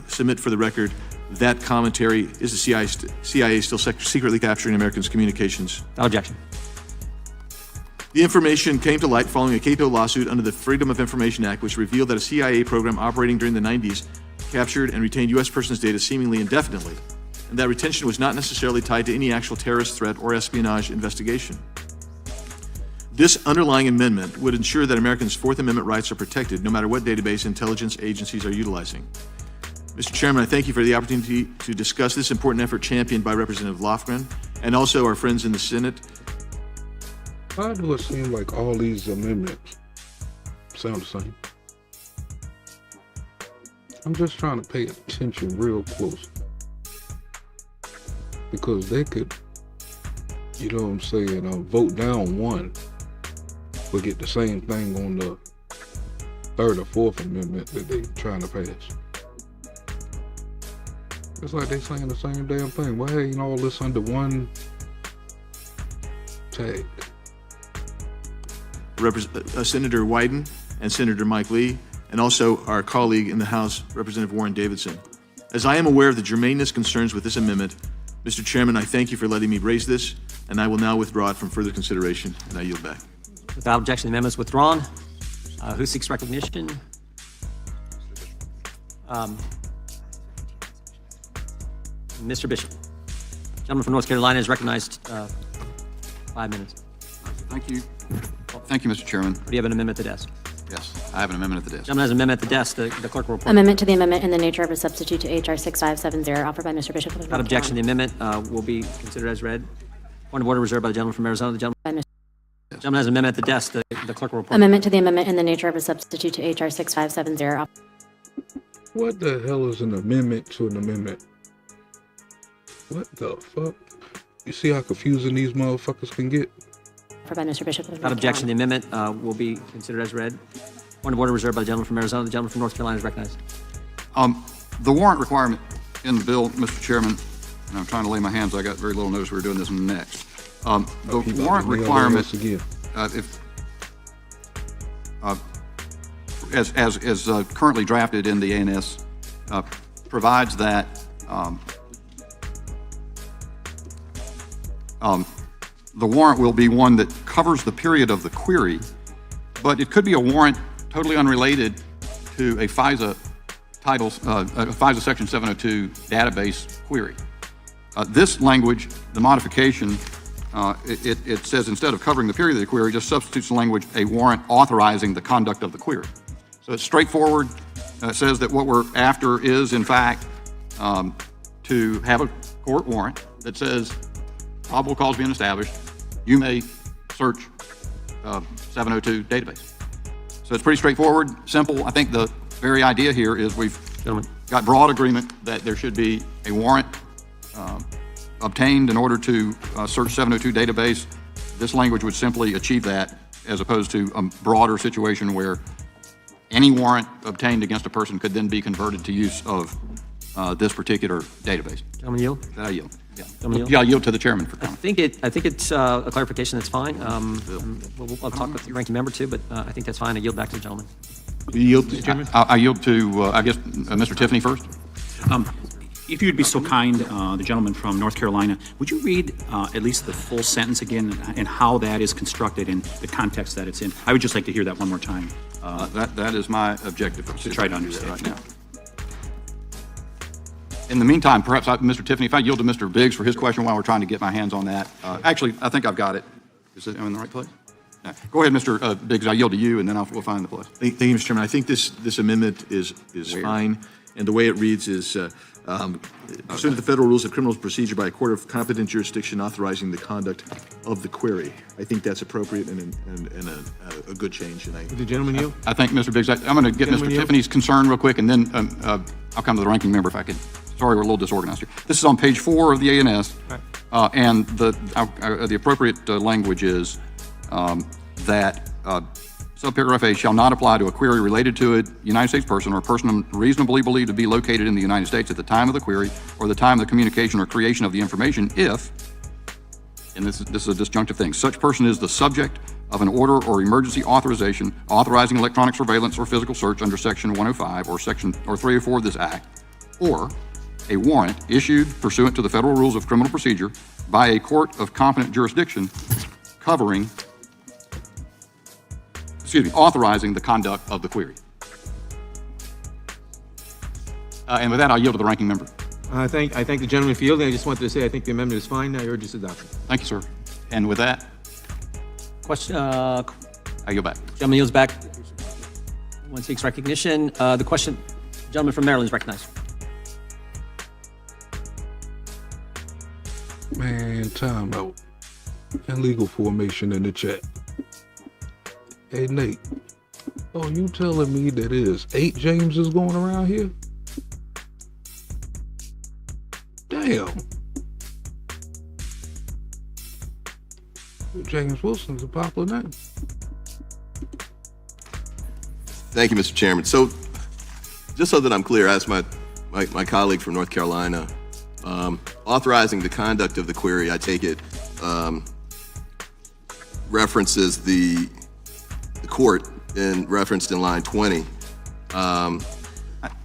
Speaker 6: submit for the record that commentary is the CIA still secretly capturing Americans' communications.
Speaker 3: Without objection.
Speaker 6: The information came to light following a Cato lawsuit under the Freedom of Information Act, which revealed that a CIA program operating during the 90s captured and retained U.S. persons' data seemingly indefinitely, and that retention was not necessarily tied to any actual terrorist threat or espionage investigation. This underlying amendment would ensure that Americans' Fourth Amendment rights are protected no matter what database intelligence agencies are utilizing. Mr. Chairman, I thank you for the opportunity to discuss this important effort championed by Representative Lofgren and also our friends in the Senate.
Speaker 2: Why do it seem like all these amendments sound the same? I'm just trying to pay attention real close. Because they could, you know what I'm saying, vote down one, but get the same thing on the third or fourth amendment that they're trying to pass. It's like they saying the same damn thing. Why ain't all this under one tag?
Speaker 6: Senator Wyden and Senator Mike Lee, and also our colleague in the House, Representative Warren Davidson. As I am aware of the germaneness concerns with this amendment, Mr. Chairman, I thank you for letting me raise this, and I will now withdraw it from further consideration, and I yield back.
Speaker 3: Without objection, the amendment is withdrawn. Who seeks recognition? Mr. Bishop. Gentleman from North Carolina is recognized 5 minutes.
Speaker 21: Thank you. Thank you, Mr. Chairman.
Speaker 3: Do you have an amendment at the desk?
Speaker 21: Yes, I have an amendment at the desk.
Speaker 3: Gentleman has an amendment at the desk. The clerk will report.
Speaker 5: Amendment to the amendment in the nature of a substitute to H.R. 6570 offered by Mr. Bishop.
Speaker 3: Without objection, the amendment will be considered as read. Point of order reserved by the gentleman from Arizona. The gentleman has an amendment at the desk. The clerk will report.
Speaker 5: Amendment to the amendment in the nature of a substitute to H.R. 6570.
Speaker 2: What the hell is an amendment to an amendment? What the fuck? You see how confusing these motherfuckers can get?
Speaker 5: By Mr. Bishop.
Speaker 3: Without objection, the amendment will be considered as read. Point of order reserved by the gentleman from Arizona. The gentleman from North Carolina is recognized.
Speaker 21: The warrant requirement in the bill, Mr. Chairman, and I'm trying to lay my hands, I got very little notice we were doing this one next. The warrant requirement, as currently drafted in the ANS
Speaker 20: provides that the warrant will be one that covers the period of the query, but it could be a warrant totally unrelated to a FISA FISA Section 702 database query. This language, the modification, it says instead of covering the period of the query, just substitutes the language, a warrant authorizing the conduct of the query. So it's straightforward. It says that what we're after is, in fact, to have a court warrant that says probable cause being established, you may search 702 database. So it's pretty straightforward, simple. I think the very idea here is we've got broad agreement that there should be a warrant obtained in order to search 702 database. This language would simply achieve that, as opposed to a broader situation where any warrant obtained against a person could then be converted to use of this particular database.
Speaker 3: Gentleman yield?
Speaker 20: I yield. Yeah.
Speaker 3: Yield?
Speaker 20: I yield to the chairman for
Speaker 3: I
Speaker 20: comment.
Speaker 3: think it's a clarification that's fine. I'll talk with the ranking member too, but I think that's fine. I yield back to the gentleman.
Speaker 4: You yield to the chairman?
Speaker 21: I yield to, I guess, Mr. Tiffany first.
Speaker 9: If you'd be so kind, the gentleman from North Carolina, would you read at least the full sentence again and how that is constructed in the context that it's in? I would just like to hear that one more time.
Speaker 21: That is my objective.
Speaker 9: To try to understand.
Speaker 21: Right now. In the meantime, perhaps, Mr. Tiffany, if I yield to Mr. Biggs for his question while we're trying to get my hands on that. Actually, I think I've got it. Is it in the right place? Yeah. Go ahead, Mr. Biggs. I yield to you, and then we'll find the place.
Speaker 6: Thank you, Mr. Chairman. I think this amendment is fine, and the way it reads is pursuant to the federal rules of criminal procedure by a court of competent jurisdiction authorizing the conduct of the query. I think that's appropriate and a good change. And
Speaker 4: the gentleman yield?
Speaker 21: I think, Mr. Biggs, I'm going to get Mr. Tiffany's concern real quick, and then I'll come to the ranking member if I could. Sorry, we're a little disorganized here. This is on page 4 of the ANS, and the appropriate language is that subparagraph A shall not apply to a query related to a United States person or a person reasonably believed to be located in the United States at the time of the query or the time of the communication or creation of the information if, and this is a disjunctive thing, such person is the subject of an order or emergency authorization authorizing electronic surveillance or physical search under Section 105 or Section 304 of this Act, or a warrant issued pursuant to the federal rules of criminal procedure by a court of competent jurisdiction authorizing the conduct of the query. And with that, I'll yield to the ranking member.
Speaker 4: I thank the gentleman for yielding. I just wanted to say I think the amendment is fine. I urge its adoption.
Speaker 21: Thank you, sir. And with that,
Speaker 3: Question.
Speaker 21: I yield back.
Speaker 3: Gentleman yields back. One seeks recognition. The question, gentleman from Maryland is recognized.
Speaker 2: Man, time out. Illegal formation in the chat. Hey, Nate. Oh, you telling me that there's 8 Jameses going around here? Damn. James Wilson's a popular name.
Speaker 7: Thank you, Mr. Chairman. So, just so that I'm clear, I asked my colleague from North Carolina, authorizing the conduct of the query, I take it, references the court referenced in line 20,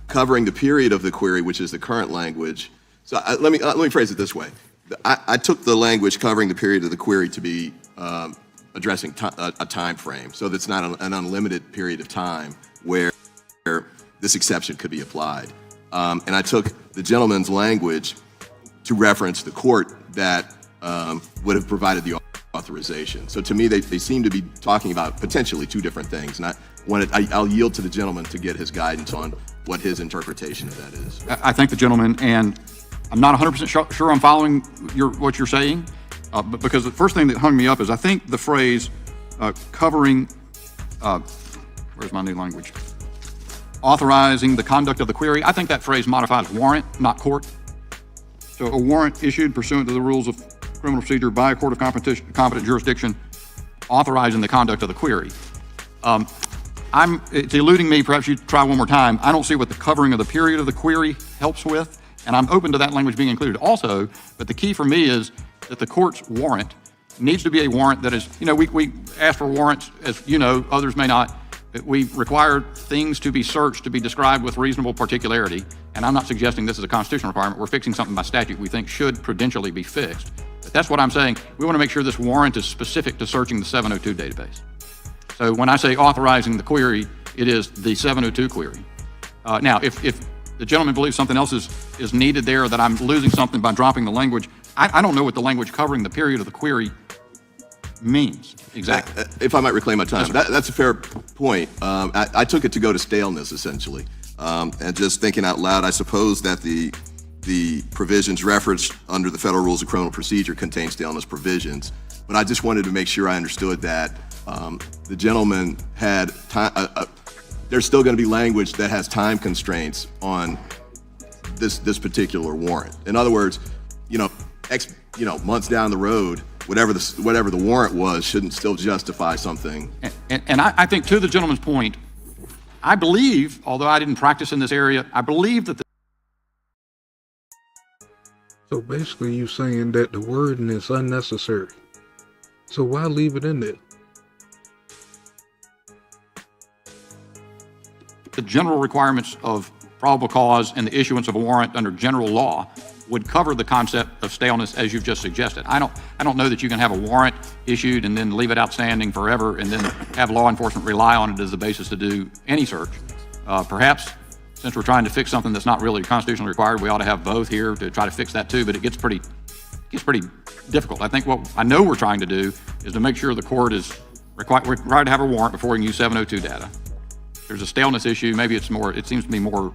Speaker 7: covering the period of the query, which is the current language. So let me phrase it this way. I took the language covering the period of the query to be addressing a time frame, so that's not an unlimited period of time where this exception could be applied. And I took the gentleman's language to reference the court that would have provided the authorization. So to me, they seem to be talking about potentially 2 different things. And I'll yield to the gentleman to get his guidance on what his interpretation of that is.
Speaker 21: I thank the gentleman, and I'm not 100% sure I'm following what you're saying, but because the first thing that hung me up is I think the phrase covering, where's my new language? Authorizing the conduct of the query. I think that phrase modifies warrant, not court. So a warrant issued pursuant to the rules of criminal procedure by a court of competent jurisdiction authorizing the conduct of the query. It's eluding me. Perhaps you try one more time. I don't see what the covering of the period of the query helps with, and I'm open to that language being included also, but the key for me is that the court's warrant needs to be a warrant that is, we ask for warrants, as you know, others may not, We require things to be searched to be described with reasonable particularity, and I'm not suggesting this is a constitutional requirement. We're fixing something by statute we think should prudentially be fixed. But that's what I'm saying. We want to make sure this warrant is specific to searching the 702 database. So when I say authorizing the query, it is the 702 query. Now, if the gentleman believes something else is needed there, that I'm losing something by dropping the language, I don't know what the language covering the period of the query means exactly.
Speaker 7: If I might reclaim my time, that's a fair point. I took it to go to staleness, essentially. And just thinking out loud, I suppose that the provisions referenced under the Federal Rules of Criminal Procedure contain staleness provisions. But I just wanted to make sure I understood that the gentleman had time. There's still going to be language that has time constraints on this particular warrant. In other words, months down the road, whatever the warrant was shouldn't still justify something.
Speaker 21: And I think, to the gentleman's point, I believe, although I didn't practice in this area, I believe that
Speaker 2: So basically you're saying that the wording is unnecessary. So why leave it in there?
Speaker 21: the general requirements of probable cause and the issuance of a warrant under general law would cover the concept of staleness as you've just suggested. I don't know that you can have a warrant issued and then leave it outstanding forever and then have law enforcement rely on it as the basis to do any search. Perhaps, since we're trying to fix something that's not really constitutionally required, we ought to have both here to try to fix that too, but it gets pretty difficult. I think what I know we're trying to do is to make sure the court is required to have a warrant before we can use 702 data. There's a staleness issue. Maybe it seems to be more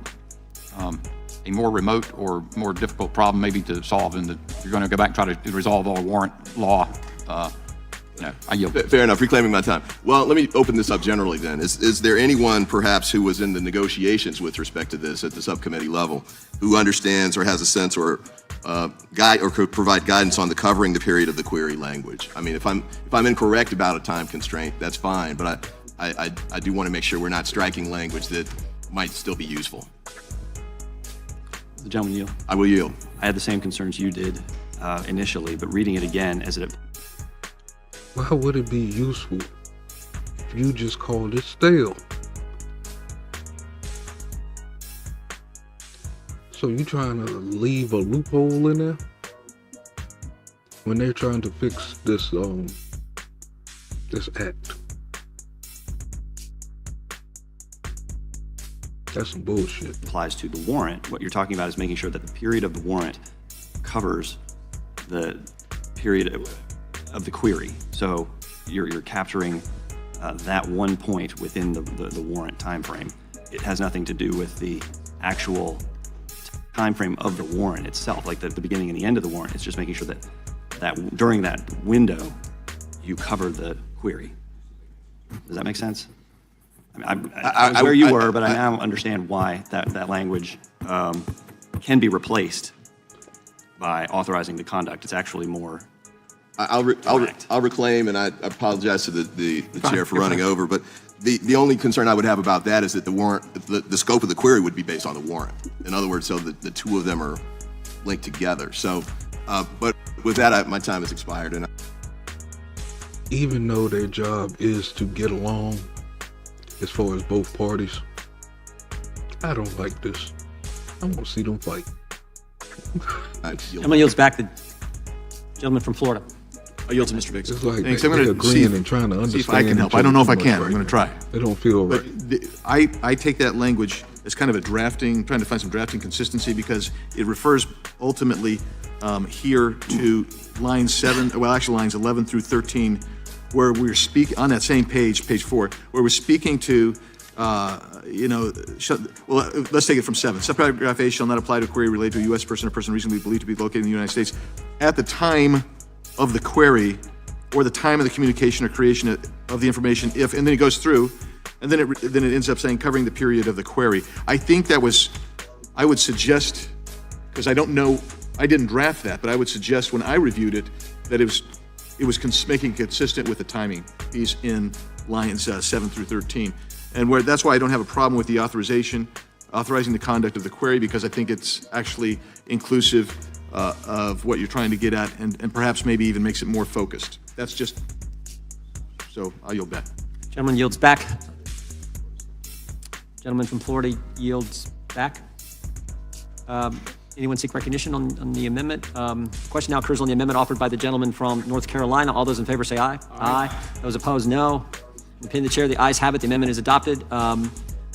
Speaker 21: a more remote or more difficult problem maybe to solve, and that you're going to go back and try to resolve all warrant law. I yield.
Speaker 7: Fair enough. Reclaiming my time. Well, let me open this up generally then. Is there anyone perhaps who was in the negotiations with respect to this at the subcommittee level who understands or has a sense or guide or could provide guidance on the covering the period of the query language? I mean, if I'm incorrect about a time constraint, that's fine, but I do want to make sure we're not striking language that might still be useful.
Speaker 13: The gentleman yield.
Speaker 7: I will yield.
Speaker 13: I had the same concerns you did initially, but reading it again as it.
Speaker 2: Why would it be useful if you just called it stale? So you trying to leave a loophole in there when they're trying to fix this this act? That's some bullshit.
Speaker 13: Applies to the warrant. What you're talking about is making sure that the period of the warrant covers the period of the query. So you're capturing that one point within the warrant time frame. It has nothing to do with the actual time frame of the warrant itself, like the beginning and the end of the warrant. It's just making sure that during that window you cover the query. Does that make sense? I mean, I was where you were, but I now understand why that language can be replaced by authorizing the conduct. It's actually more.
Speaker 7: I'll reclaim, and I apologize to the chair for running over, but the only concern I would have about that is that the scope of the query would be based on the warrant. In other words, so the two of them are linked together. So, but with that, my time has expired. And
Speaker 2: even though their job is to get along as far as both parties, I don't like this. I want to see them fight.
Speaker 3: Gentleman yields back. The gentleman from Florida.
Speaker 10: I yield to Mr. Biggs.
Speaker 2: It's like
Speaker 10: Thanks.
Speaker 2: they're
Speaker 10: I'm going to
Speaker 2: agreeing and trying to understand.
Speaker 10: see if I can help.
Speaker 2: each
Speaker 10: I don't know if
Speaker 2: other
Speaker 10: I
Speaker 2: too
Speaker 10: can.
Speaker 2: much
Speaker 10: I'm going to
Speaker 2: right
Speaker 10: try.
Speaker 2: now. They don't feel right.
Speaker 10: I take that language as kind of a drafting, trying to find some drafting consistency, because it refers ultimately here to lines 11 through 13, where we're speaking on that same page 4, where we're speaking to, let's take it from 7. Subparagraph A shall not apply to a query related to a U.S. person or person reasonably believed to be located in the United States at the time of the query or the time of the communication or creation of the information, if, and then it goes through, and then it ends up saying covering the period of the query. I think I would suggest, because I don't know, I didn't draft that, but I would suggest when I reviewed it that it was making consistent with the timing piece in lines 7 through 13. And that's why I don't have a problem with the authorizing the conduct of the query, because I think it's actually inclusive of what you're trying to get at, and perhaps maybe even makes it more focused. That's just, so I'll yield back.
Speaker 3: Gentleman yields back. Gentleman from Florida yields back. Anyone seek recognition on the amendment? Question now occurs on the amendment offered by the gentleman from North Carolina. All those in favor say aye. Aye. Those opposed, no. In the opinion of the chair, the ayes have it. The amendment is adopted. The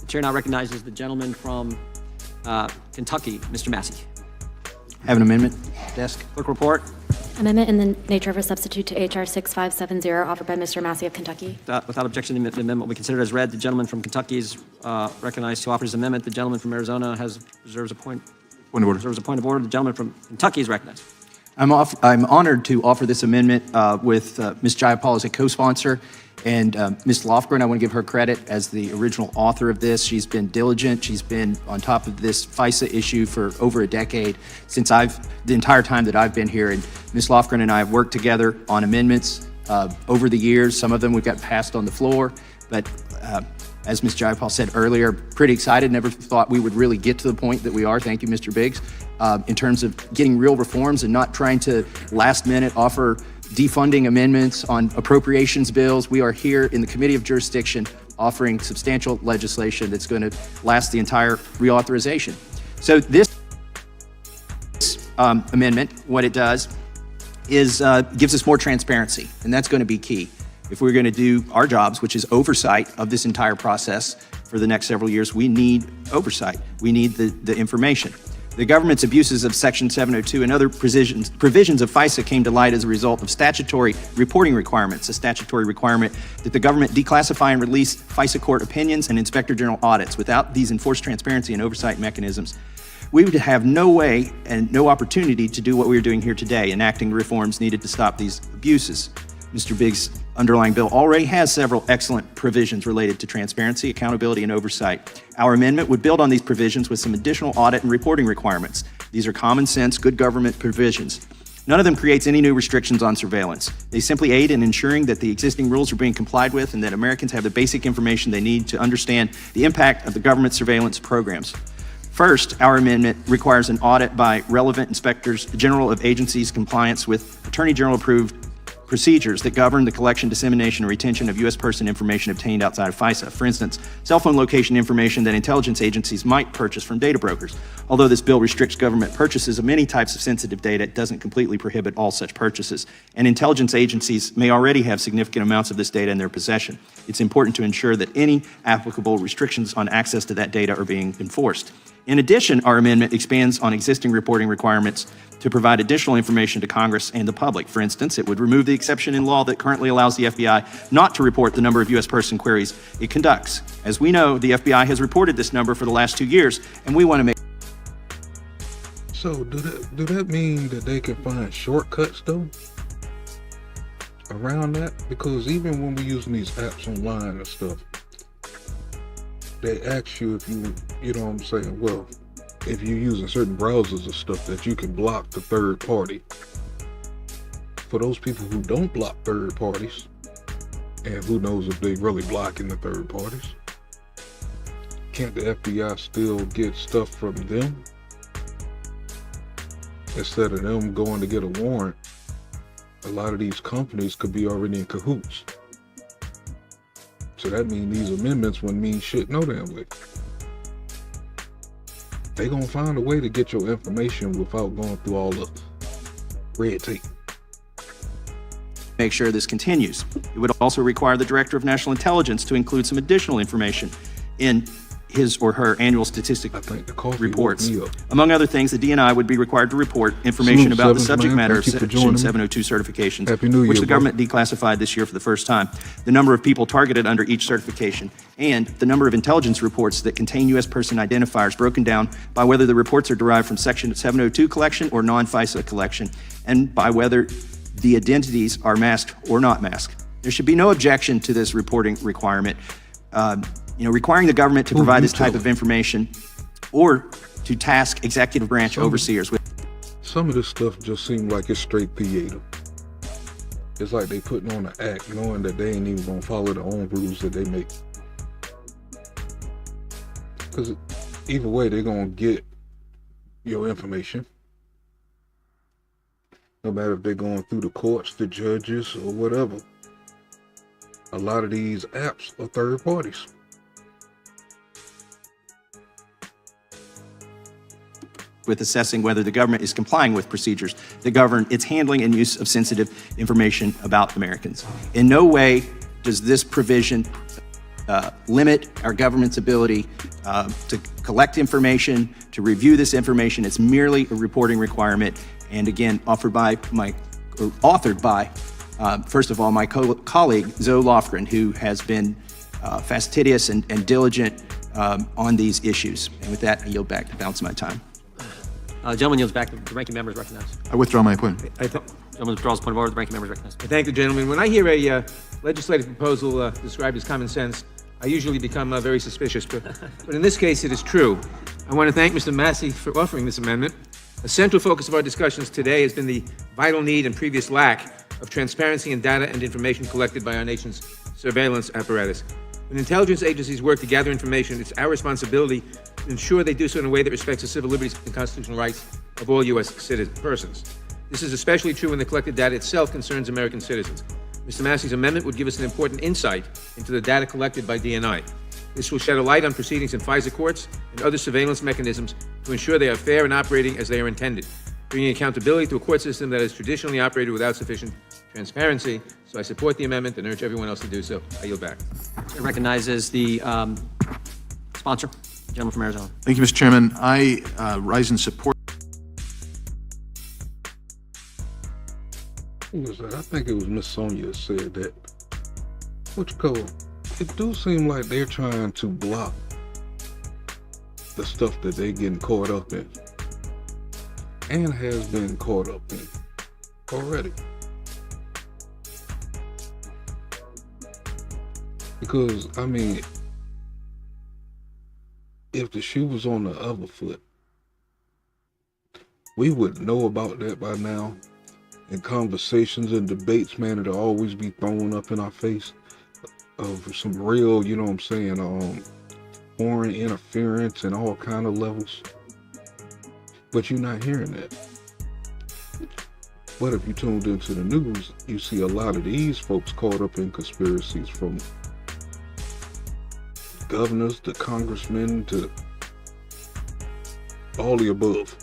Speaker 3: chair now recognizes the gentleman from Kentucky, Mr. Massey.
Speaker 11: Have an amendment.
Speaker 3: Desk clerk report.
Speaker 5: Amendment in the nature of a substitute to H.R. 6570 offered by Mr. Massey of Kentucky.
Speaker 11: Without objection, the amendment will be considered as read. The gentleman from Kentucky is recognized to offer his amendment. The gentleman from Arizona reserves a point.
Speaker 21: Point of order.
Speaker 11: Reserves a point of order. The gentleman from Kentucky is recognized.
Speaker 22: I'm honored to offer this amendment with Ms. Jayapal as a co-sponsor. And Ms. Lofgren, I want to give her credit as the original author of this. She's been diligent. She's been on top of this FISA issue for over a decade, since the entire time that I've been here. And Ms. Lofgren and I have worked together on amendments over the years. Some of them we've got passed on the floor. But as Ms. Jayapal said earlier, pretty excited. Never thought we would really get to the point that we are. Thank you, Mr. Biggs, in terms of getting real reforms and not trying to last minute offer defunding amendments on appropriations bills. We are here in the Committee of Jurisdiction offering substantial legislation that's going to last the entire reauthorization. So this amendment, what it does is gives us more transparency, and that's going to be key. If we're going to do our jobs, which is oversight of this entire process for the next several years, we need oversight. We need the information. The government's abuses of Section 702 and other provisions of FISA came to light as a result of statutory reporting requirements, a statutory requirement that the government declassify and release FISA court opinions and Inspector General audits. Without these enforced transparency and oversight mechanisms, we would have no way and no opportunity to do what we are doing here today, enacting reforms needed to stop these abuses. Mr. Biggs' underlying bill already has several excellent provisions related to transparency, accountability, and oversight. Our amendment would build on these provisions with some additional audit and reporting requirements. These are common sense, good government provisions. None of them creates any new restrictions on surveillance. They simply aid in ensuring that the existing rules are being complied with and that Americans have the basic information they need to understand the impact of the government surveillance programs. First, our amendment requires an audit by relevant inspectors general of agencies' compliance with Attorney General approved procedures that govern the collection, dissemination, and retention of U.S. person information obtained outside of FISA. For instance, cell phone location information that intelligence agencies might purchase from data brokers. Although this bill restricts government purchases of many types of sensitive data, it doesn't completely prohibit all such purchases. And intelligence agencies may already have significant amounts of this data in their possession. It's important to ensure that any applicable restrictions on access to that data are being enforced. In addition, our amendment expands on existing reporting requirements to provide additional information to Congress and the public. For instance, it would remove the exception in law that currently allows the FBI not to report the number of U.S. person queries it conducts. As we know, the FBI has reported this number for the last 2 years, and we want to make...
Speaker 2: So do that mean that they can find shortcuts, though, around that? Because even when we're using these apps online and stuff, they ask you if you know what I'm saying, well, if you're using certain browsers or stuff, that you can block the third party. For those people who don't block third parties, and who knows if they really blocking the third parties, can't the FBI still get stuff from them? Instead of them going to get a warrant, a lot of these companies could be already in cahoots. So that means these amendments wouldn't mean shit no damn way. They gonna find a way to get your information without going through all the red tape.
Speaker 22: Make sure this continues. It would also require the Director of National Intelligence to include some additional information in his or her annual statistic reports. Among other things, the DNI would be required to report information about the subject matter of Section 702 certifications, which the government declassified this year for the first time, the number of people targeted under each certification, and the number of intelligence reports that contain U.S. person identifiers broken down by whether the reports are derived from Section 702 collection or non-FISA collection, and by whether the identities are masked or not masked. There should be no objection to this reporting requirement. Requiring the government to provide this type of information or to task executive branch overseers with.
Speaker 2: Some of this stuff just seems like it's straight theater. It's like they putting on an act knowing that they ain't even gonna follow their own rules that they make. Because either way, they're gonna get your information. No matter if they're going through the courts, the judges, or whatever. A lot of these apps are third parties.
Speaker 22: with assessing whether the government is complying with procedures that govern its handling and use of sensitive information about Americans. In no way does this provision limit our government's ability to collect information, to review this information. It's merely a reporting requirement, and again, authored by, first of all, my colleague, Zoe Lofgren, who has been fastidious and diligent on these issues. And with that, I yield back the balance of my time.
Speaker 11: Gentleman yields back. The ranking member is recognized.
Speaker 6: I withdraw my appointment.
Speaker 11: Gentleman withdraws point of order. The ranking member is recognized.
Speaker 4: I thank the gentleman. When I hear a legislative proposal described as common sense, I usually become very suspicious, but in this case, it is true. I want to thank Mr. Massey for offering this amendment. A central focus of our discussions today has been the vital need and previous lack of transparency in data and information collected by our nation's surveillance apparatus. When intelligence agencies work to gather information, it's our responsibility to ensure they do so in a way that respects the civil liberties and constitutional rights of all U.S. persons. This is especially true when the collected data itself concerns American citizens. Mr. Massey's amendment would give us an important insight into the data collected by DNI. This will shed a light on proceedings in FISA courts and other surveillance mechanisms to ensure they are fair and operating as they are intended, bringing accountability to a court system that has traditionally operated without sufficient transparency. So I support the amendment and urge everyone else to do so. I yield back.
Speaker 11: Chair recognizes the sponsor, the gentleman from Arizona.
Speaker 6: Thank you, Mr. Chairman. I rise in support.
Speaker 2: Who was that? I think it was Miss Sonia said that. It do seem like they're trying to block the stuff that they're getting caught up in, and has been caught up in already. Because, I mean, if the shoe was on the other foot, we would know about that by now. In conversations and debates, man, it'll always be thrown up in our face of some real, you know what I'm saying, foreign interference and all kind of levels. But you're not hearing that. But if you tuned into the news, you see a lot of these folks caught up in conspiracies, from governors to congressmen to all the above.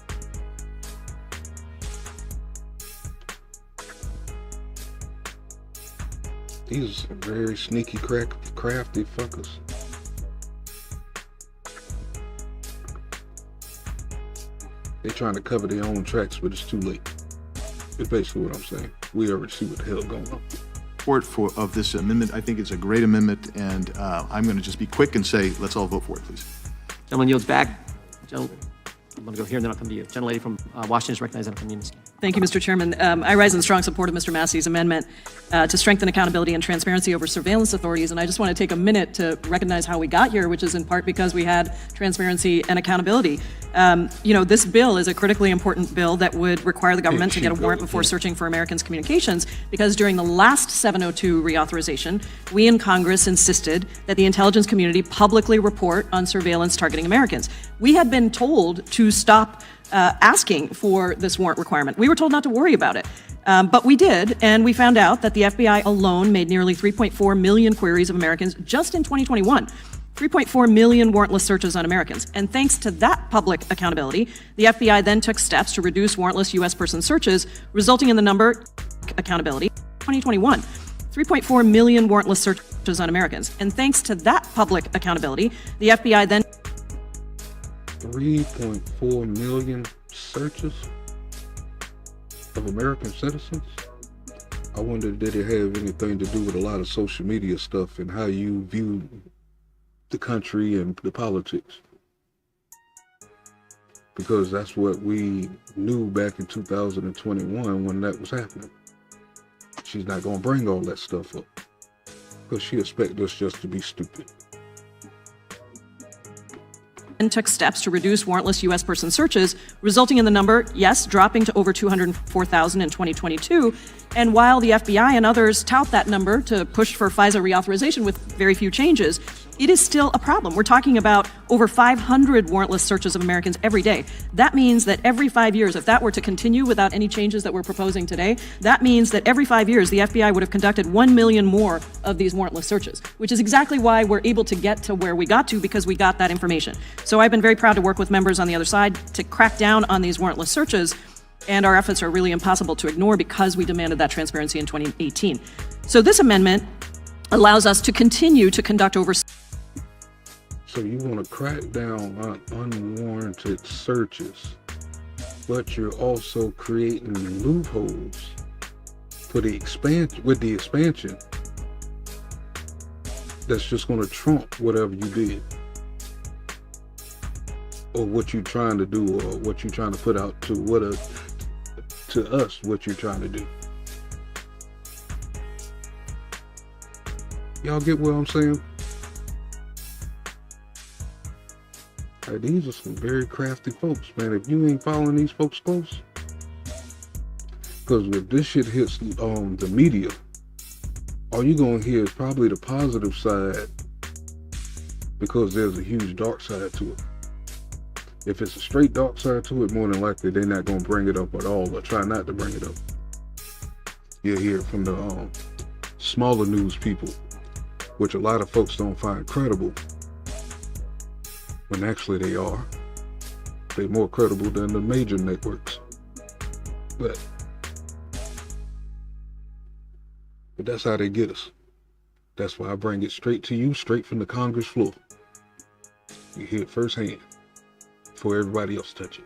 Speaker 2: These are very sneaky, crafty fuckers. They're trying to cover their own tracks, but it's too late. It's basically what I'm saying. We already see what the hell going on.
Speaker 6: Support of this amendment. I think it's a great amendment, and I'm going to just be quick and say, let's all vote for it, please.
Speaker 11: Gentleman yields back. I'm going to go here and then I'll come to you. Gentlelady from Washington is recognized, and I'll come to you, Ms.
Speaker 14: Thank you, Mr. Chairman. I rise in strong support of Mr. Massey's amendment to strengthen accountability and transparency over surveillance authorities. And I just want to take a minute to recognize how we got here, which is in part because we had transparency and accountability. This bill is a critically important bill that would require the government to get a warrant before searching for Americans' communications, because during the last 702 reauthorization, we in Congress insisted that the intelligence community publicly report on surveillance targeting Americans. We had been told to stop asking for this warrant requirement. We were told not to worry about it. But we did, and we found out that the FBI alone made nearly 3.4 million queries of Americans just in 2021. 3.4 million warrantless searches on Americans. And thanks to that public accountability, the FBI then took steps to reduce warrantless U.S. person searches, resulting in the number accountability 2021. 3.4 million warrantless searches on Americans. And thanks to that public accountability, the FBI then
Speaker 2: 3.4 million searches of American citizens? I wonder, did it have anything to do with a lot of social media stuff and how you view the country and the politics? Because that's what we knew back in 2021 when that was happening. She's not going to bring all that stuff up because she expects us just to be stupid.
Speaker 14: and took steps to reduce warrantless U.S. person searches, resulting in the number, yes, dropping to over 204,000 in 2022. And while the FBI and others tout that number to push for FISA reauthorization with very few changes, it is still a problem. We're talking about over 500 warrantless searches of Americans every day. That means that every 5 years, if that were to continue without any changes that we're proposing today, that means that every 5 years the FBI would have conducted 1 million more of these warrantless searches, which is exactly why we're able to get to where we got to, because we got that information. So I've been very proud to work with members on the other side to crack down on these warrantless searches, and our efforts are really impossible to ignore because we demanded that transparency in 2018. So this amendment allows us to continue to conduct oversight.
Speaker 2: So you want to crack down on unwarranted searches, but you're also creating loopholes for the expansion that's just going to trump whatever you did, or what you're trying to do, or what you're trying to put out to us what you're trying to do. Y'all get what I'm saying? Like, these are some very crafty folks, man. If you ain't following these folks close, because if this shit hits the media, all you're gonna hear is probably the positive side, because there's a huge dark side to it. If it's a straight dark side to it, more than likely they're not gonna bring it up at all, or try not to bring it up. You'll hear it from the smaller news people, which a lot of folks don't find credible, when actually they are. They're more credible than the major networks. But that's how they get us. That's why I bring it straight to you, straight from the Congress floor. You hear it firsthand before everybody else touch it.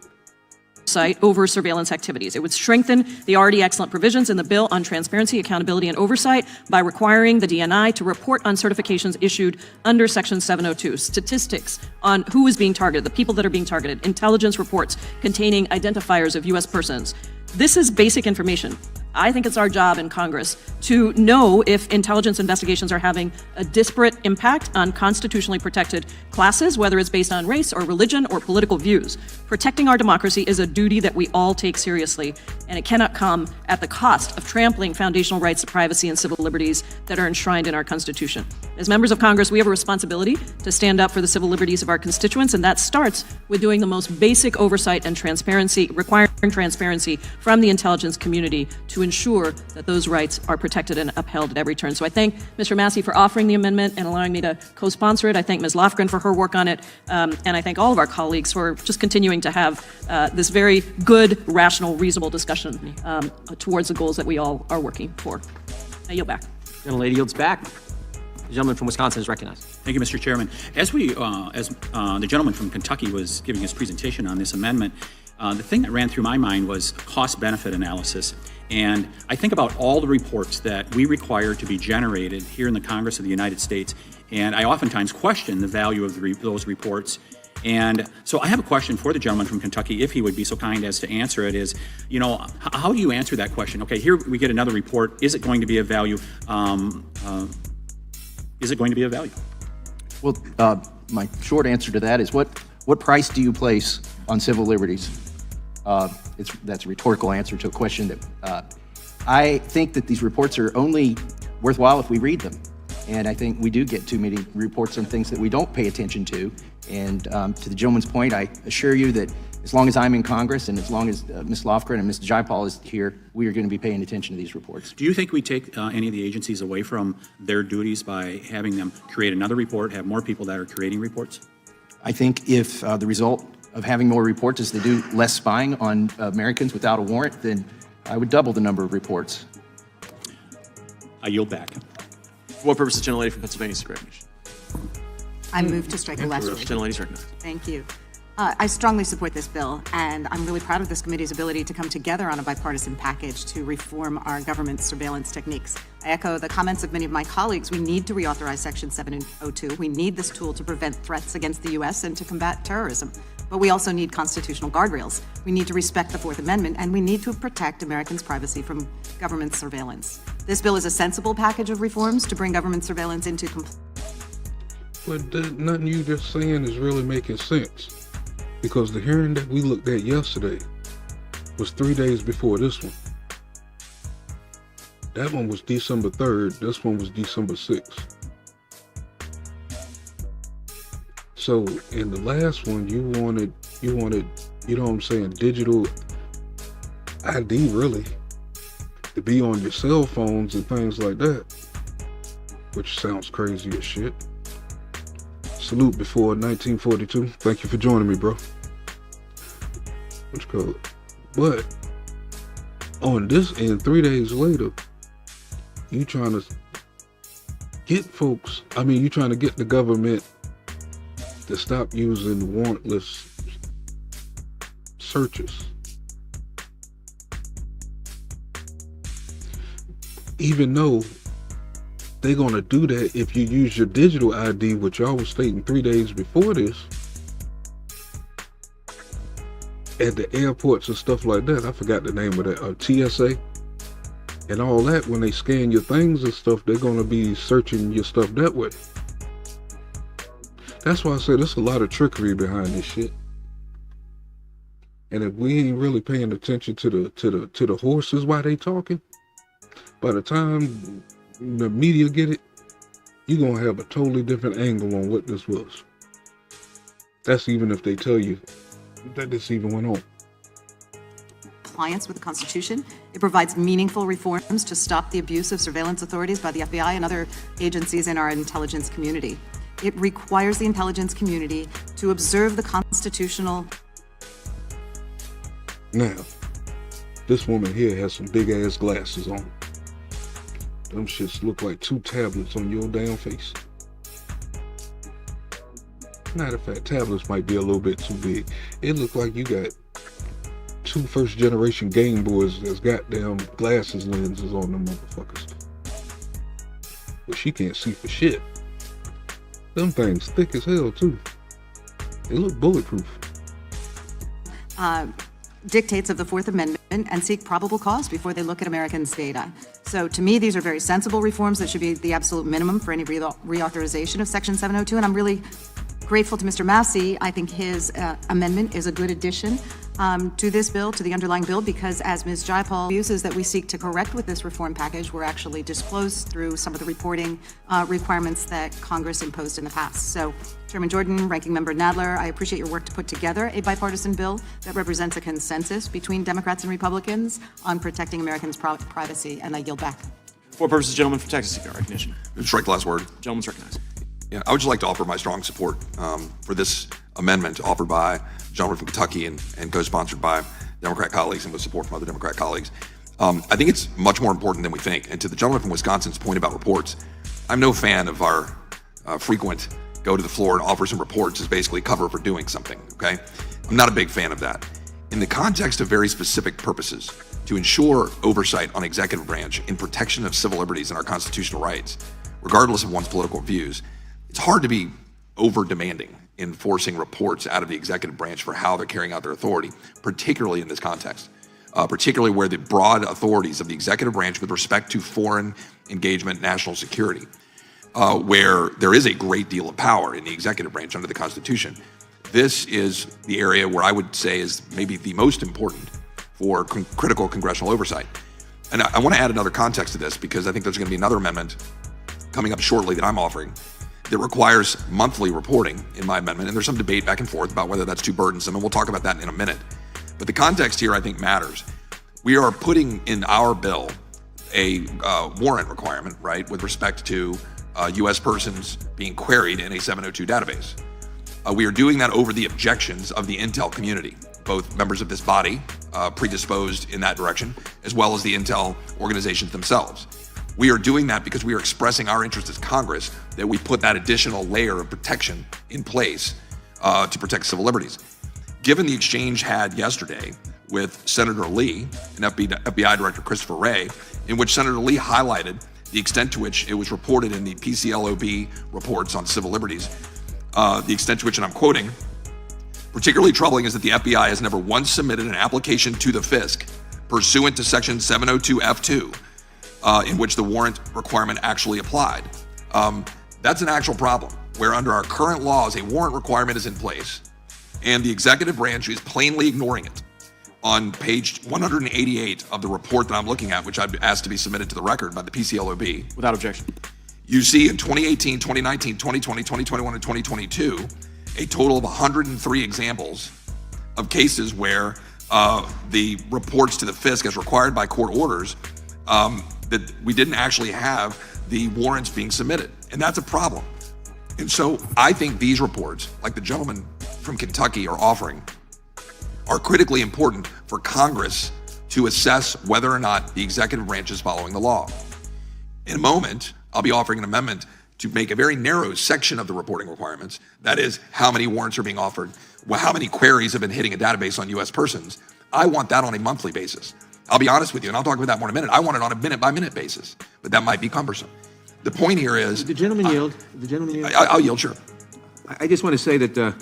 Speaker 14: Over surveillance activities. It would strengthen the already excellent provisions in the bill on transparency, accountability, and oversight by requiring the DNI to report on certifications issued under Section 702. Statistics on who is being targeted, the people that are being targeted, intelligence reports containing identifiers of U.S. persons. This is basic information. I think it's our job in Congress to know if intelligence investigations are having a disparate impact on constitutionally protected classes, whether it's based on race or religion or political views. Protecting our democracy is a duty that we all take seriously, and it cannot come at the cost of trampling foundational rights to privacy and civil liberties that are enshrined in our Constitution. As members of Congress, we have a responsibility to stand up for the civil liberties of our constituents, and that starts with doing the most basic oversight and transparency, requiring transparency from the intelligence community to ensure that those rights are protected and upheld at every turn. So I thank Mr. Massey for offering the amendment and allowing me to co-sponsor it. I thank Ms. Lofgren for her work on it. And I thank all of our colleagues for just continuing to have this very good, rational, reasonable discussion towards the goals that we all are working for. I yield back.
Speaker 11: Gentlelady yields back. The gentleman from Wisconsin is recognized.
Speaker 9: Thank you, Mr. Chairman. As the gentleman from Kentucky was giving his presentation on this amendment, the thing that ran through my mind was cost-benefit analysis. And I think about all the reports that we require to be generated here in the Congress of the United States, and I oftentimes question the value of those reports. And so I have a question for the gentleman from Kentucky, if he would be so kind as to answer it, is, you know, how do you answer that question? Okay, here we get another report. Is it going to be of value? Is it going to be of value?
Speaker 16: Well, my short answer to that is what price do you place on civil liberties? That's a rhetorical answer to a question that I think that these reports are only worthwhile if we read them. And I think we do get too many reports on things that we don't pay attention to. And to the gentleman's point, I assure you that as long as I'm in Congress and as long as Ms. Lofgren and Ms. Jayapal is here, we are going to be paying attention to these reports.
Speaker 9: Do you think we take any of the agencies away from their duties by having them create another report, have more people that are creating reports?
Speaker 16: I think if the result of having more reports is to do less spying on Americans without a warrant, then I would double the number of reports.
Speaker 9: I yield back.
Speaker 10: For what purpose the gentlelady from Pennsylvania is recognized?
Speaker 19: I move to strike the last reading.
Speaker 10: Gentlelady's recognized.
Speaker 19: Thank you. I strongly support this bill, and I'm really proud of this committee's ability to come together on a bipartisan package to reform our government surveillance techniques. I echo the comments of many of my colleagues. We need to reauthorize Section 702. We need this tool to prevent threats against the U.S. and to combat terrorism. But we also need constitutional guardrails. We need to respect the Fourth Amendment, and we need to protect Americans' privacy from government surveillance. This bill is a sensible package of reforms to bring government surveillance into compliance.
Speaker 2: But nothing you just saying is really making sense. Because the hearing that we looked at yesterday was 3 days before this one. That one was December 3rd. This one was December 6th. So in the last one, you wanted, you know what I'm saying, digital ID really to be on your cell phones and things like that, which sounds crazy as shit. Salute before 1942. Thank you for joining me, bro. What's called? But on this end, 3 days later, you trying to get folks, you trying to get the government to stop using warrantless searches. Even though they're gonna do that if you use your digital ID, which y'all was stating 3 days before this, at the airports and stuff like that. I forgot the name of that, TSA and all that. When they scan your things and stuff, they're gonna be searching your stuff that way. That's why I say there's a lot of trickery behind this shit. And if we ain't really paying attention to the horses while they talking, by the time the media get it, you're gonna have a totally different angle on what this was. That's even if they tell you that this even went on.
Speaker 19: Compliance with the Constitution. It provides meaningful reforms to stop the abuse of surveillance authorities by the FBI and other agencies in our intelligence community. It requires the intelligence community to observe the constitutional.
Speaker 2: Now, this woman here has some big ass glasses on. Them shits look like 2 tablets on your damn face. Matter of fact, tablets might be a little bit too big. It looked like you got 2 first-generation Game Boys that's got damn glasses lenses on them motherfuckers. But she can't see for shit. Them things thick as hell too. They look bulletproof.
Speaker 19: Dictates of the Fourth Amendment and seek probable cause before they look at Americans' data. So to me, these are very sensible reforms that should be the absolute minimum for any reauthorization of Section 702, and I'm really grateful to Mr. Massey. I think his amendment is a good addition to this bill, to the underlying bill, because as Ms. Jayapal uses that we seek to correct with this reform package, we're actually disclosed through some of the reporting requirements that Congress imposed in the past. So Chairman Jordan, Ranking Member Nadler, I appreciate your work to put together a bipartisan bill that represents a consensus between Democrats and Republicans on protecting Americans' privacy, and I yield back.
Speaker 10: For purposes, gentleman from Texas, seeking recognition.
Speaker 12: Strike the last word.
Speaker 10: Gentleman's recognized.
Speaker 12: Yeah, I would just like to offer my strong support for this amendment offered by the gentleman from Kentucky and co-sponsored by Democrat colleagues and with support from other Democrat colleagues. I think it's much more important than we think. And to the gentleman from Wisconsin's point about reports, I'm no fan of our frequent go to the floor and offer some reports as basically cover for doing something, okay? I'm not a big fan of that. In the context of very specific purposes, to ensure oversight on executive branch in protection of civil liberties and our constitutional rights, regardless of one's political views, it's hard to be over-demanding in forcing reports out of the executive branch for how they're carrying out their authority, particularly in this context, particularly where the broad authorities of the executive branch with respect to foreign engagement, national security, where there is a great deal of power in the executive branch under the Constitution. This is the area where I would say is maybe the most important for critical congressional oversight. And I want to add another context to this because I think there's going to be another amendment coming up shortly that I'm offering that requires monthly reporting in my amendment, and there's some debate back and forth about whether that's too burdensome, and we'll talk about that in a minute. But the context here, I think, matters. We are putting in our bill a warrant requirement, right, with respect to U.S. persons being queried in a 702 database. We are doing that over the objections of the intel community, both members of this body predisposed in that direction, as well as the intel organizations themselves. We are doing that because we are expressing our interest as Congress that we put that additional layer of protection in place to protect civil liberties. Given the exchange had yesterday with Senator Lee and FBI Director Christopher Wray, in which Senator Lee highlighted the extent to which it was reported in the PCLOB reports on civil liberties, the extent to which, and I'm quoting, particularly troubling is that the FBI has never once submitted an application to the FISC pursuant to Section 702 F2, in which the warrant requirement actually applied. That's an actual problem, where under our current laws, a warrant requirement is in place, and the executive branch is plainly ignoring it. On page 188 of the report that I'm looking at, which I've asked to be submitted to the record by the PCLOB.
Speaker 10: Without objection.
Speaker 12: You see in 2018, 2019, 2020, 2021, and 2022, a total of 103 examples of cases where the reports to the FISC, as required by court orders, that we didn't actually have the warrants being submitted. And that's a problem. And so I think these reports, like the gentleman from Kentucky are offering, are critically important for Congress to assess whether or not the executive branch is following the law. In a moment, I'll be offering an amendment to make a very narrow section of the reporting requirements. That is, how many warrants are being offered, how many queries have been hitting a database on U.S. persons. I want that on a monthly basis. I'll be honest with you, and I'll talk about that more in a minute. I want it on a minute-by-minute basis, but that might be cumbersome. The point here is...
Speaker 4: The gentleman yield. The gentleman yield.
Speaker 12: I'll yield, sure.
Speaker 4: I just want to say that,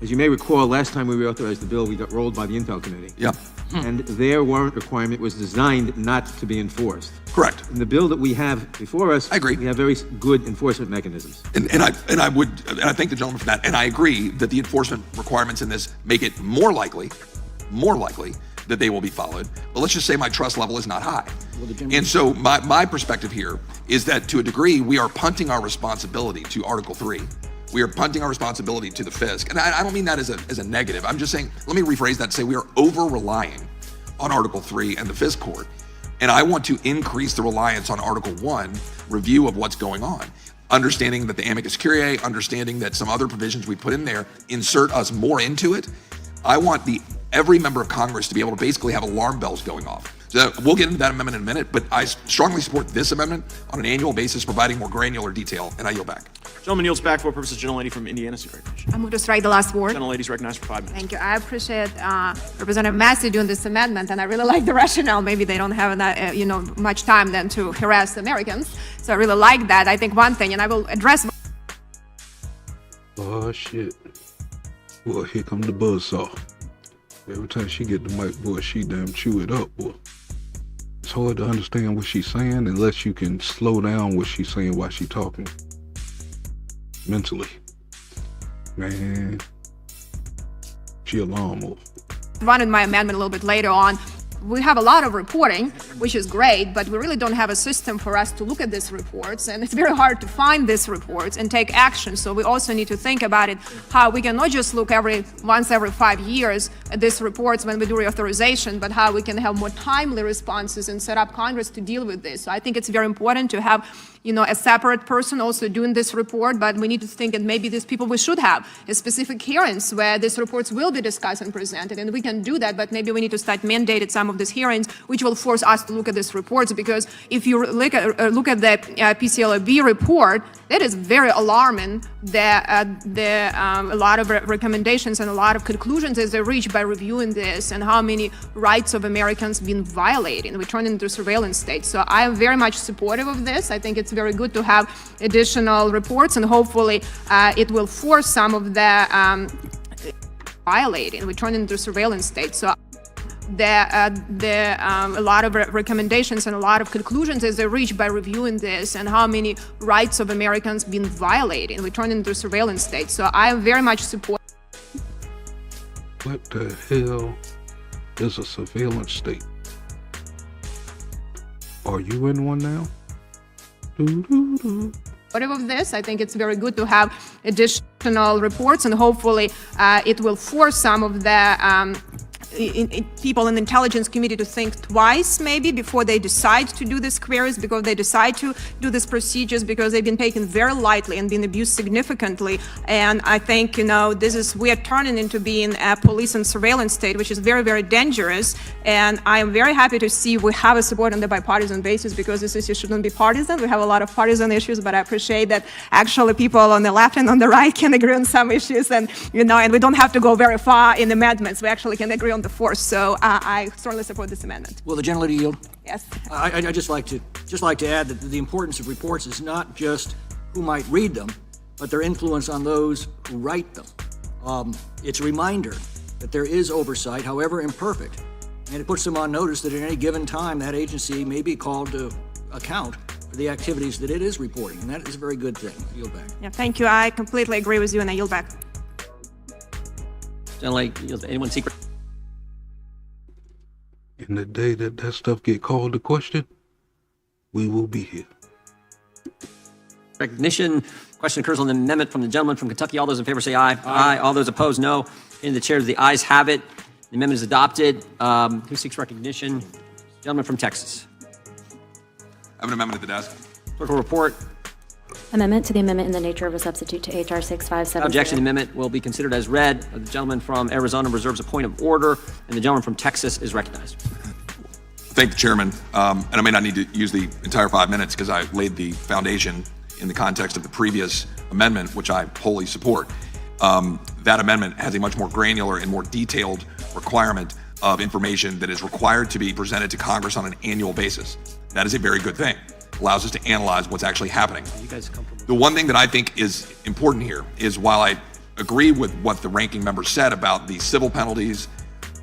Speaker 4: as you may recall, last time we reauthorized the bill, we got rolled by the Intel Committee.
Speaker 12: Yeah.
Speaker 4: And their warrant requirement was designed not to be enforced.
Speaker 12: Correct.
Speaker 4: In the bill that we have before us,
Speaker 12: I agree.
Speaker 4: We have very good enforcement mechanisms.
Speaker 12: And I thank the gentleman for that. And I agree that the enforcement requirements in this make it more likely that they will be followed. But let's just say my trust level is not high. And so my perspective here is that to a degree, we are punting our responsibility to Article 3. We are punting our responsibility to the FISC. And I don't mean that as a negative. I'm just saying, let me rephrase that and say we are over-relying on Article 3 and the FISC court. And I want to increase the reliance on Article 1, review of what's going on. Understanding that the amicus curiae, understanding that some other provisions we put in there insert us more into it. I want every member of Congress to be able to basically have alarm bells going off. So we'll get into that amendment in a minute, but I strongly support this amendment on an annual basis, providing more granular detail, and I yield back.
Speaker 10: Gentleman yields back for purposes. Gentlelady from Indiana, recognition.
Speaker 1: I'm going to strike the last word.
Speaker 10: Gentlelady's recognized for 5 minutes.
Speaker 1: Thank you. I appreciate Representative Massey doing this amendment, and I really like the rationale. Maybe they don't have much time then to harass Americans, so I really like that. I think one thing, and I will address.
Speaker 2: Oh shit! Boy, here come the buzzsaw. Every time she get the mic, boy, she damn chew it up, boy. It's hard to understand what she's saying unless you can slow down what she's saying while she's talking. Mentally. Man. She a lawnmower.
Speaker 1: Wanted my amendment a little bit later on. We have a lot of reporting, which is great, but we really don't have a system for us to look at these reports, and it's very hard to find these reports and take action. So we also need to think about it, how we can not just look once every 5 years at these reports when we do reauthorization, but how we can have more timely responses and set up Congress to deal with this. So I think it's very important to have a separate person also doing this report, but we need to think that maybe these people, we should have a specific hearings where these reports will be discussed and presented, and we can do that, but maybe we need to start mandating some of these hearings, which will force us to look at these reports, because if you look at the PCLOB report, that is very alarming. A lot of recommendations and a lot of conclusions as they reach by reviewing this, and how many rights of Americans been violated. We turn into surveillance state. So I am very much supportive of this. I think it's very good to have additional reports, and hopefully it will force some of the violating. We turn into surveillance state. So a lot of recommendations and a lot of conclusions as they reach by reviewing this, and how many rights of Americans been violated. We turn into surveillance state. So I am very much supportive.
Speaker 2: What the hell is a surveillance state? Are you in one now?
Speaker 1: Of this, I think it's very good to have additional reports, and hopefully it will force some of the people in the intelligence community to think twice maybe before they decide to do these queries, because they decide to do these procedures because they've been taken very lightly and been abused significantly. And I think, we are turning into being a police and surveillance state, which is very, very dangerous. And I am very happy to see we have a support on the bipartisan basis, because this issue shouldn't be partisan. We have a lot of partisan issues, but I appreciate that actually people on the left and on the right can agree on some issues, and and we don't have to go very far in amendments. We actually can agree on the force. So I strongly support this amendment.
Speaker 11: Will the gentlelady yield?
Speaker 1: Yes.
Speaker 11: I just like to add that the importance of reports is not just who might read them, but their influence on those who write them. It's a reminder that there is oversight, however imperfect, and it puts them on notice that at any given time that agency may be called to account for the activities that it is reporting, and that is a very good thing. I yield back.
Speaker 1: Yeah, thank you. I completely agree with you, and I yield back.
Speaker 11: Gentlelady, anyone secret?
Speaker 2: In the day that stuff get called to question, we will be here.
Speaker 11: Recognition.
Speaker 3: Question occurs on the amendment from the gentleman from Kentucky. All those in favor say aye. Aye. All those opposed, no. In the chair, the ayes have it. The amendment is adopted. Who seeks recognition? Gentleman from Texas.
Speaker 12: I have an amendment at the desk.
Speaker 3: Clerk will report.
Speaker 5: Amendment to the amendment in the nature of a substitute to H.R. 6570.
Speaker 3: Objection. The amendment will be considered as read. The gentleman from Arizona reserves a point of order, and the gentleman from Texas is recognized.
Speaker 12: Thank the chairman. And I may not need to use the entire 5 minutes because I laid the foundation in the context of the previous amendment, which I wholly support. That amendment has a much more granular and more detailed requirement of information that is required to be presented to Congress on an annual basis. That is a very good thing. It allows us to analyze what's actually happening. The one thing that I think is important here is while I agree with what the ranking member said about the civil penalties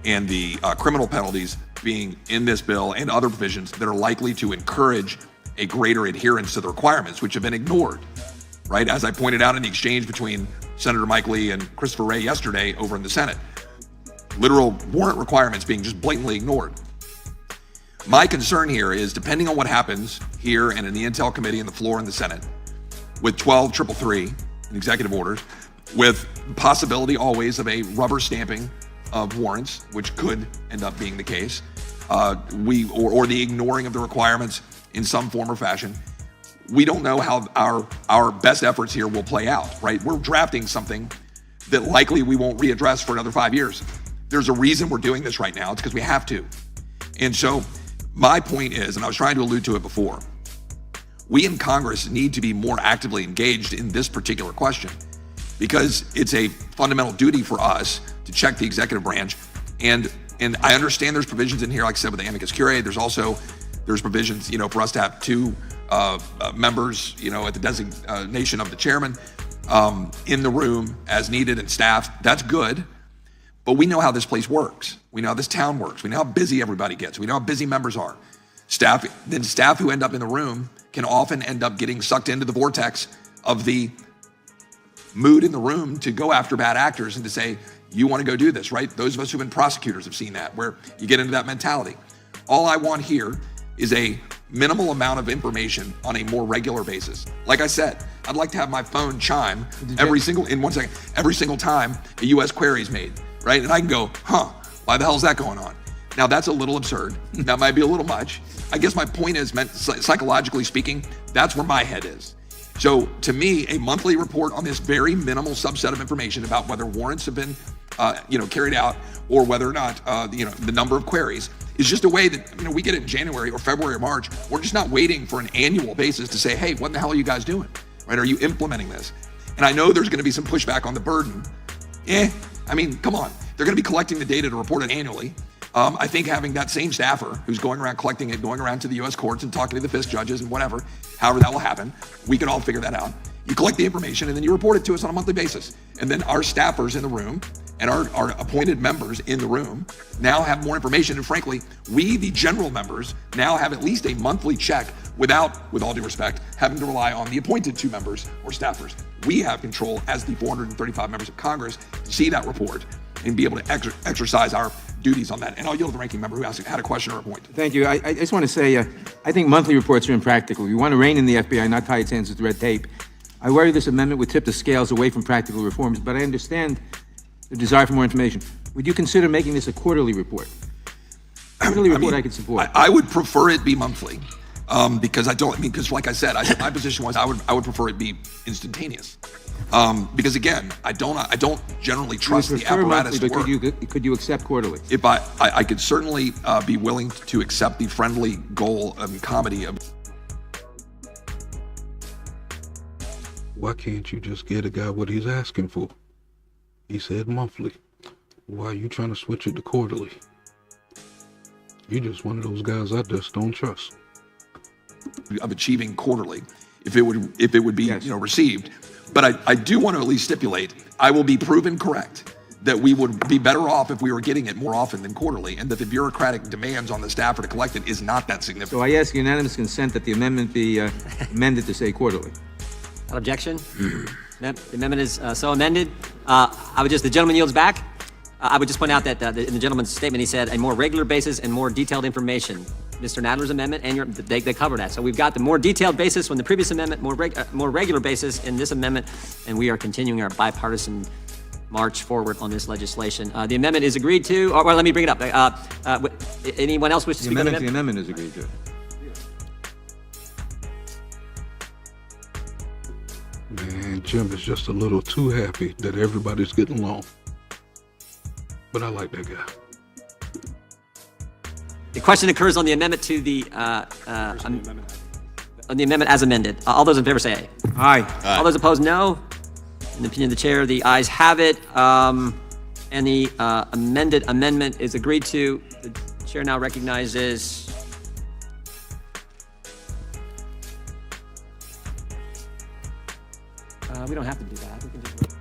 Speaker 12: and the criminal penalties being in this bill and other provisions that are likely to encourage a greater adherence to the requirements, which have been ignored, right? As I pointed out in the exchange between Senator Mike Lee and Christopher Wray yesterday over in the Senate, literal warrant requirements being just blatantly ignored. My concern here is, depending on what happens here and in the Intel Committee and the floor in the Senate, with 12-333 in executive orders, with possibility always of a rubber stamping of warrants, which could end up being the case, or the ignoring of the requirements in some form or fashion, we don't know how our best efforts here will play out, right? We're drafting something that likely we won't readdress for another 5 years. There's a reason we're doing this right now. It's because we have to. And so my point is, and I was trying to allude to it before, we in Congress need to be more actively engaged in this particular question because it's a fundamental duty for us to check the executive branch. And I understand there's provisions in here, like I said, with the amicus curiae. There's provisions, for us to have two members, at the designation of the chairman in the room as needed and staff. That's good. But we know how this place works. We know how this town works. We know how busy everybody gets. We know how busy members are. Staff who end up in the room can often end up getting sucked into the vortex of the mood in the room to go after bad actors and to say, you want to go do this, right? Those of us who've been prosecutors have seen that, where you get into that mentality. All I want here is a minimal amount of information on a more regular basis. Like I said, I'd like to have my phone chime every single time a U.S. query is made, right? And I can go, why the hell is that going on? Now that's a little absurd. That might be a little much. I guess my point is, psychologically speaking, that's where my head is. So to me, a monthly report on this very minimal subset of information about whether warrants have been, carried out or whether or not, the number of queries is just a way that, we get it in January or February or March. We're just not waiting for an annual basis to say, hey, what the hell are you guys doing? Right? Are you implementing this? And I know there's going to be some pushback on the burden. Come on. They're going to be collecting the data to report it annually. I think having that same staffer who's going around collecting it, going around to the U.S. courts and talking to the FISC judges and whatever, however that will happen, we can all figure that out. You collect the information and then you report it to us on a monthly basis. And then our staffers in the room and our appointed members in the room now have more information. And frankly, we, the general members, now have at least a monthly check without, with all due respect, having to rely on the appointed 2 members or staffers. We have control as the 435 members of Congress to see that report and be able to exercise our duties on that. And I'll yield to the ranking member who had a question or a point.
Speaker 4: Thank you. I just want to say, I think monthly reports are impractical. We want to rein in the FBI, not tie its hands with red tape. I worry this amendment would tip the scales away from practical reforms, but I understand the desire for more information. Would you consider making this a quarterly report? Quarterly report I could support.
Speaker 12: I would prefer it be monthly. Because like I said, my position was I would prefer it be instantaneous. Because again, I don't generally trust the apparatus to work.
Speaker 4: Could you accept quarterly?
Speaker 12: If I could certainly be willing to accept the friendly goal and comedy of.
Speaker 2: Why can't you just get a guy what he's asking for? He said monthly. Why are you trying to switch it to quarterly? You're just one of those guys I just don't trust.
Speaker 12: Of achieving quarterly, if it would be received, but I do want to at least stipulate I will be proven correct that we would be better off if we were getting it more often than quarterly, and that the bureaucratic demands on the staffer to collect it is not that significant.
Speaker 4: So I ask unanimous consent that the amendment be amended to say quarterly.
Speaker 3: Without objection, the amendment is so amended. The gentleman yields back. I would just point out that in the gentleman's statement he said a more regular basis and more detailed information. Mr. Nadler's amendment, and they cover that. So we've got the more detailed basis from the previous amendment, more regular basis in this amendment, and we are continuing our bipartisan march forward on this legislation. The amendment is agreed to. Or, well, let me bring it up. Anyone else wish to speak on the amendment?
Speaker 4: The amendment is agreed to.
Speaker 2: Man, Jim is just a little too happy that everybody's getting along. But I like that guy.
Speaker 3: The question occurs on the amendment to the on the amendment as amended. All those in favor say aye.
Speaker 4: Aye.
Speaker 3: All those opposed, no. In the opinion of the chair, the ayes have it, and the amended amendment is agreed to. The chair now recognizes. We don't have to do that. We can just.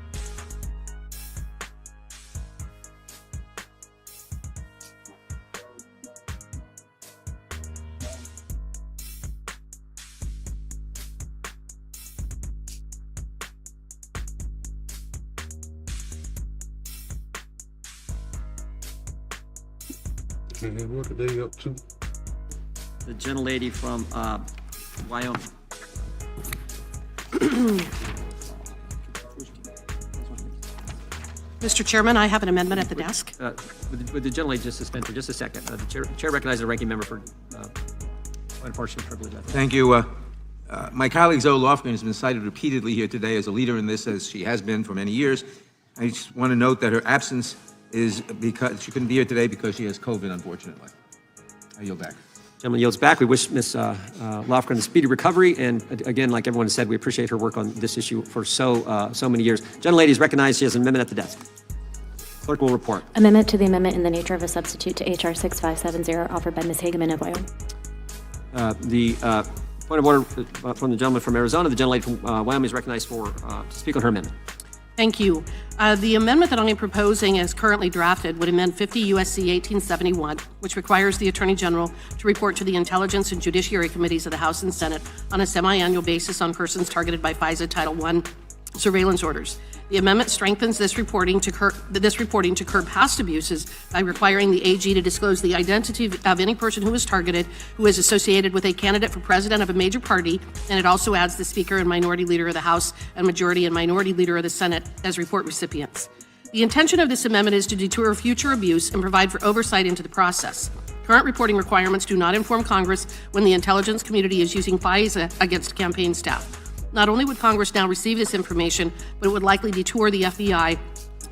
Speaker 2: And what are they up to?
Speaker 3: The gentlelady from Wyoming.
Speaker 17: Mr. Chairman, I have an amendment at the desk.
Speaker 3: Would the gentlelady just suspend for just a second? The chair recognizes the ranking member for unfortunate privilege.
Speaker 4: Thank you. My colleague Zoe Lofgren has been cited repeatedly here today as a leader in this, as she has been for many years. I just want to note that her absence is because she couldn't be here today because she has COVID, unfortunately. I yield back.
Speaker 3: Gentleman yields back. We wish Ms. Lofgren a speedy recovery, and again, like everyone has said, we appreciate her work on this issue for so many years. Gentlelady is recognized. She has an amendment at the desk. Clerk will report.
Speaker 5: Amendment to the amendment in the nature of a substitute to H.R. 6570, offered by Ms. Hageman of Wyoming.
Speaker 3: The point of order from the gentleman from Arizona. The gentlelady from Wyoming is recognized to speak on her amendment.
Speaker 17: Thank you. The amendment that I am proposing as currently drafted would amend 50 U.S.C. 1871, which requires the Attorney General to report to the Intelligence and Judiciary Committees of the House and Senate on a semi-annual basis on persons targeted by FISA Title I surveillance orders. The amendment strengthens this reporting to curb past abuses by requiring the AG to disclose the identity of any person who is targeted who is associated with a candidate for president of a major party, and it also adds the Speaker and Minority Leader of the House and Majority and Minority Leader of the Senate as report recipients. The intention of this amendment is to deter future abuse and provide for oversight into the process. Current reporting requirements do not inform Congress when the intelligence community is using FISA against campaign staff. Not only would Congress now receive this information, but it would likely detour the FBI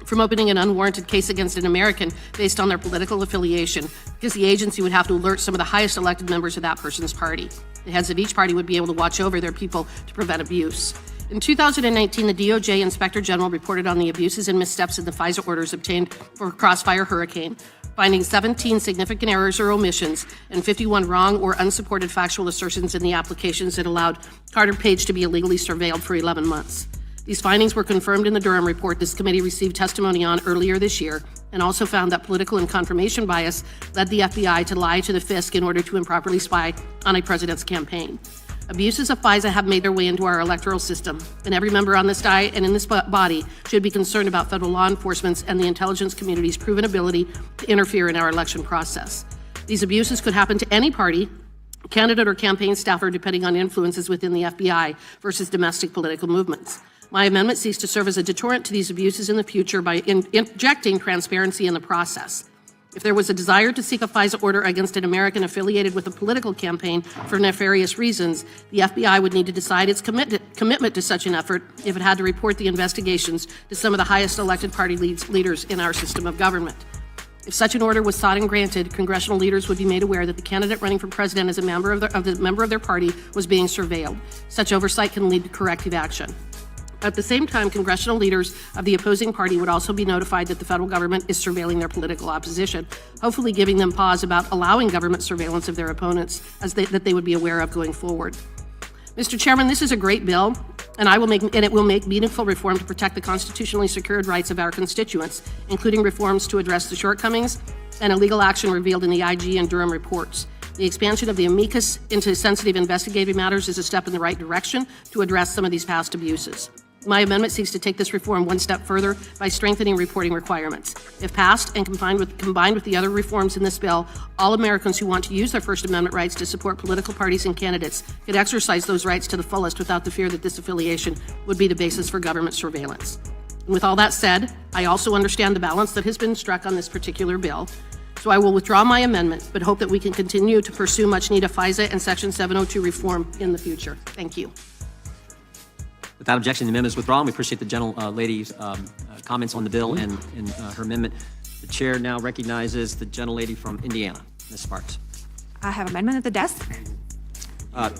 Speaker 17: from opening an unwarranted case against an American based on their political affiliation, because the agency would have to alert some of the highest elected members of that person's party. The heads of each party would be able to watch over their people to prevent abuse. In 2019, the DOJ Inspector General reported on the abuses and missteps in the FISA orders obtained for Crossfire Hurricane, finding 17 significant errors or omissions and 51 wrong or unsupported factual assertions in the applications that allowed Carter Page to be illegally surveilled for 11 months. These findings were confirmed in the Durham report this committee received testimony on earlier this year, and also found that political and confirmation bias led the FBI to lie to the FISC in order to improperly spy on a president's campaign. Abuses of FISA have made their way into our electoral system, and every member on this diet and in this body should be concerned about federal law enforcement's and the intelligence community's proven ability to interfere in our election process. These abuses could happen to any party, candidate, or campaign staffer, depending on influences within the FBI versus domestic political movements. My amendment seeks to serve as a deterrent to these abuses in the future by injecting transparency in the process. If there was a desire to seek a FISA order against an American affiliated with a political campaign for nefarious reasons, the FBI would need to decide its commitment to such an effort if it had to report the investigations to some of the highest elected party leaders in our system of government. If such an order was sought and granted, congressional leaders would be made aware that the candidate running for president as a member of their party was being surveilled. Such oversight can lead to corrective action. At the same time, congressional leaders of the opposing party would also be notified that the federal government is surveilling their political opposition, hopefully giving them pause about allowing government surveillance of their opponents that they would be aware of going forward. Mr. Chairman, this is a great bill, and it will make meaningful reform to protect the constitutionally secured rights of our constituents, including reforms to address the shortcomings and illegal action revealed in the IG and Durham reports. The expansion of the amicus into sensitive investigative matters is a step in the right direction to address some of these past abuses. My amendment seeks to take this reform one step further by strengthening reporting requirements. If passed and combined with the other reforms in this bill, all Americans who want to use their First Amendment rights to support political parties and candidates could exercise those rights to the fullest without the fear that this affiliation would be the basis for government surveillance. And with all that said, I also understand the balance that has been struck on this particular bill. So I will withdraw my amendment, but hope that we can continue to pursue much-needed FISA and Section 702 reform in the future. Thank you.
Speaker 3: Without objection, the amendment is withdrawn. We appreciate the gentlelady's comments on the bill and her amendment. The chair now recognizes the gentlelady from Indiana, Ms. Sparks.
Speaker 1: I have amendment at the desk.
Speaker 3: The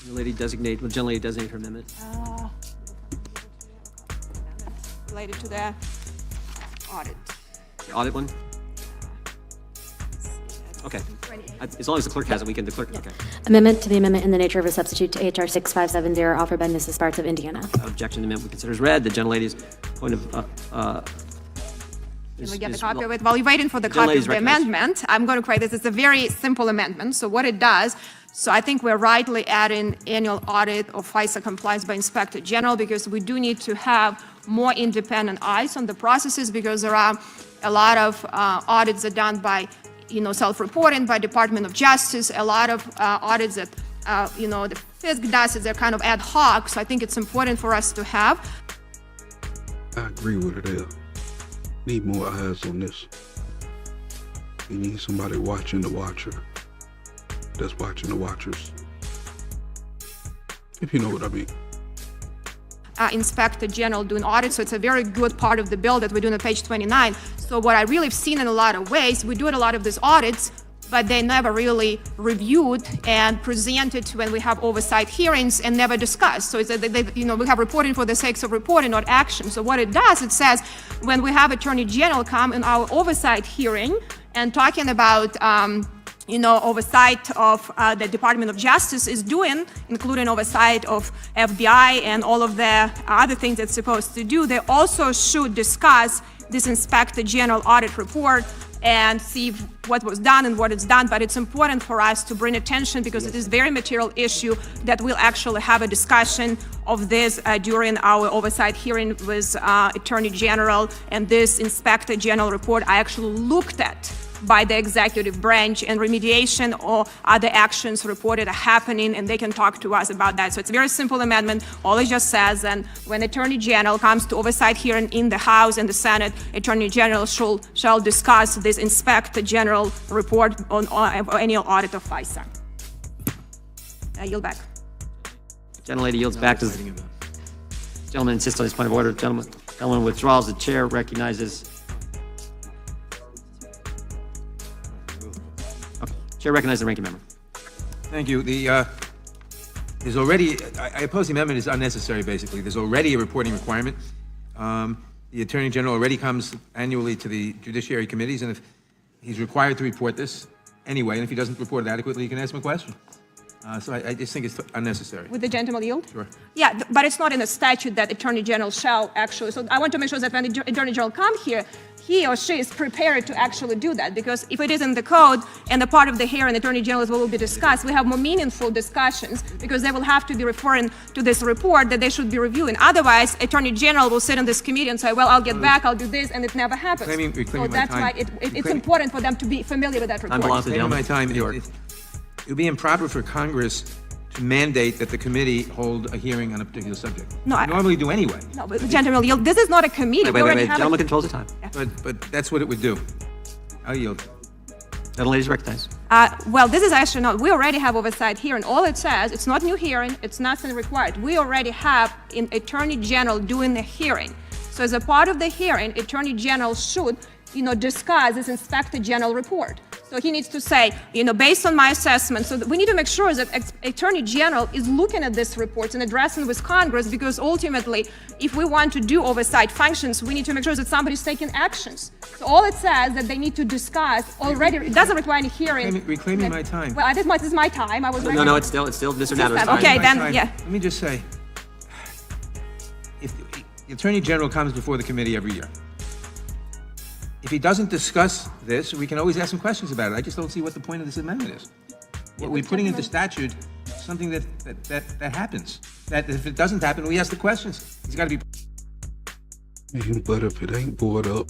Speaker 3: gentlelady designate her amendment.
Speaker 1: Related to the audit.
Speaker 3: The audit one? Okay. As long as the clerk has it, we can, the clerk, okay.
Speaker 5: Amendment to the amendment in the nature of a substitute to HR 6570 offered by Mrs. Sparks of Indiana.
Speaker 3: Without objection, the amendment we consider as read. The gentlelady's point of
Speaker 1: Can we get the copy of it? While you're waiting for the copy of the amendment, I'm going to create this. It's a very simple amendment. So what it does, so I think we're rightly adding annual audit of FISA compliance by Inspector General because we do need to have more independent eyes on the processes because there are a lot of audits that are done by, self-reporting by Department of Justice, a lot of audits that, the FISC does, they're kind of ad hoc. So I think it's important for us to have.
Speaker 2: I agree with it there. Need more eyes on this. You need somebody watching the watcher. That's watching the watchers. If you know what I mean.
Speaker 1: Inspector General doing audits, so it's a very good part of the bill that we're doing on page 29. So what I really have seen in a lot of ways, we do a lot of these audits, but they never really reviewed and presented when we have oversight hearings and never discussed. So it's we have reporting for the sake of reporting, not action. So what it does, it says when we have Attorney General come in our oversight hearing and talking about oversight of the Department of Justice is doing, including oversight of FBI and all of the other things it's supposed to do, they also should discuss this Inspector General audit report and see what was done and what is done. But it's important for us to bring attention because it is a very material issue that we'll actually have a discussion of this during our oversight hearing with Attorney General. And this Inspector General report I actually looked at by the executive branch, and remediation or other actions reported are happening, and they can talk to us about that. So it's a very simple amendment. All it just says, and when Attorney General comes to oversight hearing in the House and the Senate, Attorney General shall discuss this Inspector General report on annual audit of FISA. I yield back.
Speaker 3: Gentlelady yields back to the gentleman insists on his point of order. Gentleman withdraws. The chair recognizes. Chair recognizes the ranking member.
Speaker 4: Thank you. There's already, I oppose the amendment is unnecessary, basically. There's already a reporting requirement. The Attorney General already comes annually to the Judiciary Committees, and if he's required to report this anyway, and if he doesn't report it adequately, you can ask him a question. So I just think it's unnecessary.
Speaker 1: Would the gentleman yield?
Speaker 4: Sure.
Speaker 1: Yeah, but it's not in the statute that Attorney General shall actually. So I want to make sure that when the Attorney General comes here, he or she is prepared to actually do that. Because if it is in the code and the part of the hearing, Attorney General will be discussed, we have more meaningful discussions because they will have to be referring to this report that they should be reviewing. Otherwise, Attorney General will sit in this committee and say, well, I'll get back, I'll do this, and it never happens. So that's why it's important for them to be familiar with that report.
Speaker 4: It would be improper for Congress to mandate that the committee hold a hearing on a particular subject. No, we normally do anyway.
Speaker 1: No, but Gentleman yield. This is not a committee.
Speaker 3: Wait. Gentleman controls the time.
Speaker 4: Yeah. But that's what it would do. I'll yield.
Speaker 3: Gentlelady's recognized.
Speaker 1: Well, this is actually not. We already have oversight hearing. All it says, it's not new hearing. It's nothing required. We already have an Attorney General doing the hearing. So as a part of the hearing, Attorney General should, discuss this Inspector General report. So he needs to say, based on my assessment, so we need to make sure that Attorney General is looking at these reports and addressing with Congress, because ultimately, if we want to do oversight functions, we need to make sure that somebody's taking actions. So all it says that they need to discuss already, it doesn't require any hearing.
Speaker 4: Reclaiming my time.
Speaker 1: Well, this is my time. I was ready.
Speaker 3: No, it's still Mr. Natter's time.
Speaker 1: Okay, then, yeah.
Speaker 4: Let me just say, if the Attorney General comes before the committee every year, if he doesn't discuss this, we can always ask him questions about it. I just don't see what the point of this amendment is. What we're putting into statute something that happens. That if it doesn't happen, we ask the questions. He's got to be.
Speaker 2: But if it ain't brought up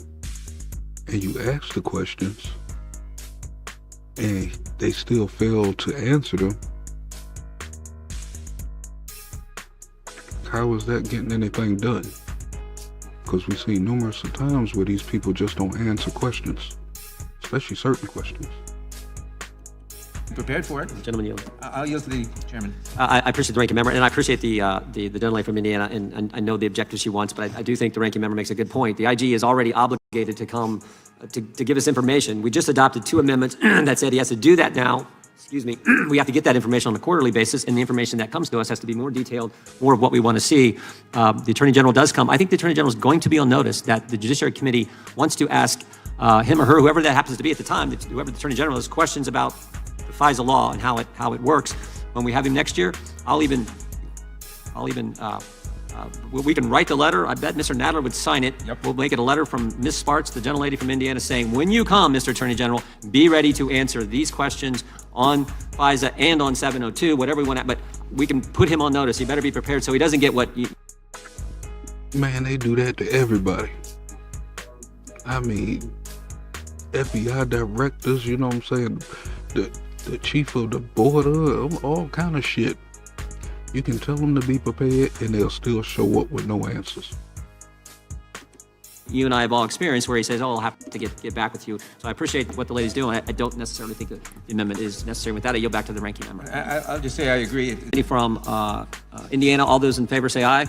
Speaker 2: and you ask the questions and they still fail to answer them, how is that getting anything done? Because we've seen numerous of times where these people just don't answer questions, especially certain questions.
Speaker 4: Prepared for it.
Speaker 3: Gentleman yield.
Speaker 4: I'll yield to the chairman.
Speaker 3: I appreciate the ranking member, and I appreciate the gentlelady from Indiana, and I know the objectives she wants, but I do think the ranking member makes a good point. The IG is already obligated to come to give us information. We just adopted 2 amendments that said he has to do that now. Excuse me. We have to get that information on a quarterly basis, and the information that comes to us has to be more detailed, more of what we want to see. The Attorney General does come. I think the Attorney General is going to be on notice that the Judiciary Committee wants to ask him or her, whoever that happens to be at the time, whoever the Attorney General is, questions about FISA law and how it works. When we have him next year, we can write the letter. I bet Mr. Nadler would sign it.
Speaker 4: Yep.
Speaker 3: We'll make it a letter from Ms. Spartz, the gentlelady from Indiana, saying, when you come, Mr. Attorney General, be ready to answer these questions on FISA and on 702, whatever we want to, but we can put him on notice. He better be prepared so he doesn't get what you...
Speaker 2: Man, they do that to everybody. I mean, FBI directors, you know what I'm saying? The chief of the border, all kind of shit. You can tell them to be prepared and they'll still show up with no answers.
Speaker 3: You and I have all experienced where he says, I'll have to get back with you. So I appreciate what the lady's doing. I don't necessarily think that the amendment is necessary. With that, I yield back to the ranking member.
Speaker 4: I'll just say I agree.
Speaker 3: From Indiana, all those in favor say aye.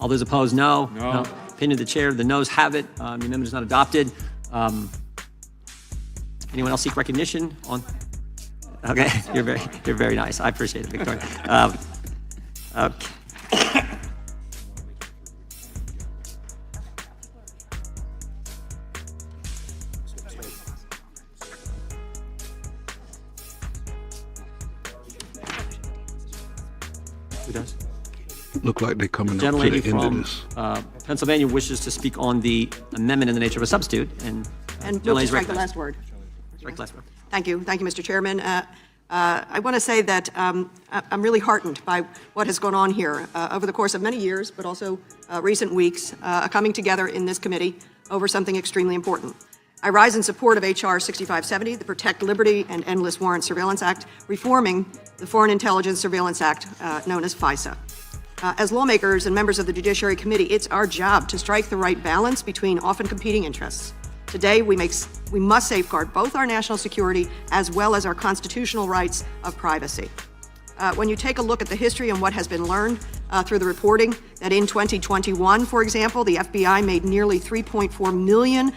Speaker 3: All those opposed, no.
Speaker 4: No.
Speaker 3: Opinion of the chair, the noes have it. The amendment is not adopted. Anyone else seek recognition on? Okay, you're very nice. I appreciate it, Victoria. Okay. Who does?
Speaker 2: Look like they're coming up to the
Speaker 3: Gentlelady
Speaker 2: end of
Speaker 3: from
Speaker 2: this.
Speaker 3: Pennsylvania wishes to speak on the amendment in the nature of a substitute, and
Speaker 15: move to strike the last word.
Speaker 3: Strike the last word.
Speaker 15: Thank you, Mr. Chairman. I want to say that I'm really heartened by what has gone on here over the course of many years, but also recent weeks, coming together in this committee over something extremely important. I rise in support of H.R. 6570, the Protect Liberty and Endless Warrant Surveillance Act, reforming the Foreign Intelligence Surveillance Act, known as FISA. As lawmakers and members of the Judiciary Committee, it's our job to strike the right balance between often competing interests. Today, we must safeguard both our national security as well as our constitutional rights of privacy. When you take a look at the history and what has been learned through the reporting, that in 2021, for example, the FBI made nearly 3.4 million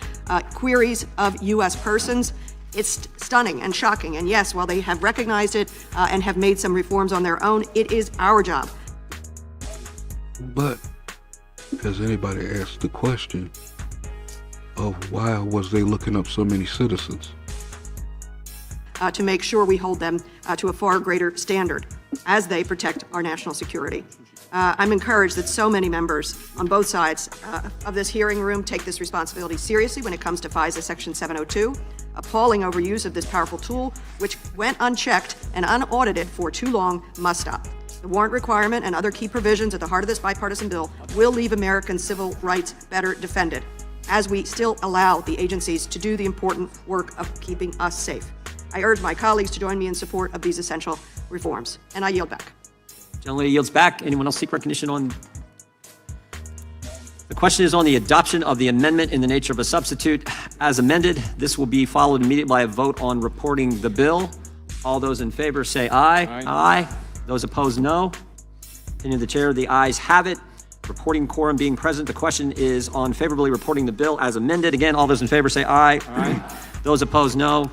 Speaker 15: queries of U.S. persons. It's stunning and shocking. And yes, while they have recognized it and have made some reforms on their own, it is our job.
Speaker 2: But has anybody asked the question of why was they looking up so many citizens?
Speaker 15: To make sure we hold them to a far greater standard as they protect our national security. I'm encouraged that so many members on both sides of this hearing room take this responsibility seriously when it comes to FISA Section 702. Appalling overuse of this powerful tool, which went unchecked and unaudited for too long, must stop. The warrant requirement and other key provisions at the heart of this bipartisan bill will leave American civil rights better defended, as we still allow the agencies to do the important work of keeping us safe. I urge my colleagues to join me in support of these essential reforms, and I yield back.
Speaker 3: Gentlelady yields back. Anyone else seek recognition on? The question is on the adoption of the amendment in the nature of a substitute as amended. This will be followed immediately by a vote on reporting the bill. All those in favor say aye. Aye. Those opposed, no. Opinion of the chair, the ayes have it. Reporting quorum being present, the question is on favorably reporting the bill as amended. Again, all those in favor say aye. Aye. Those opposed, no.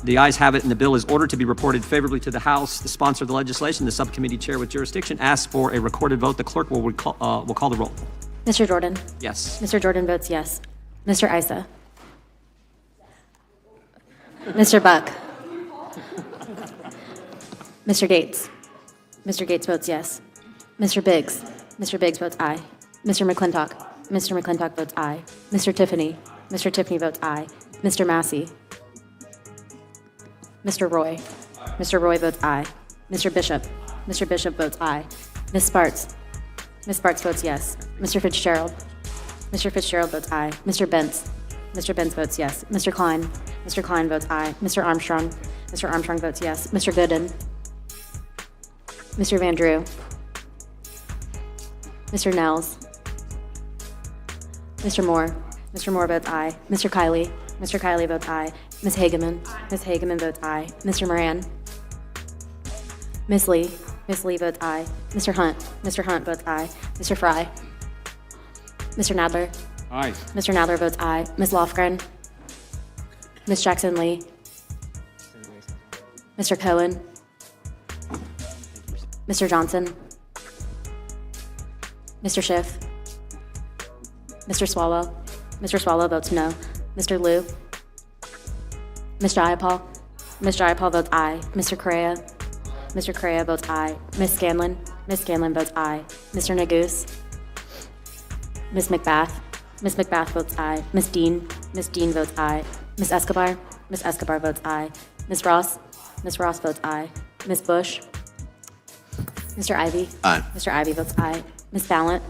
Speaker 3: The ayes have it, and the bill is ordered to be reported favorably to the House. The sponsor of the legislation, the subcommittee chair with jurisdiction, asks for a recorded vote. The clerk will call the roll.
Speaker 5: Mr. Jordan?
Speaker 3: Yes.
Speaker 5: Mr. Jordan votes yes. Mr. Issa? Mr. Buck? Mr. Gates? Mr. Gates votes yes. Mr. Biggs? Mr. Biggs votes aye. Mr. McClintock? Mr. McClintock votes aye. Mr. Tiffany? Mr. Tiffany votes aye. Mr. Massey? Mr. Roy? Mr. Roy votes aye. Mr. Bishop. Mr. Bishop votes aye. Ms. Sparks. Ms. Sparks votes yes. Mr. Fitzgerald. Mr. Fitzgerald votes aye. Mr. Bentz. Mr. Bentz votes yes. Mr. Klein. Mr. Klein votes aye. Mr. Armstrong. Mr. Armstrong votes yes. Mr. Gooden. Mr. Van Drew. Mr. Nels. Mr. Moore. Mr. Moore votes aye. Mr. Kiley. Mr. Kiley votes aye. Ms. Hageman. Ms. Hageman votes aye. Mr. Moran. Ms. Lee. Ms. Lee votes aye. Mr. Hunt. Mr. Hunt votes aye. Mr. Fry. Mr. Nadler.
Speaker 4: Aye.
Speaker 5: Mr. Nadler votes aye. Ms. Lofgren. Ms. Jackson Lee. Mr. Cohen. Mr. Johnson. Mr. Schiff. Mr. Swalwell. Mr. Swalwell votes no. Mr. Liu. Ms. Jayapal. Ms. Jayapal votes aye. Mr. Correa. Mr. Correa votes aye. Ms. Scanlon. Ms. Scanlon votes aye. Mr. Nagus. Ms. McBath. Ms. McBath votes aye. Ms. Dean. Ms. Dean votes aye. Ms. Escobar. Ms. Escobar votes aye. Ms. Ross. Ms. Ross votes aye. Ms. Bush. Mr. Ivy.
Speaker 7: Aye.
Speaker 5: Mr. Ivy votes aye. Ms. Ballant.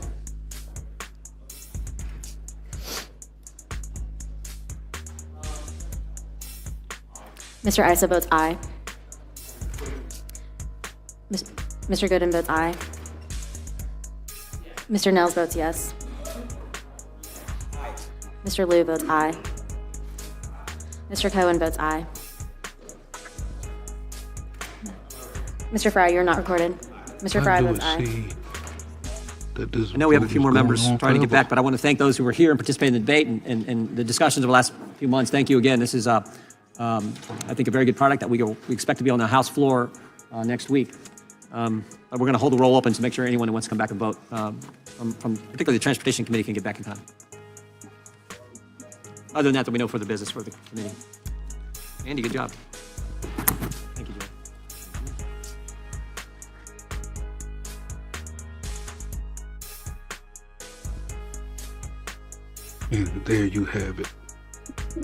Speaker 5: Mr. Issa votes aye. Mr. Gooden votes aye. Mr. Nels votes yes. Mr. Liu votes aye. Mr. Cohen votes aye. Mr. Fry, you're not recorded. Mr. Fry votes aye.
Speaker 3: I know we have a few more members trying to get back, but I want to thank those who were here and participated in the debate and the discussions over the last few months. Thank you again. This is, I think, a very good product that we expect to be on the House floor next week. But we're going to hold the roll open to make sure anyone who wants to come back and vote, from particularly the Transportation Committee, can get back in time. Other than that, we know for the business for the committee. Andy, good job. Thank you, Joe.
Speaker 2: And there you have it.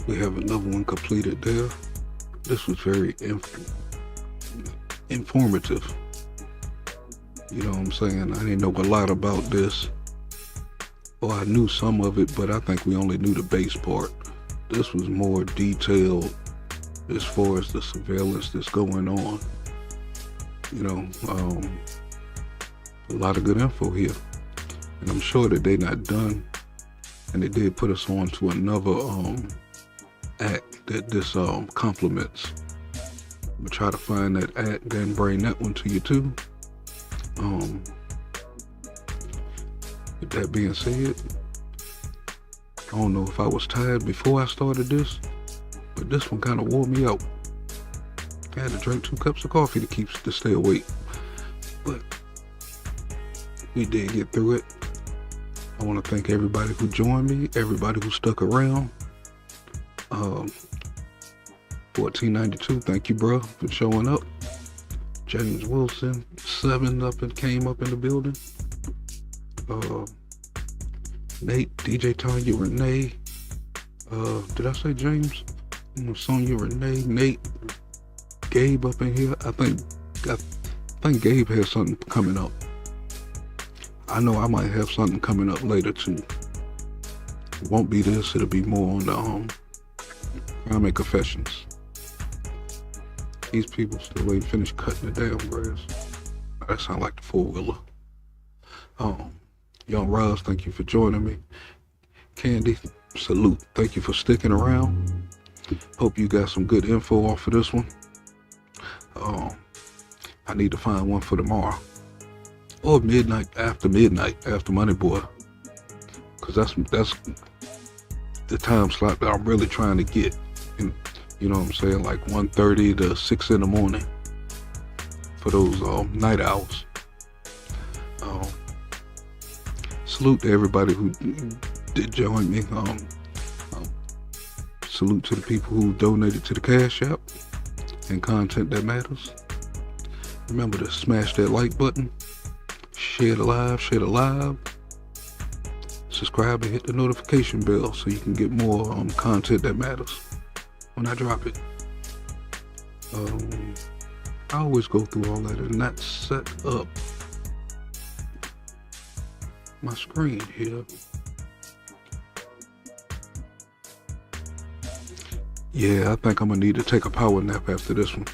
Speaker 2: We have another one completed there. This was very informative. You know what I'm saying? I didn't know a lot about this. Well, I knew some of it, but I think we only knew the base part. This was more detailed as far as the surveillance that's going on. You know, a lot of good info here. And I'm sure that they're not done. And they did put us on to another act that this complements. We'll try to find that act, then bring that one to you too. With that being said, I don't know if I was tired before I started this, but this one kind of wore me out. I had to drink 2 cups of coffee to stay awake. But we did get through it. I want to thank everybody who joined me, everybody who stuck around. 1492, thank you, bro, for showing up. James Wilson, 7 came up in the building. Nate, DJ Tanya, Renee. Did I say James? Sonia, Renee, Nate, Gabe up in here. I think Gabe has something coming up. I know I might have something coming up later too. It won't be this, it'll be more on the Crime and Confessions. These people still waiting to finish cutting the damn grass. That sounds like the 4-wheeler. Young Roz, thank you for joining me. Candy, salute. Thank you for sticking around. Hope you got some good info off of this one. I need to find one for tomorrow. Or after Money Boy. Because that's the time slot that I'm really trying to get. And, you know what I'm saying? Like 1:30 to 6 in the morning. For those night owls. Salute to everybody who did join me. Salute to the people who donated to the Cash App and Content That Matters. Remember to smash that like button. Share the live. Subscribe and hit the notification bell so you can get more content that matters when I drop it. I always go through all that, and that set up my screen here. Yeah, I think I'm gonna need to take a power nap after this one.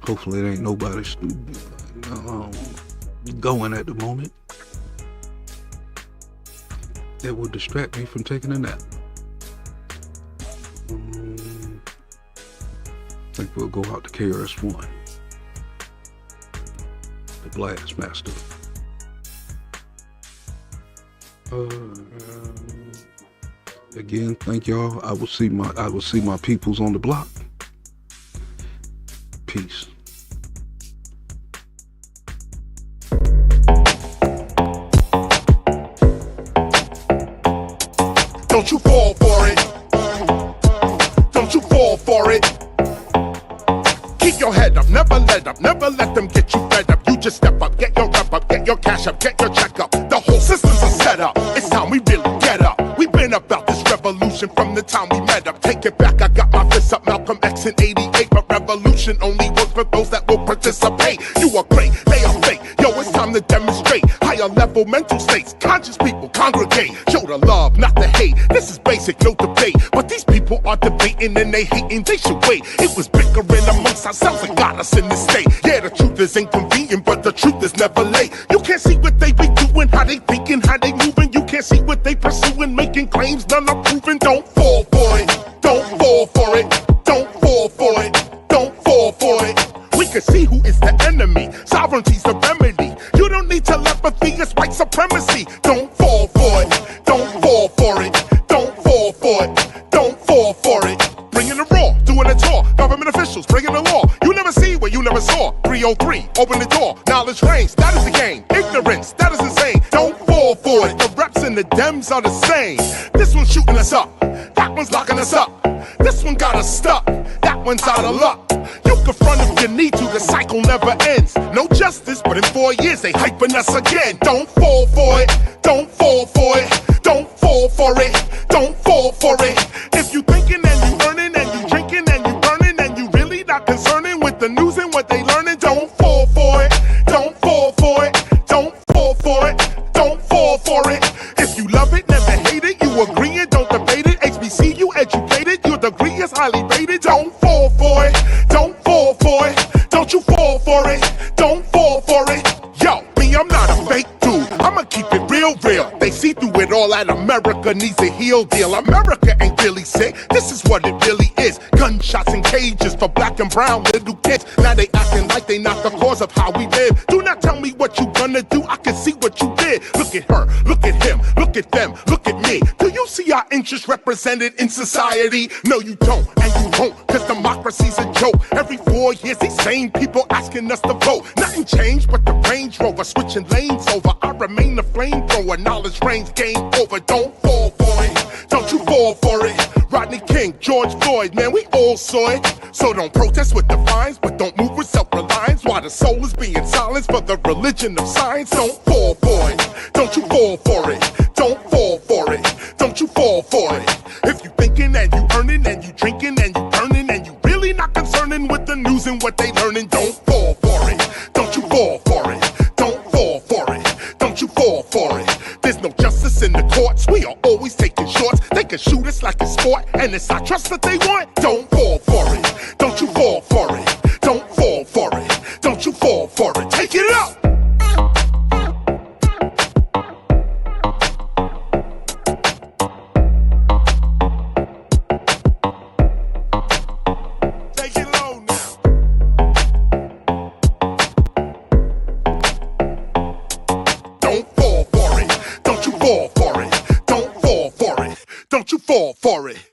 Speaker 2: Hopefully it ain't nobody going at the moment that will distract me from taking a nap. I think we'll go out to KRS-One, the Blast Master. Again, thank y'all. I will see my peoples on the block. Peace.
Speaker 8: Don't you fall for it. Don't you fall for it. Keep your head up, never let them get you fed up. You just step up, get your rep up, get your cash up, get your check up. The whole system's a setup. It's time we really get up. We've been about this revolution from the time we met up. Take it back, I got my fists up, Malcolm X in 88. But revolution only works for those that will participate. You are great, they are fake. Yo, it's time to demonstrate higher level mental states. Conscious people congregate, show the love, not the hate. This is basic, no debate. But these people are debating and they hating, they should wait. It was bickering amongst ourselves that got us in this state. Yeah, the truth is inconvenient, but the truth is never late. You can't see what they be doing, how they thinking, how they moving. You can't see what they pursuing, making claims none are proven. Don't fall for it, don't fall for it, don't fall for it, don't fall for it. We can see who is the enemy, sovereignty's the remedy. You don't need telepathy, it's white supremacy. Don't fall for it, don't fall for it, don't fall for it, don't fall for it. Bringing the raw, doing the tour, government officials bringing the law. You never see what you never saw. 303, open the door, knowledge reigns, that is the game. Ignorance, that is insane. Don't fall for it, the reps and the Dems are the same. This one's shooting us up, that one's locking us up. This one got us stuck, that one's out of luck. You can front if you need to, the cycle never ends. No justice, but in 4 years they hyping us again. Don't fall for it, don't fall for it, don't fall for it, don't fall for it. If you thinking and you earning and you drinking and you burning and you really not concerning with the news and what they learning, don't fall for it, don't fall for it, don't fall for it, don't fall for it. If you love it, never hate it, you agreeing, don't debate it. HBCU educated, your degree is highly rated. Don't fall for it, don't fall for it, don't you fall for it, don't fall for it. Yo, me, I'm not a fake dude, I'ma keep it real. They see through it all that America needs a heal deal. America ain't really sick, this is what it really is. Gunshots and cages for black and brown little kids. Now they acting like they not the cause of how we live. Do not tell me what you gonna do, I can see what you did. Look at her, look at him, look at them, look at me. Do you see our interests represented in society? No, you don't, and you won't, cause democracy's a joke. Every 4 years, these same people asking us to vote. Nothing changed but the Range Rover switching lanes over. I remain the flamethrower, knowledge reigns, game over. Don't fall for it, don't you fall for it. Rodney King, George Floyd, man, we all saw it. So don't protest with defiance, but don't move with self-reliance. While the soul is being silenced for the religion of science. Don't fall for it, don't you fall for it, don't fall for it, don't you fall for it. If you thinking and you earning and you drinking and you burning and you really not concerning with the news and what they learning, don't fall for it, don't you fall for it, don't fall for it, don't you fall for it. There's no justice in the courts, we are always taking shorts. They can shoot us like a sport, and it's our trust that they want. Don't fall for it, don't you fall for it, don't fall for it, don't you fall for it. Take it up! Take it low now. Don't fall for it, don't you fall for it, don't fall for it, don't you fall for it.